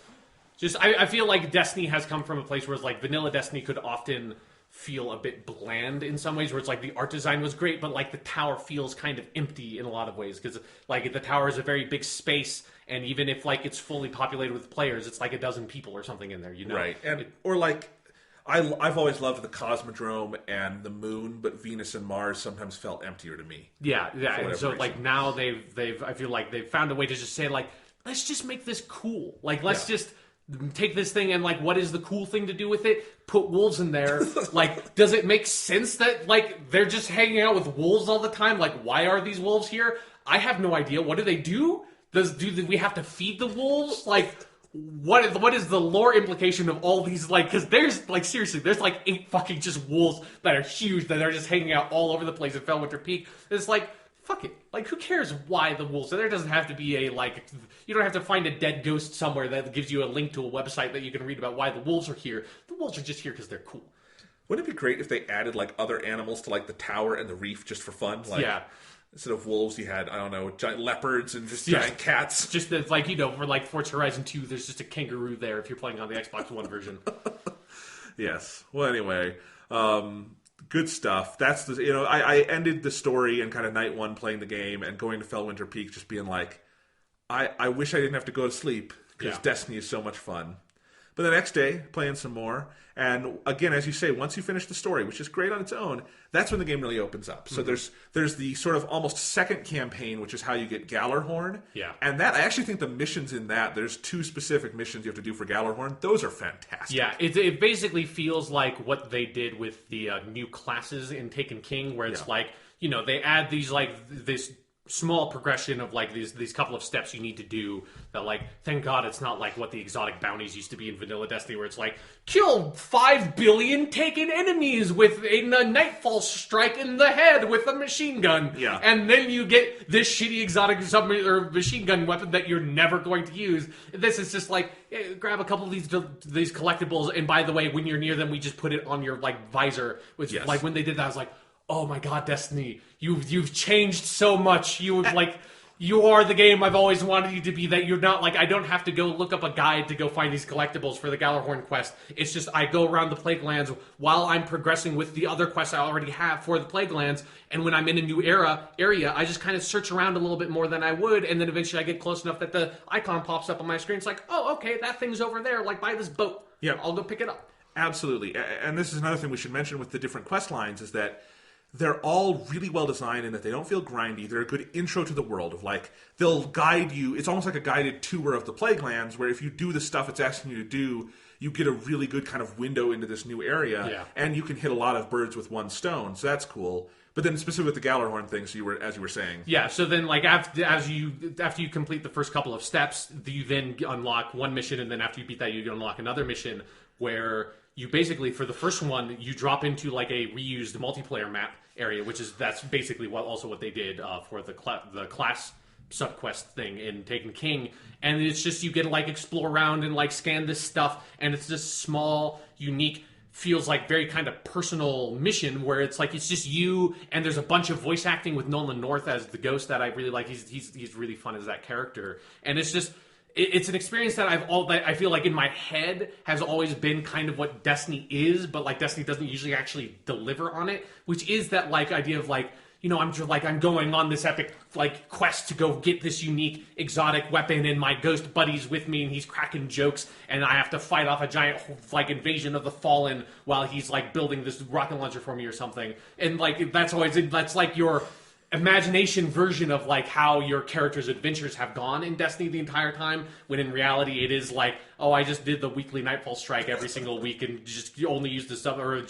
just, I feel like Destiny has come from a place where it's like vanilla Destiny could often feel a bit bland in some ways, where it's like the art design was great, but like the tower feels kind of empty in a lot of ways, because like the tower is a very big space, and even if like it's fully populated with players, it's like a dozen people or something in there, right? And or like I've always loved the Cosmodrome and the moon, but Venus and Mars sometimes felt emptier to me. Yeah. And so reason. Like now they've I feel like they've found a way to just say like, let's just make this cool. Like let's just take this thing and like, what is the cool thing to do with it? Put wolves in there. Like, does it make sense that like they're just hanging out with wolves all the time? Like, why are these wolves here? I have no idea. What do they do? Do we have to feed the wolves? Like, what is the lore implication of all these, like, because there's, like, seriously, there's, like, 8 fucking just wolves that are huge, that are just hanging out all over the place at Felwinter Peak. It's like, fuck it. Like, who cares why the wolves are there? Doesn't have to be a, like, you don't have to find a dead ghost somewhere that gives you a link to a website that you can read about why the wolves are here. The wolves are just here because they're cool. Wouldn't it be great if they added, like, other animals to, like, the tower and the reef just for fun? Like, instead of wolves, you had, I don't know, giant leopards and just giant cats. Just like, for like Forza Horizon 2, there's just a kangaroo there if you're playing on the Xbox One version. Yes. Well, anyway, good stuff. That's the, I ended the story in kind of night 1 playing the game and going to Felwinter Peak just being like, I wish I didn't have to go to sleep because Destiny is so much fun. But the next day, playing some more. And again, as you say, once you finish the story, which is great on its own, that's when the game really opens up. So there's the sort of almost second campaign, which is how you get Gallarhorn. Yeah. And that, I actually think the missions in that, there's 2 specific missions you have to do for Gallarhorn. Those are fantastic. Yeah, it basically feels like what they did with the new classes in Taken King, where it's like, they add these, like, this small progression of like these couple of steps you need to do that, like, thank God it's not like what the exotic bounties used to be in vanilla Destiny, where it's like kill 5 billion taken enemies with a nightfall strike in the head with a machine gun, and then you get this shitty exotic submarine or machine gun weapon that you're never going to use. This is just like, grab a couple of these collectibles, and by the way, when you're near them, we just put it on your like visor, which like when they did that, I was like, oh my God, Destiny, you've changed so much. You are the game I've always wanted you to be. That you're not like, I don't have to go look up a guide to go find these collectibles for the Gallarhorn quest. It's just I go around the Plaguelands while I'm progressing with the other quests I already have for the Plaguelands. And when I'm in a new area, I just kind of search around a little bit more than I would, and then eventually I get close enough that the icon pops up on my screen. It's like, oh, okay, that thing's over there, like by this boat. Yeah, I'll go pick it up. Absolutely. And this is another thing we should mention with the different quest lines is that they're all really well designed in that they don't feel grindy. They're a good intro to the world of like, they'll guide you. It's almost like a guided tour of the Plaguelands, where if you do the stuff it's asking you to do, you get a really good kind of window into this new area, and you can hit a lot of birds with one stone. So that's cool. But then specifically with the Gallarhorn thing, so as you were saying. Yeah, so then like after you complete the first couple of steps, you then unlock one mission, and then after you beat that, you unlock another mission where you basically, for the first one, you drop into like a reused multiplayer map area, that's basically what they did for the class subquest thing in Taken King. And it's just, you get to like explore around and like scan this stuff, and it's this small, unique, feels like very kind of personal mission where it's like it's just you, and there's a bunch of voice acting with Nolan North as the ghost that I really like. He's really fun as that character, and it's just it's an experience that I feel like in my head has always been kind of what Destiny is, but like Destiny doesn't usually actually deliver on it, which is that like idea of like, you know, I'm going on this epic like quest to go get this unique exotic weapon, and my ghost buddy's with me, and he's cracking jokes, and I have to fight off a giant like invasion of the Fallen while he's like building this rocket launcher for me or something. And like that's like your imagination version of like how your character's adventures have gone in Destiny the entire time, when in reality it is like, oh, I just did the weekly Nightfall strike every single week and just only used the sub or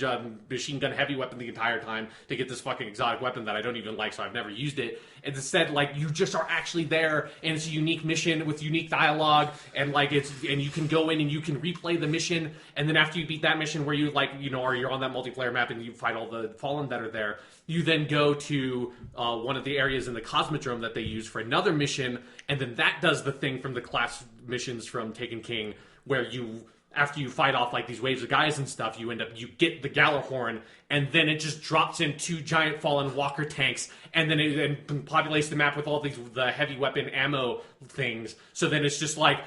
machine gun heavy weapon the entire time to get this fucking exotic weapon that I don't even like, so I've never used it. And instead, like, you just are actually there, and it's a unique mission with unique dialogue, and like and you can go in and you can replay the mission, and then after you beat that mission where you like, you know, or you're on that multiplayer map and you fight all the Fallen that are there, you then go to one of the areas in the Cosmodrome that they use for another mission, and then that does the thing from the class missions from Taken King, where you, after you fight off like these waves of guys and stuff, you get the Gallarhorn, and then it just drops in 2 giant Fallen walker tanks, and then it populates the map with all the heavy weapon ammo things. So then it's just like,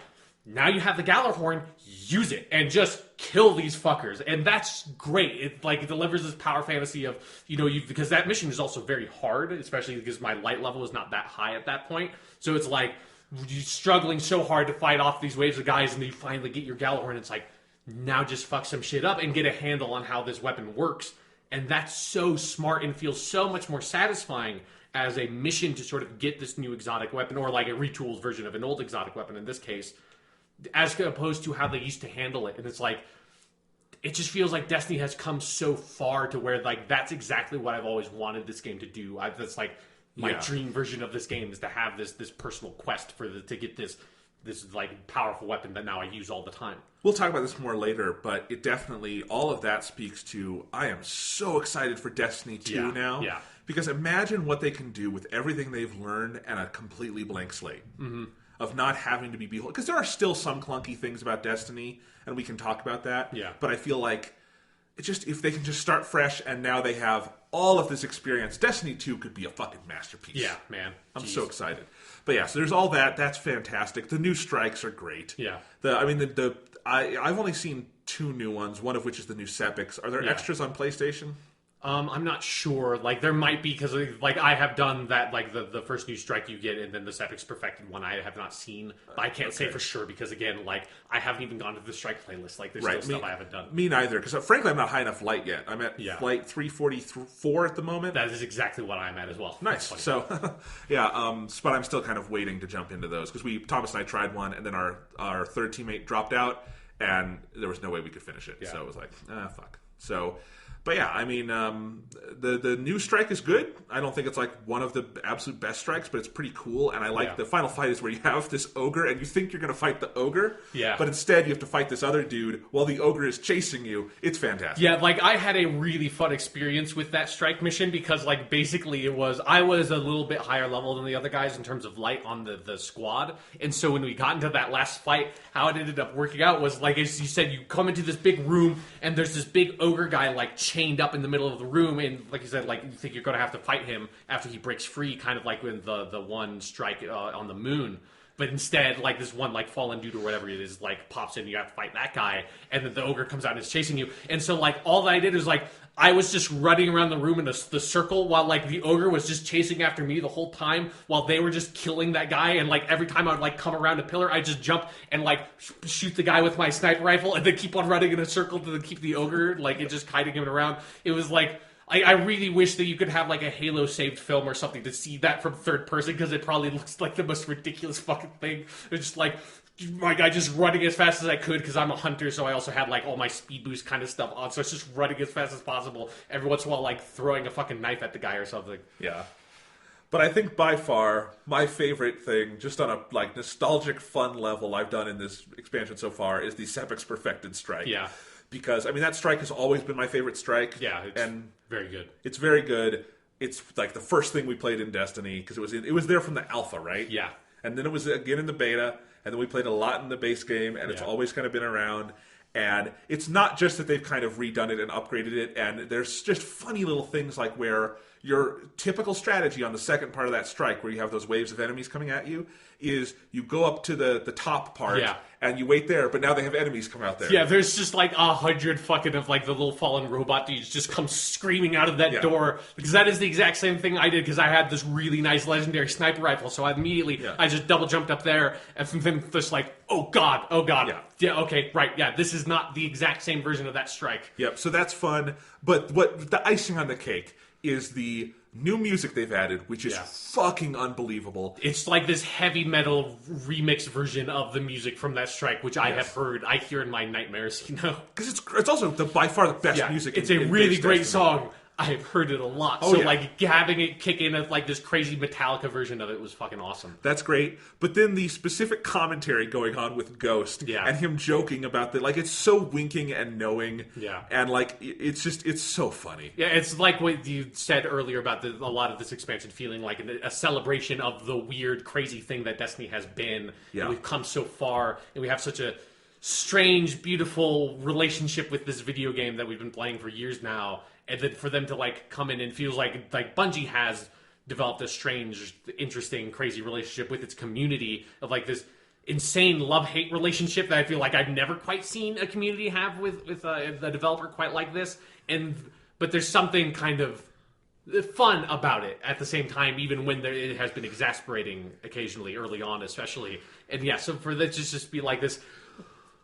now you have the Gallarhorn, use it, and just kill these fuckers. And that's great. It delivers this power fantasy of, you know, because that mission is also very hard, especially because my light level is not that high at that point. So it's like, you're struggling so hard to fight off these waves of guys, and then you finally get your Gallarhorn. It's like, now just fuck some shit up and get a handle on how this weapon works. And that's so smart and feels so much more satisfying as a mission to sort of get this new exotic weapon, or like a retooled version of an old exotic weapon in this case, as opposed to how they used to handle it. And it's like, it just feels like Destiny has come so far to where like that's exactly what I've always wanted this game to do. That's like my dream version of this game, is to have this personal quest to get this like powerful weapon that now I use all the time. We'll talk about this more later, but it definitely, all of that speaks to, I am so excited for Destiny 2 now. Yeah. Because imagine what they can do with everything they've learned and a completely blank slate. Mm-hmm. Of not having to be beholden. Because there are still some clunky things about Destiny, and we can talk about that. Yeah. But I feel like, if they can just start fresh, and now they have all of this experience, Destiny 2 could be a fucking masterpiece. Yeah, man. I'm so excited. But yeah, so there's all that. That's fantastic. The new strikes are great. Yeah. I've only seen 2 new ones, one of which is the new Sepics. Are there extras on PlayStation? I'm not sure. Like, there might be, because like I have done that, like the first new strike you get, and then the Sepic's perfected one I have not seen. But I can't say for sure, because again, like, I haven't even gone to the strike playlist. Like, there's still stuff I haven't done. Me neither, because frankly, I'm not high enough light yet. I'm at flight 344 at the moment. That is exactly what I'm at as well. Nice. So, but I'm still kind of waiting to jump into those, because Thomas and I tried one, and then our third teammate dropped out, and there was no way we could finish it. Yeah. So it was like, fuck. So. But yeah, I mean, the new strike is good. I don't think it's like one of the absolute best strikes, but it's pretty cool. And I like the final fight is where you have this ogre, and you think you're going to fight the ogre, but instead you have to fight this other dude while the ogre is chasing you. It's fantastic. Yeah, like I had a really fun experience with that strike mission, because like basically I was a little bit higher level than the other guys in terms of light on the squad. And so when we got into that last fight, how it ended up working out was, like as you said, you come into this big room, and there's this big ogre guy like chained up in the middle of the room, and like you said, like you think you're going to have to fight him after he breaks free, kind of like when the one strike on the moon. But instead, like this one like fallen dude or whatever it is like pops in, you have to fight that guy, and then the ogre comes out and is chasing you. And so like all that I did is like I was just running around the room in the circle while like the ogre was just chasing after me the whole time, while they were just killing that guy. And like every time I would like come around a pillar, I just jump and like shoot the guy with my sniper rifle, and then keep on running in a circle to keep the ogre, like it just kiting him around. It was like I really wish that you could have like a Halo saved film or something to see that from third person, because it probably looks like the most ridiculous fucking thing. It's just like my guy just running as fast as I could, because I'm a hunter, so I also had like all my speed boost kind of stuff on, so it's just running as fast as possible. Every once in a while, like throwing a fucking knife at the guy or something. Yeah. But I think by far my favorite thing, just on a like nostalgic fun level I've done in this expansion so far, is the Sepix Perfected Strike. Yeah. Because I mean that strike has always been my favorite strike. Yeah, it's very good. It's very good. It's like the first thing we played in Destiny, because it was there from the alpha, right? Yeah. And then it was again in the beta, and then we played a lot in the base game, and it's always kind of been around. And it's not just that they've kind of redone it and upgraded it, and there's just funny little things like where your typical strategy on the second part of that strike, where you have those waves of enemies coming at you, is you go up to the top part and you wait there, but now they have enemies come out there. Yeah, there's just like 100 fucking of like the little fallen robot dudes just come screaming out of that door, because that is the exact same thing I did, because I had this really nice legendary sniper rifle, so I immediately I just double jumped up there, and then just like, oh god, yeah, okay, right, yeah, this is not the exact same version of that strike. Yep, so that's fun, but what the icing on the cake is the new music they've added, which is fucking unbelievable. It's like this heavy metal remix version of the music from that strike, which I hear in my nightmares, you know? Because it's also by far the best music. It's a really great song. I've heard it a lot. Like having it kick in as like this crazy Metallica version of it was fucking awesome. That's great. But then the specific commentary going on with Ghost and him joking about that, like it's so winking and knowing. Yeah. And like it's so funny. Yeah, it's like what you said earlier about a lot of this expansion feeling like a celebration of the weird, crazy thing that Destiny has been. Yeah. And we've come so far, and we have such a strange, beautiful relationship with this video game that we've been playing for years now. And then for them to like come in and feels like Bungie has developed a strange, interesting, crazy relationship with its community of like this insane love-hate relationship that I feel like I've never quite seen a community have with the developer quite like this. But there's something kind of fun about it at the same time, even when it has been exasperating occasionally, early on especially. And yeah, so for this just be like this,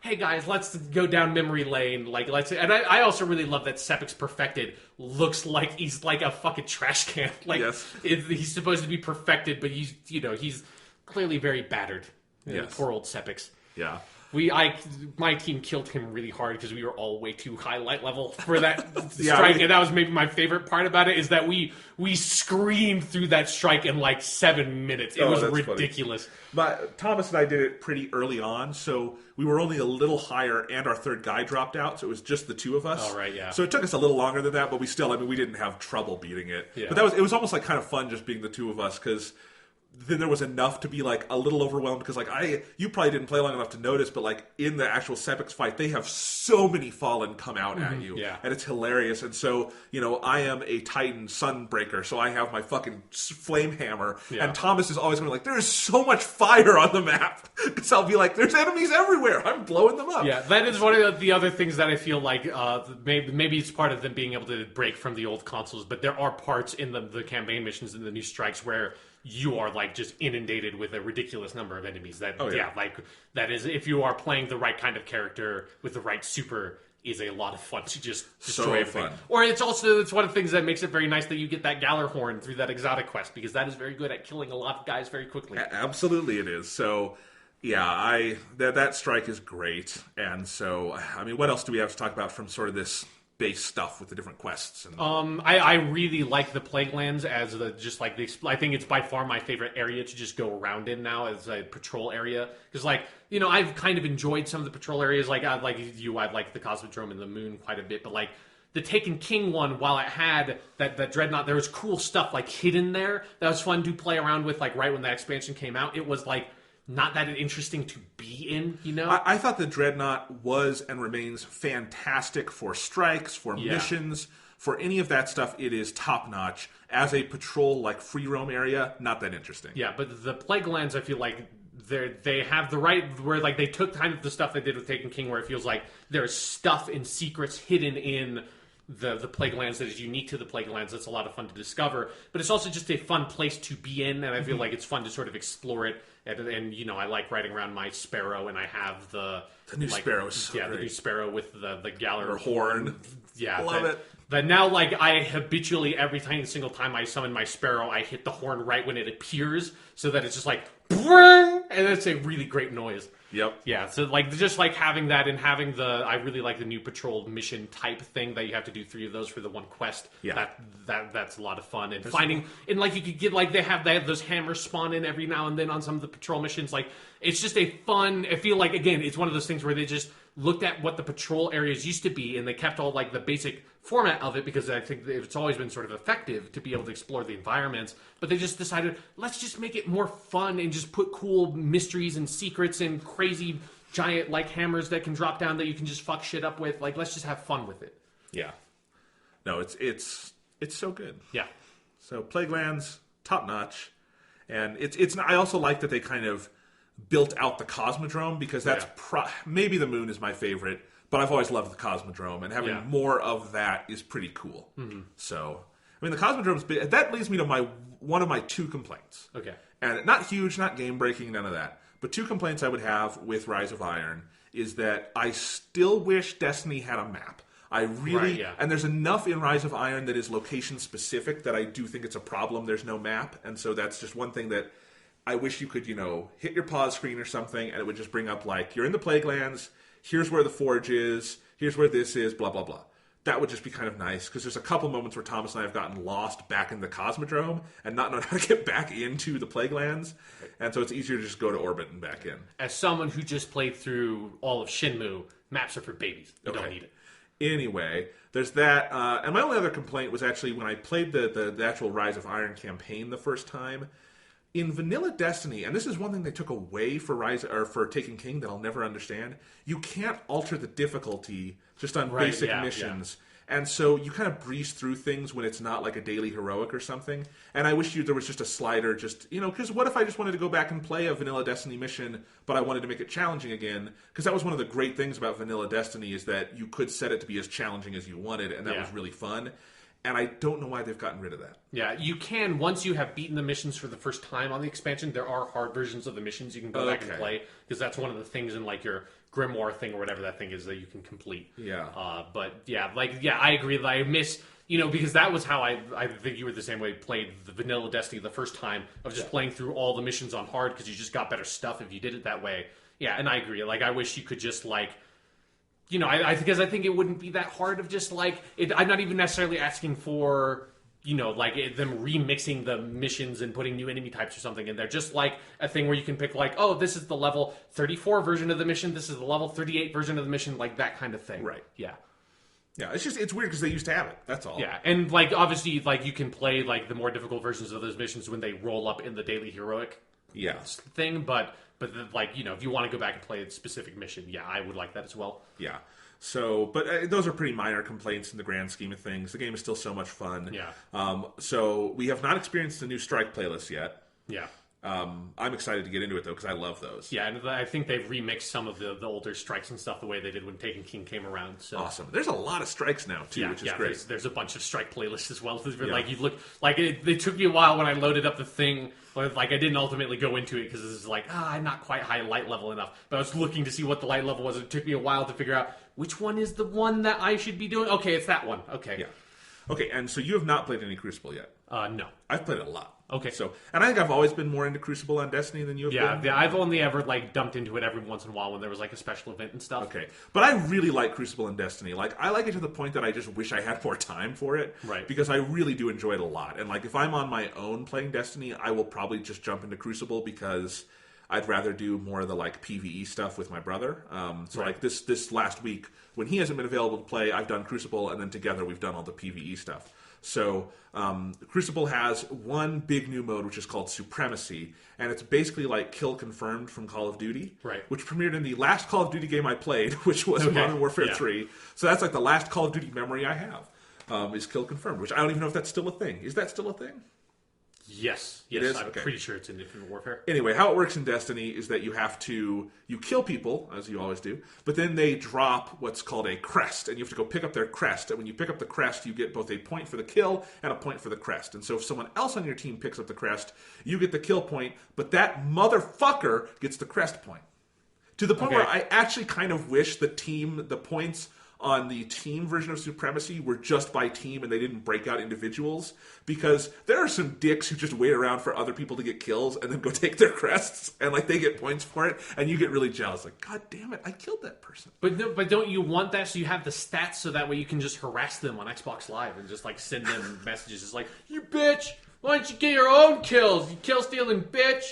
hey guys, let's go down memory lane. And I also really love that Sepix Perfected looks like he's like a fucking trash can. Like he's supposed to be perfected, but he's clearly very battered. Poor old Sepix. Yeah. My team killed him really hard because we were all way too high light level for that strike, and that was maybe my favorite part about it, is that we screamed through that strike in like 7 minutes. It was ridiculous. But Thomas and I did it pretty early on, so we were only a little higher, and our third guy dropped out, so it was just the two of us. Oh, right, yeah. So it took us a little longer than that, but we didn't have trouble beating it. Yeah. But it was almost like kind of fun just being the two of us, because then there was enough to be like a little overwhelmed, because like you probably didn't play long enough to notice, but like in the actual Sepix fight, they have so many Fallen come out at you, and it's hilarious. And so I am a Titan Sunbreaker, so I have my fucking flame hammer, and Thomas is always going like, there is so much fire on the map, because I'll be like, there's enemies everywhere, I'm blowing them up. Yeah, that is one of the other things that I feel like maybe it's part of them being able to break from the old consoles, but there are parts in the campaign missions and the new strikes where you are like just inundated with a ridiculous number of enemies. That is, if you are playing the right kind of character with the right super, is a lot of fun to just destroy everything. Or it's one of the things that makes it very nice that you get that Gallarhorn through that exotic quest, because that is very good at killing a lot of guys very quickly. Absolutely it is. So yeah, that strike is great. And so I mean, what else do we have to talk about from sort of this base stuff with the different quests? I really like the Plaguelands as I think it's by far my favorite area to just go around in now as a patrol area, because I've kind of enjoyed some of the patrol areas. I've liked the Cosmodrome and the Moon quite a bit, but like the Taken King one, while it had that Dreadnought, there was cool stuff like hidden there that was fun to play around with. Like right when that expansion came out, it was like not that interesting to be in, I thought the Dreadnought was and remains fantastic for strikes, for missions, for any of that stuff. It is top notch. As a patrol like free roam area, not that interesting. Yeah, but the Plaguelands, I feel like they have the right, where like they took kind of the stuff they did with Taken King, where it feels like there's stuff and secrets hidden in the Plaguelands that is unique to the Plaguelands. That's a lot of fun to discover, but it's also just a fun place to be in, and I feel like it's fun to sort of explore it. And I like riding around my Sparrow, and I have the new Sparrow is so the great. new Sparrow with the Galler horn. Yeah, love it. That now, like, I habitually, every single time I summon my Sparrow, I hit the horn right when it appears, so that it's just like, and it's a really great noise. Yep. Yeah, so, like, just, like, having that and having I really like the new patrol mission type thing that you have to do 3 of those for the one quest. Yeah. That's a lot of fun. And finding, and, like, you could get, like, they have those hammers spawn in every now and then on some of the patrol missions. Like, it's just a fun, I feel like, again, it's one of those things where they just looked at what the patrol areas used to be, and they kept all, like, the basic format of it, because I think it's always been sort of effective to be able to explore the environments, but they just decided, let's just make it more fun and just put cool mysteries and secrets and crazy giant, like, hammers that can drop down that you can just fuck shit up with. Like, let's just have fun with it. Yeah. No, it's so good. Yeah. So Plaguelands, top notch. And it's I also like that they kind of built out the Cosmodrome, because that's maybe the moon is my favorite, but I've always loved the Cosmodrome, and having more of that is pretty cool. Mm-hmm. So, I mean, the Cosmodrome's big. That leads me to one of my 2 complaints. Okay. And not huge, not game breaking, none of that. But 2 complaints I would have with Rise of Iron is that I still wish Destiny had a map. I really, and there's enough in Rise of Iron that is location specific that I do think it's a problem. There's no map, and so that's just one thing that I wish you could, hit your pause screen or something, and it would just bring up, like, you're in the Plaguelands, here's where the Forge is, here's where this is, blah, blah, blah. That would just be kind of nice, because there's a couple moments where Thomas and I have gotten lost back in the Cosmodrome and not known how to get back into the Plaguelands, and so it's easier to just go to orbit and back in. As someone who just played through all of Shenmue, maps are for babies. You don't need it. Anyway, there's that, and my only other complaint was actually when I played the actual Rise of Iron campaign the first time. In vanilla Destiny, and this is one thing they took away for Taken King that I'll never understand, you can't alter the difficulty just on basic missions. Yeah. And so you kind of breeze through things when it's not like a daily heroic or something. And I wish there was just a slider, because what if I just wanted to go back and play a vanilla Destiny mission, but I wanted to make it challenging again? Because that was one of the great things about vanilla Destiny, is that you could set it to be as challenging as you wanted, and that was really fun. And I don't know why they've gotten rid of that. Yeah, you can, once you have beaten the missions for the first time on the expansion, there are hard versions of the missions you can go back and play, because that's one of the things in, like, your Grimoire thing or whatever that thing is that you can complete. Yeah. But, I agree that I miss, because that was how I think you were the same way, played the vanilla Destiny the first time, of just playing through all the missions on hard, because you just got better stuff if you did it that way. Yeah, and I agree. Like, I wish you could just, like, because I think it wouldn't be that hard of just, like, I'm not even necessarily asking for, them remixing the missions and putting new enemy types or something in there. Just, like, a thing where you can pick, like, oh, this is the level 34 version of the mission, this is the level 38 version of the mission, like, that kind of thing. Right. Yeah. Yeah, it's weird because they used to have it, that's all. Yeah, and, like, obviously, like, you can play, like, the more difficult versions of those missions when they roll up in the daily heroic thing, but like, if you want to go back and play a specific mission, I would like that as well. Yeah. So, but those are pretty minor complaints in the grand scheme of things. The game is still so much fun. Yeah. So we have not experienced the new Strike playlist yet. Yeah. I'm excited to get into it, though, because I love those. Yeah, and I think they've remixed some of the older strikes and stuff the way they did when Taken King came around. So. Awesome. There's a lot of strikes now, too, which is great. There's a bunch of strike playlists as well. Like, you look, like, it took me a while when I loaded up the thing. Like, I didn't ultimately go into it because it's like, I'm not quite high light level enough. But I was looking to see what the light level was. It took me a while to figure out which one is the one that I should be doing. Okay, it's that one. Okay. Yeah. Okay, and so you have not played any Crucible yet? No. I've played it a lot. Okay. So, and I think I've always been more into Crucible on Destiny than you have been. Yeah, I've only ever, like, dumped into it every once in a while when there was, like, a special event and stuff. Okay. But I really like Crucible and Destiny. Like, I like it to the point that I just wish I had more time for it. Right. Because I really do enjoy it a lot. And, like, if I'm on my own playing Destiny, I will probably just jump into Crucible because I'd rather do more of the, like, PvE stuff with my brother. Like, this last week, when he hasn't been available to play, I've done Crucible, and then together we've done all the PvE stuff. So, Crucible has one big new mode, which is called Supremacy, and it's basically like Kill Confirmed from Call of Duty, which premiered in the last Call of Duty game I played, which was Modern Warfare 3. So that's like the last Call of Duty memory I have, is Kill Confirmed, which I don't even know if that's still a thing. Is that still a thing? Yes, it is? I'm pretty sure it's in Infinite Warfare. Anyway, how it works in Destiny is that you kill people, as you always do, but then they drop what's called a crest, and you have to go pick up their crest, and when you pick up the crest, you get both a point for the kill and a point for the crest. And so if someone else on your team picks up the crest, you get the kill point, but that motherfucker gets the crest point. To the point where I actually kind of wish the points on the team version of Supremacy were just by team and they didn't break out individuals, because there are some dicks who just wait around for other people to get kills and then go take their crests, and like they get points for it, and you get really jealous, like, God damn it, I killed that person. But but don't you want that so you have the stats so that way you can just harass them on Xbox Live and just like send them messages? It's like, you bitch! Why don't you get your own kills, you kill-stealing bitch?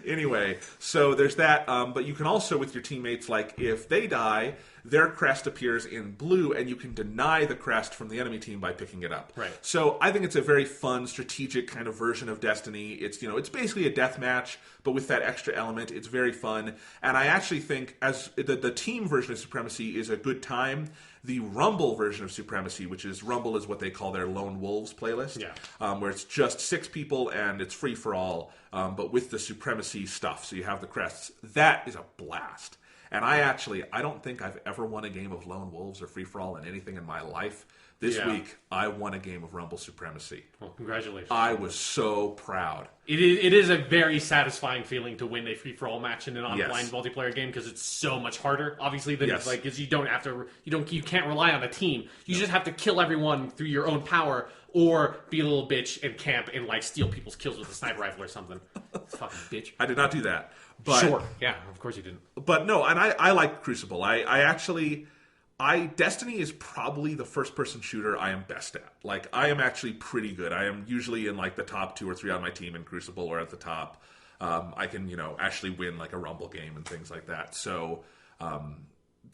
Anyway, so there's that, but you can also, with your teammates, like, if they die, their crest appears in blue, and you can deny the crest from the enemy team by picking it up. Right. So I think it's a very fun, strategic kind of version of Destiny. It's, it's basically a death match, but with that extra element, it's very fun. And I actually think as the team version of Supremacy is a good time. The Rumble version of Supremacy, which is Rumble is what they call their Lone Wolves playlist, where it's just 6 people and it's free for all, but with the Supremacy stuff. So you have the crests. That is a blast. And I don't think I've ever won a game of Lone Wolves or free for all in anything in my life. This week, I won a game of Rumble Supremacy. Well, congratulations. I was so proud. It is a very satisfying feeling to win a free-for-all match in an online multiplayer game, because it's so much harder, obviously, than because you can't rely on a team. You just have to kill everyone through your own power, or be a little bitch and camp and like steal people's kills with a sniper rifle or something. Fucking bitch. I did not do that. But, sure. Yeah, of course you didn't. But no, and I like Crucible. Destiny is probably the first-person shooter I am best at. Like, I am actually pretty good. I am usually in, like, the top 2 or 3 on my team in Crucible, or at the top. I can, actually win, like, a Rumble game and things like that. So,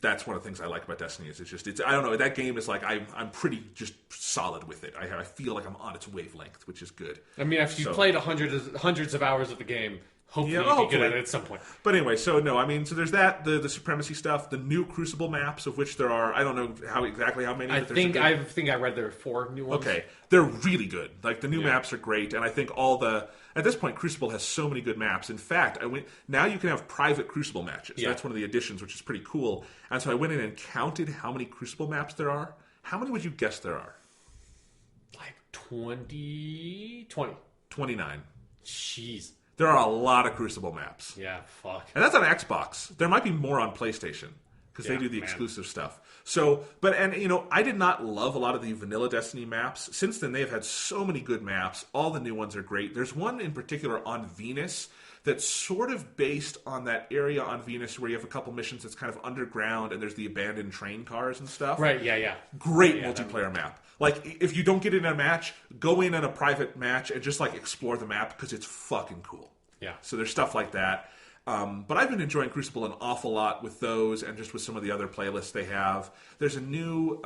that's one of the things I like about Destiny is I don't know, that game is like, I'm pretty just solid with it. I feel like I'm on its wavelength, which is good. I mean, after you played hundreds of hours of the game, hopefully you'll be good at it at some point. But anyway, so there's that, the Supremacy stuff, the new Crucible maps, of which there are, I don't know exactly how many. I think I read there are 4 new ones. Okay, they're really good. Like, the new maps are great, and I think at this point, Crucible has so many good maps. In fact, now you can have private Crucible matches. Yeah. That's one of the additions, which is pretty cool. And so I went in and counted how many Crucible maps there are. How many would you guess there are? Like 20? 29. Jeez. There are a lot of Crucible maps. Yeah, fuck. And that's on Xbox. There might be more on PlayStation, because they do the exclusive stuff. So, I did not love a lot of the vanilla Destiny maps. Since then, they've had so many good maps. All the new ones are great. There's one in particular on Venus that's sort of based on that area on Venus where you have a couple missions that's kind of underground, and there's the abandoned train cars and stuff. Right, yeah. Great multiplayer map. Like, if you don't get in a match, go in on a private match and just, like, explore the map, because it's fucking cool. Yeah. So there's stuff like that. But I've been enjoying Crucible an awful lot with those, and just with some of the other playlists they have. There's a new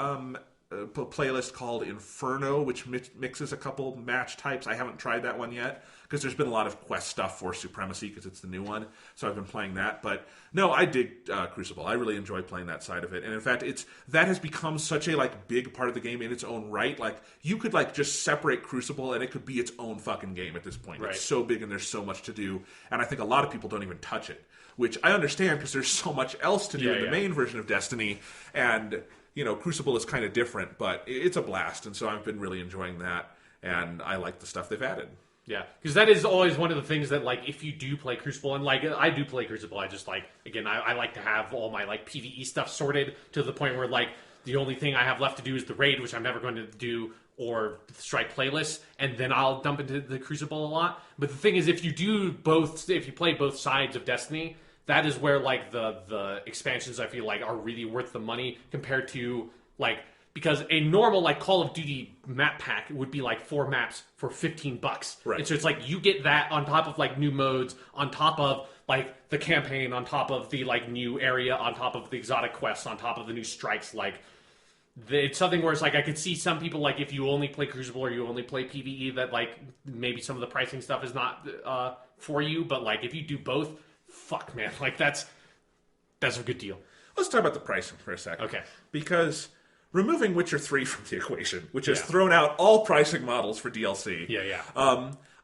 playlist called Inferno, which mixes a couple match types. I haven't tried that one yet, because there's been a lot of quest stuff for Supremacy, because it's the new one. So I've been playing that. But no, I dig Crucible. I really enjoy playing that side of it. And in fact, that has become such a big part of the game in its own right. Like, you could just separate Crucible, and it could be its own fucking game at this point. Right. It's so big, and there's so much to do. And I think a lot of people don't even touch it, which I understand, because there's so much else to do in the main version of Destiny. And Crucible is kind of different, but it's a blast, and so I've been really enjoying that, and I like the stuff they've added. Yeah, because that is always one of the things that, if you do play Crucible, and, I do play Crucible, I just, again, I like to have all my, PvE stuff sorted to the point where, the only thing I have left to do is the raid, which I'm never going to do, or the Strike playlist, and then I'll dump into the Crucible a lot. But the thing is, if you play both sides of Destiny, that is where the expansions I feel are really worth the money compared to because a normal Call of Duty map pack would be 4 maps for $15. Right. And so it's you get that on top of new modes, on top of the campaign, on top of the new area, on top of the exotic quests, on top of the new strikes. It's something where it's I could see some people if you only play Crucible or you only play PvE that maybe some of the pricing stuff is not for you, but if you do both. Fuck, man. That's a good deal. Let's talk about the pricing for a second. Okay. Because removing Witcher 3 from the equation, which has thrown out all pricing models for DLC. Yeah.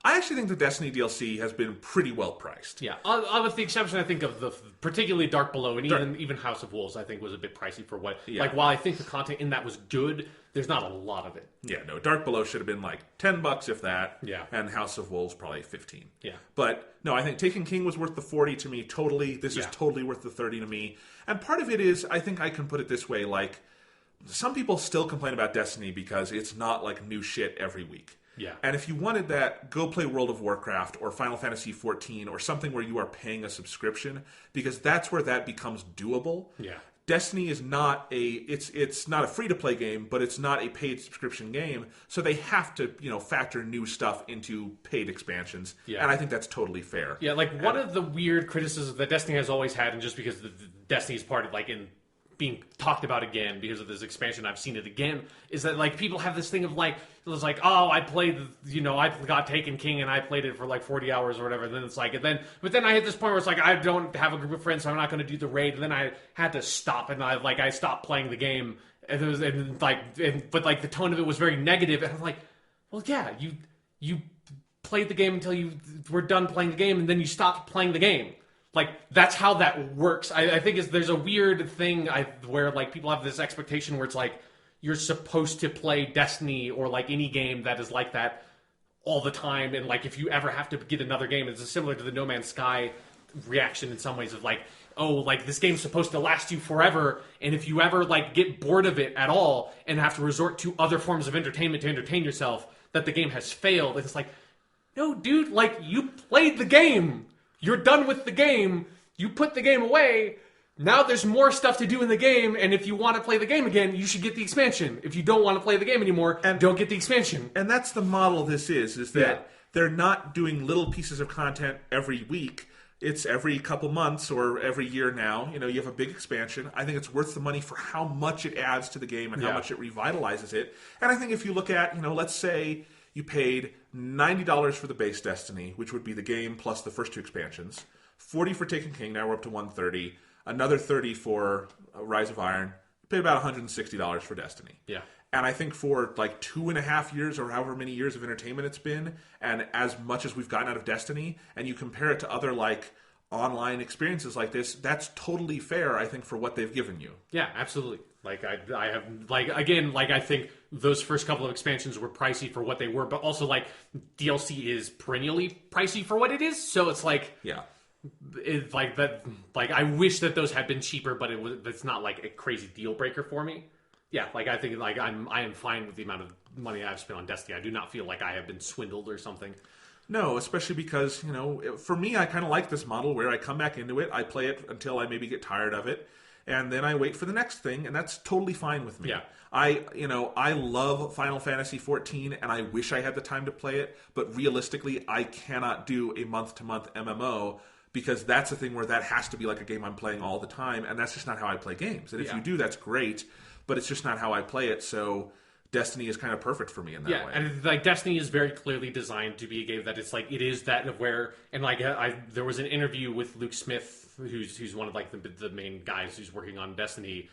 I actually think the Destiny DLC has been pretty well priced. Yeah. With the exception, I think, of particularly Dark Below, and even House of Wolves, I think, was a bit pricey for what... while I think the content in that was good, there's not a lot of it. Yeah, no. Dark Below should have been $10, if that. Yeah. And House of Wolves probably 15. Yeah. But, no, I think Taken King was worth the 40 to me, totally. This is totally worth the 30 to me. And part of it is, I think I can put it this way, some people still complain about Destiny because it's not like new shit every week. Yeah. And if you wanted that, go play World of Warcraft or Final Fantasy XIV or something where you are paying a subscription, because that's where that becomes doable. Yeah. Destiny is not it's not a free-to-play game, but it's not a paid subscription game, so they have to, factor new stuff into paid expansions. Yeah. And I think that's totally fair. Yeah, like one of the weird criticisms that Destiny has always had, and just because Destiny is part of like in being talked about again because of this expansion, I've seen it again, is that like people have this thing of like, it was like, oh, I played, I got Taken King and I played it for like 40 hours or whatever, and then it's like, but then I hit this point where it's like, I don't have a group of friends, so I'm not going to do the raid, and then I had to stop, and I stopped playing the game, but the tone of it was very negative, and I'm like, well, yeah, you played the game until you were done playing the game, and then you stopped playing the game. Like, that's how that works. I think there's a weird thing where, like, people have this expectation where it's like, you're supposed to play Destiny or, like, any game that is like that all the time. And, like, if you ever have to get another game, it's similar to the No Man's Sky reaction in some ways of, like, oh, like, this game's supposed to last you forever. And if you ever, like, get bored of it at all and have to resort to other forms of entertainment to entertain yourself, that the game has failed. It's like, no, dude, like, you played the game. You're done with the game. You put the game away. Now there's more stuff to do in the game, and if you want to play the game again, you should get the expansion. If you don't want to play the game anymore, don't get the expansion. And that's the model this is that they're not doing little pieces of content every week. It's every couple months or every year now. You have a big expansion. I think it's worth the money for how much it adds to the game and how much it revitalizes it. And I think if you look at, let's say you paid $90 for the base Destiny, which would be the game plus the first two expansions, $40 for Taken King, now we're up to $130, another $30 for Rise of Iron, you paid about $160 for Destiny. Yeah. And I think for like 2.5 years or however many years of entertainment it's been, and as much as we've gotten out of Destiny, and you compare it to other like online experiences like this, that's totally fair, I think, for what they've given you. Yeah, absolutely. Like I have like again, like I think those first couple of expansions were pricey for what they were, but also like DLC is perennially pricey for what it is. So it's like it's like that. Like I wish that those had been cheaper, but it's not like a crazy deal breaker for me. Yeah, like I think like I am fine with the amount of money I've spent on Destiny. I do not feel like I have been swindled or something. No, especially because, for me, I kind of like this model where I come back into it, I play it until I maybe get tired of it, and then I wait for the next thing, and that's totally fine with me. Yeah. I love Final Fantasy XIV, and I wish I had the time to play it, but realistically, I cannot do a month-to-month MMO, because that's the thing where that has to be like a game I'm playing all the time, and that's just not how I play games. And if you do, that's great, but it's just not how I play it, so Destiny is kind of perfect for me in that way. Yeah, and like Destiny is very clearly designed to be a game that it's like it is that of where, and like there was an interview with Luke Smith, who's one of like the main guys who's working on Destiny.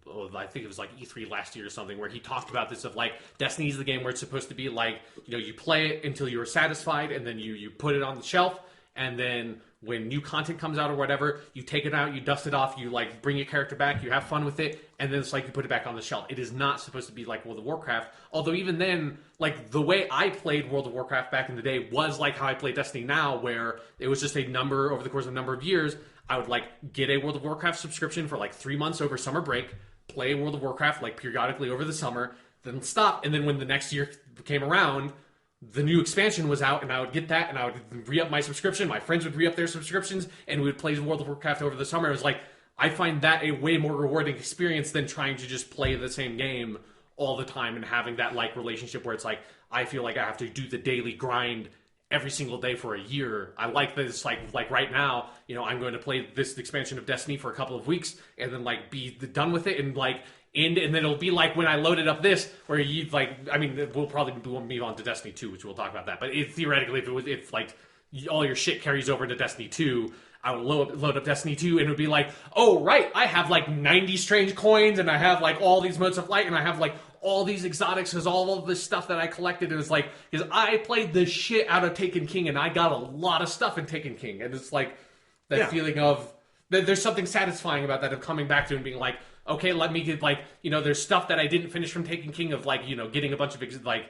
I think it was like E3 last year or something, where he talked about this of like Destiny is the game where it's supposed to be like, you play it until you're satisfied, and then you put it on the shelf, and then when new content comes out or whatever, you take it out, you dust it off, you like bring your character back, you have fun with it, and then it's like you put it back on the shelf. It is not supposed to be like World of Warcraft, although even then, like the way I played World of Warcraft back in the day was like how I play Destiny now, where it was just a number over the course of a number of years. I would like get a World of Warcraft subscription for like 3 months over summer break, play World of Warcraft like periodically over the summer, then stop, and then when the next year came around, the new expansion was out, and I would get that, and I would re-up my subscription. My friends would re-up their subscriptions, and we would play World of Warcraft over the summer. It was like, I find that a way more rewarding experience than trying to just play the same game all the time and having that like relationship where it's like, I feel like I have to do the daily grind every single day for a year. I like this, like right now, I'm going to play this expansion of Destiny for a couple of weeks, and then like be done with it, and like and then it'll be like when I loaded up this, where you like, I mean, we'll probably move on to Destiny 2, which we'll talk about that. But theoretically, if like all your shit carries over to Destiny 2, I would load up Destiny 2, and it would be like, oh right, I have like 90 strange coins, and I have like all these modes of light, and I have like all these exotics, because all of this stuff that I collected, and it's like, because I played the shit out of Taken King, and I got a lot of stuff in Taken King, and it's like that feeling of there's something satisfying about that, of coming back to it and being like, okay, let me get like, there's stuff that I didn't finish from Taken King, of like, getting a bunch of I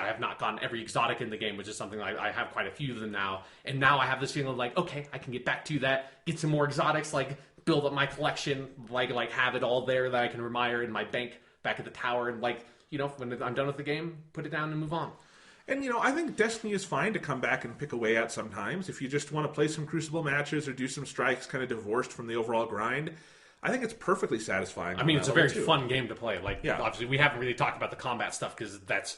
have not gotten every exotic in the game, which is something I have quite a few of them now, and now I have this feeling of like, okay, I can get back to that, get some more exotics, like build up my collection, like have it all there that I can admire in my bank back at the tower, and when I'm done with the game, put it down and move on. And, I think Destiny is fine to come back and pick away at sometimes. If you just want to play some Crucible matches or do some strikes kind of divorced from the overall grind, I think it's perfectly satisfying. I mean, it's a very fun game to play. Obviously, we haven't really talked about the combat stuff because it's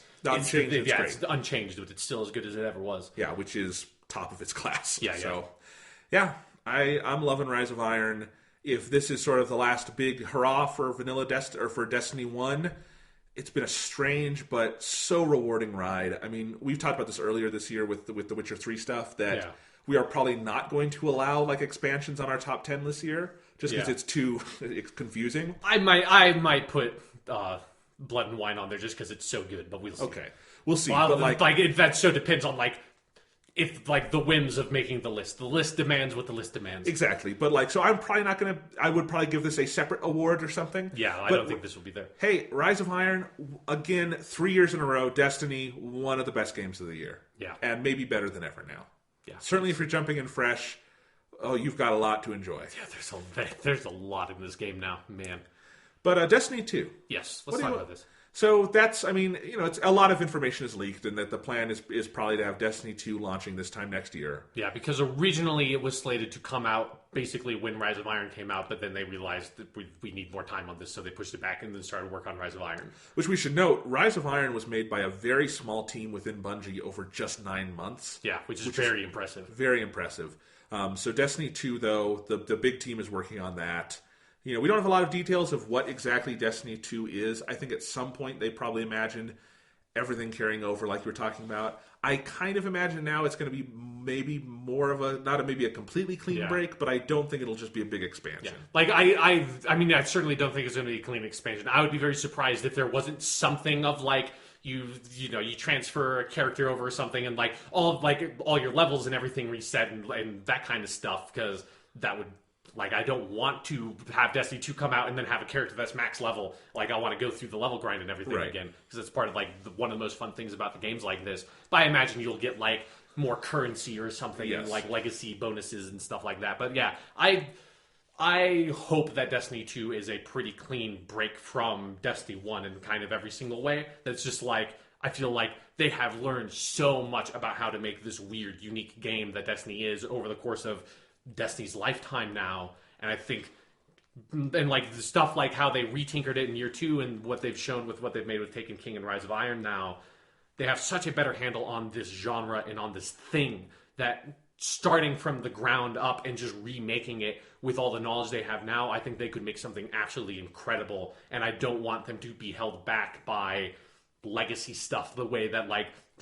unchanged, but it's still as good as it ever was. Yeah, which is top of its class. Yeah, so, I'm loving Rise of Iron. If this is sort of the last big hurrah for for Destiny 1, it's been a strange but so rewarding ride. I mean, we've talked about this earlier this year with the Witcher 3 stuff that we are probably not going to allow expansions on our top 10 this year just because it's too confusing. I might put Blood and Wine on there just because it's so good, but we'll see. Okay, we'll see. Well, but that so depends on if the whims of making the list. The list demands what the list demands. Exactly. But so I'm probably not going to... I would probably give this a separate award or something. Yeah, I don't think this will be there. Hey, Rise of Iron, again, 3 years in a row, Destiny, one of the best games of the year. Yeah. And maybe better than ever now. Yeah. Certainly if you're jumping in fresh, you've got a lot to enjoy. Yeah, there's a lot in this game now, man. But Destiny 2. Yes, let's talk about this. So that's, it's a lot of information is leaked, and that the plan is probably to have Destiny 2 launching this time next year. Yeah, because originally it was slated to come out basically when Rise of Iron came out, but then they realized that we need more time on this, so they pushed it back and then started work on Rise of Iron. Which we should note, Rise of Iron was made by a very small team within Bungie over just 9 months. Yeah, which is very impressive. Very impressive. So Destiny 2, though, the big team is working on that. We don't have a lot of details of what exactly Destiny 2 is. I think at some point they probably imagined everything carrying over like you were talking about. I kind of imagine now it's going to be maybe more of maybe a completely clean break, but I don't think it'll just be a big expansion. Yeah. I certainly don't think it's going to be a clean expansion. I would be very surprised if there wasn't something of you transfer a character over or something and all your levels and everything reset and that kind of stuff, because that would... I don't want to have Destiny 2 come out and then have a character that's max level. I want to go through the level grind and everything again, because it's part of one of the most fun things about the games like this. But I imagine you'll get more currency or something, and legacy bonuses and stuff like that. But yeah, I hope that Destiny 2 is a pretty clean break from Destiny 1 in kind of every single way. That's just I feel like they have learned so much about how to make this weird, unique game that Destiny is over the course of Destiny's lifetime now. And I think, and the stuff how they retinkered it in year 2 and what they've shown with what they've made with Taken King and Rise of Iron now, they have such a better handle on this genre and on this thing that starting from the ground up and just remaking it with all the knowledge they have now, I think they could make something absolutely incredible. And I don't want them to be held back by legacy stuff the way that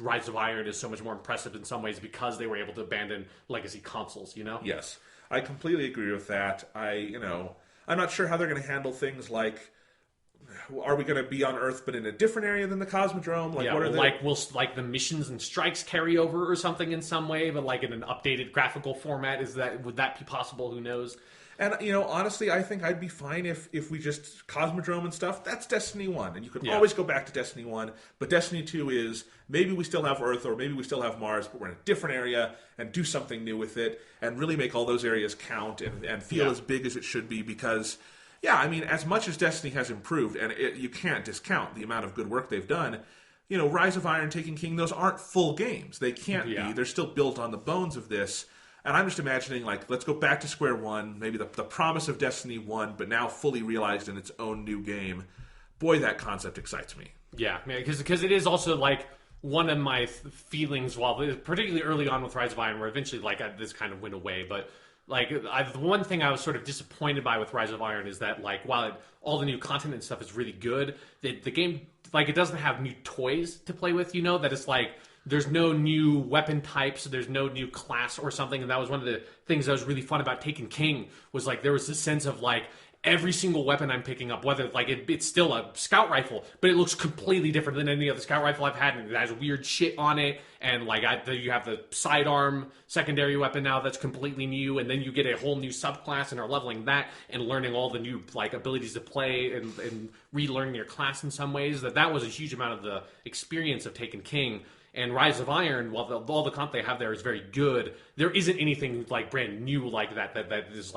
Rise of Iron is so much more impressive in some ways because they were able to abandon legacy consoles, Yes, I completely agree with that. I'm not sure how they're going to handle things are we going to be on Earth but in a different area than the Cosmodrome? Will the missions and strikes carry over or something in some way, but in an updated graphical format? Would that be possible? Who knows? And, honestly, I think I'd be fine if we just... Cosmodrome and stuff, that's Destiny 1. And you could always go back to Destiny 1. But Destiny 2 is, maybe we still have Earth or maybe we still have Mars, but we're in a different area and do something new with it and really make all those areas count and feel as big as it should be. Because, as much as Destiny has improved, and you can't discount the amount of good work they've done, Rise of Iron, Taken King, those aren't full games. They can't be. They're still built on the bones of this. And I'm just imagining, let's go back to square one, maybe the promise of Destiny 1, but now fully realized in its own new game. Boy, that concept excites me. Yeah, because it is also, one of my feelings, particularly early on with Rise of Iron, where eventually, this kind of went away, but, the one thing I was sort of disappointed by with Rise of Iron is that, while all the new content and stuff is really good, the game, it doesn't have new toys to play with, that it's, there's no new weapon types, there's no new class or something, and that was one of the things that was really fun about Taken King, was there was this sense of every single weapon I'm picking up, whether it's still a scout rifle, but it looks completely different than any other scout rifle I've had, and it has weird shit on it, and you have the sidearm secondary weapon now that's completely new, and then you get a whole new subclass and are leveling that and learning all the new abilities to play and relearning your class in some ways. That was a huge amount of the experience of Taken King. And Rise of Iron, while all the content they have there is very good, there isn't anything brand new like that is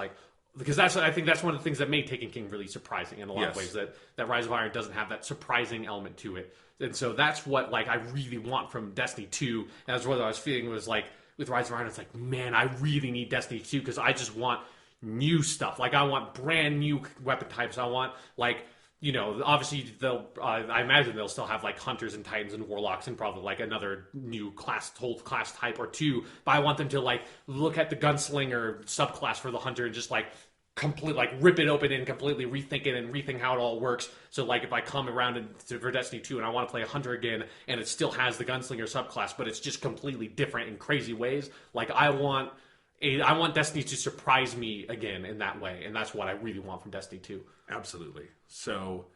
because I think that's one of the things that made Taken King really surprising in a lot of ways, that Rise of Iron doesn't have that surprising element to it. And so that's what like I really want from Destiny 2. And that's what I was feeling was like with Rise of Iron, it's like, man, I really need Destiny 2 because I just want new stuff. Like I want brand new weapon types. I want like, you know, obviously I imagine they'll still have like hunters and titans and warlocks and probably like another new whole class type or two. But I want them to like look at the gunslinger subclass for the hunter and just like like rip it open and completely rethink it and rethink how it all works. So like if I come around for Destiny 2 and I want to play a hunter again and it still has the gunslinger subclass, but it's just completely different in crazy ways. Like I want Destiny to surprise me again in that way, and that's what I really want from Destiny 2. Absolutely. So,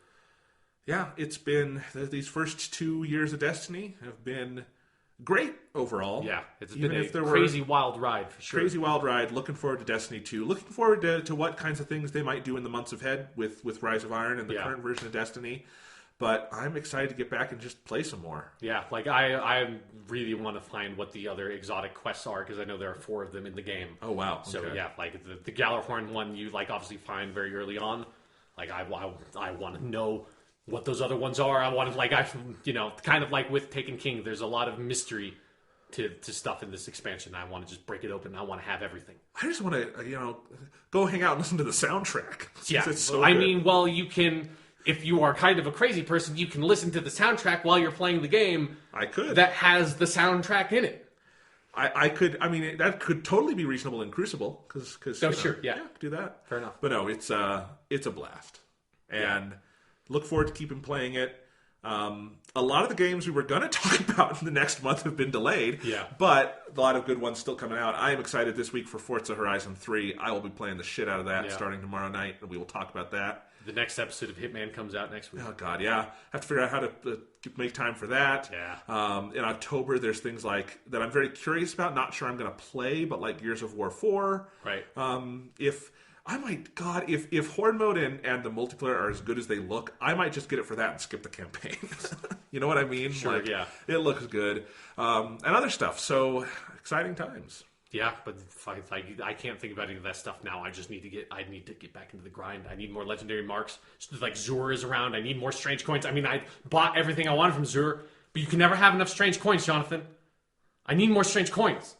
yeah, it's been these first 2 years of Destiny have been great overall. Yeah, it's been a crazy wild ride for sure. Crazy wild ride. Looking forward to Destiny 2. Looking forward to what kinds of things they might do in the months ahead with Rise of Iron and the current version of Destiny. But I'm excited to get back and just play some more. Yeah, like I really want to find what the other exotic quests are because I know there are 4 of them in the game. Oh wow! So yeah, like the Gallarhorn one you like obviously find very early on. Like I want to know what those other ones are. I want to like kind of like with Taken King. There's a lot of mystery to stuff in this expansion. I want to just break it open. I want to have everything. I just want to go hang out and listen to the soundtrack. Yeah, it's so I good. mean, well, you can. If you are kind of a crazy person, you can listen to the soundtrack while you're playing the game. I could. That has the soundtrack in it. I could. I mean, that could totally be reasonable in Crucible because sure, yeah, do that. Fair enough. But no, it's a blast, and look forward to keeping playing it. A lot of the games we were going to talk about in the next month have been delayed. Yeah. But a lot of good ones still coming out. I am excited this week for Forza Horizon 3. I will be playing the shit out of that starting tomorrow night, and we will talk about that. The next episode of Hitman comes out next week. Oh, God, yeah. I have to figure out how to make time for that. Yeah. In October, there's things like that I'm very curious about. Not sure I'm going to play, but like Gears of War 4. Right. If Horde mode and the multiplayer are as good as they look, I might just get it for that and skip the campaign. You know what I mean? Sure, like, yeah. It looks good. And other stuff. So, exciting times. Yeah, but I can't think about any of that stuff now. I need to get back into the grind. I need more legendary marks. Like Zur is around. I need more strange coins. I mean, I bought everything I wanted from Zur, but you can never have enough strange coins, Jonathan. I need more strange coins.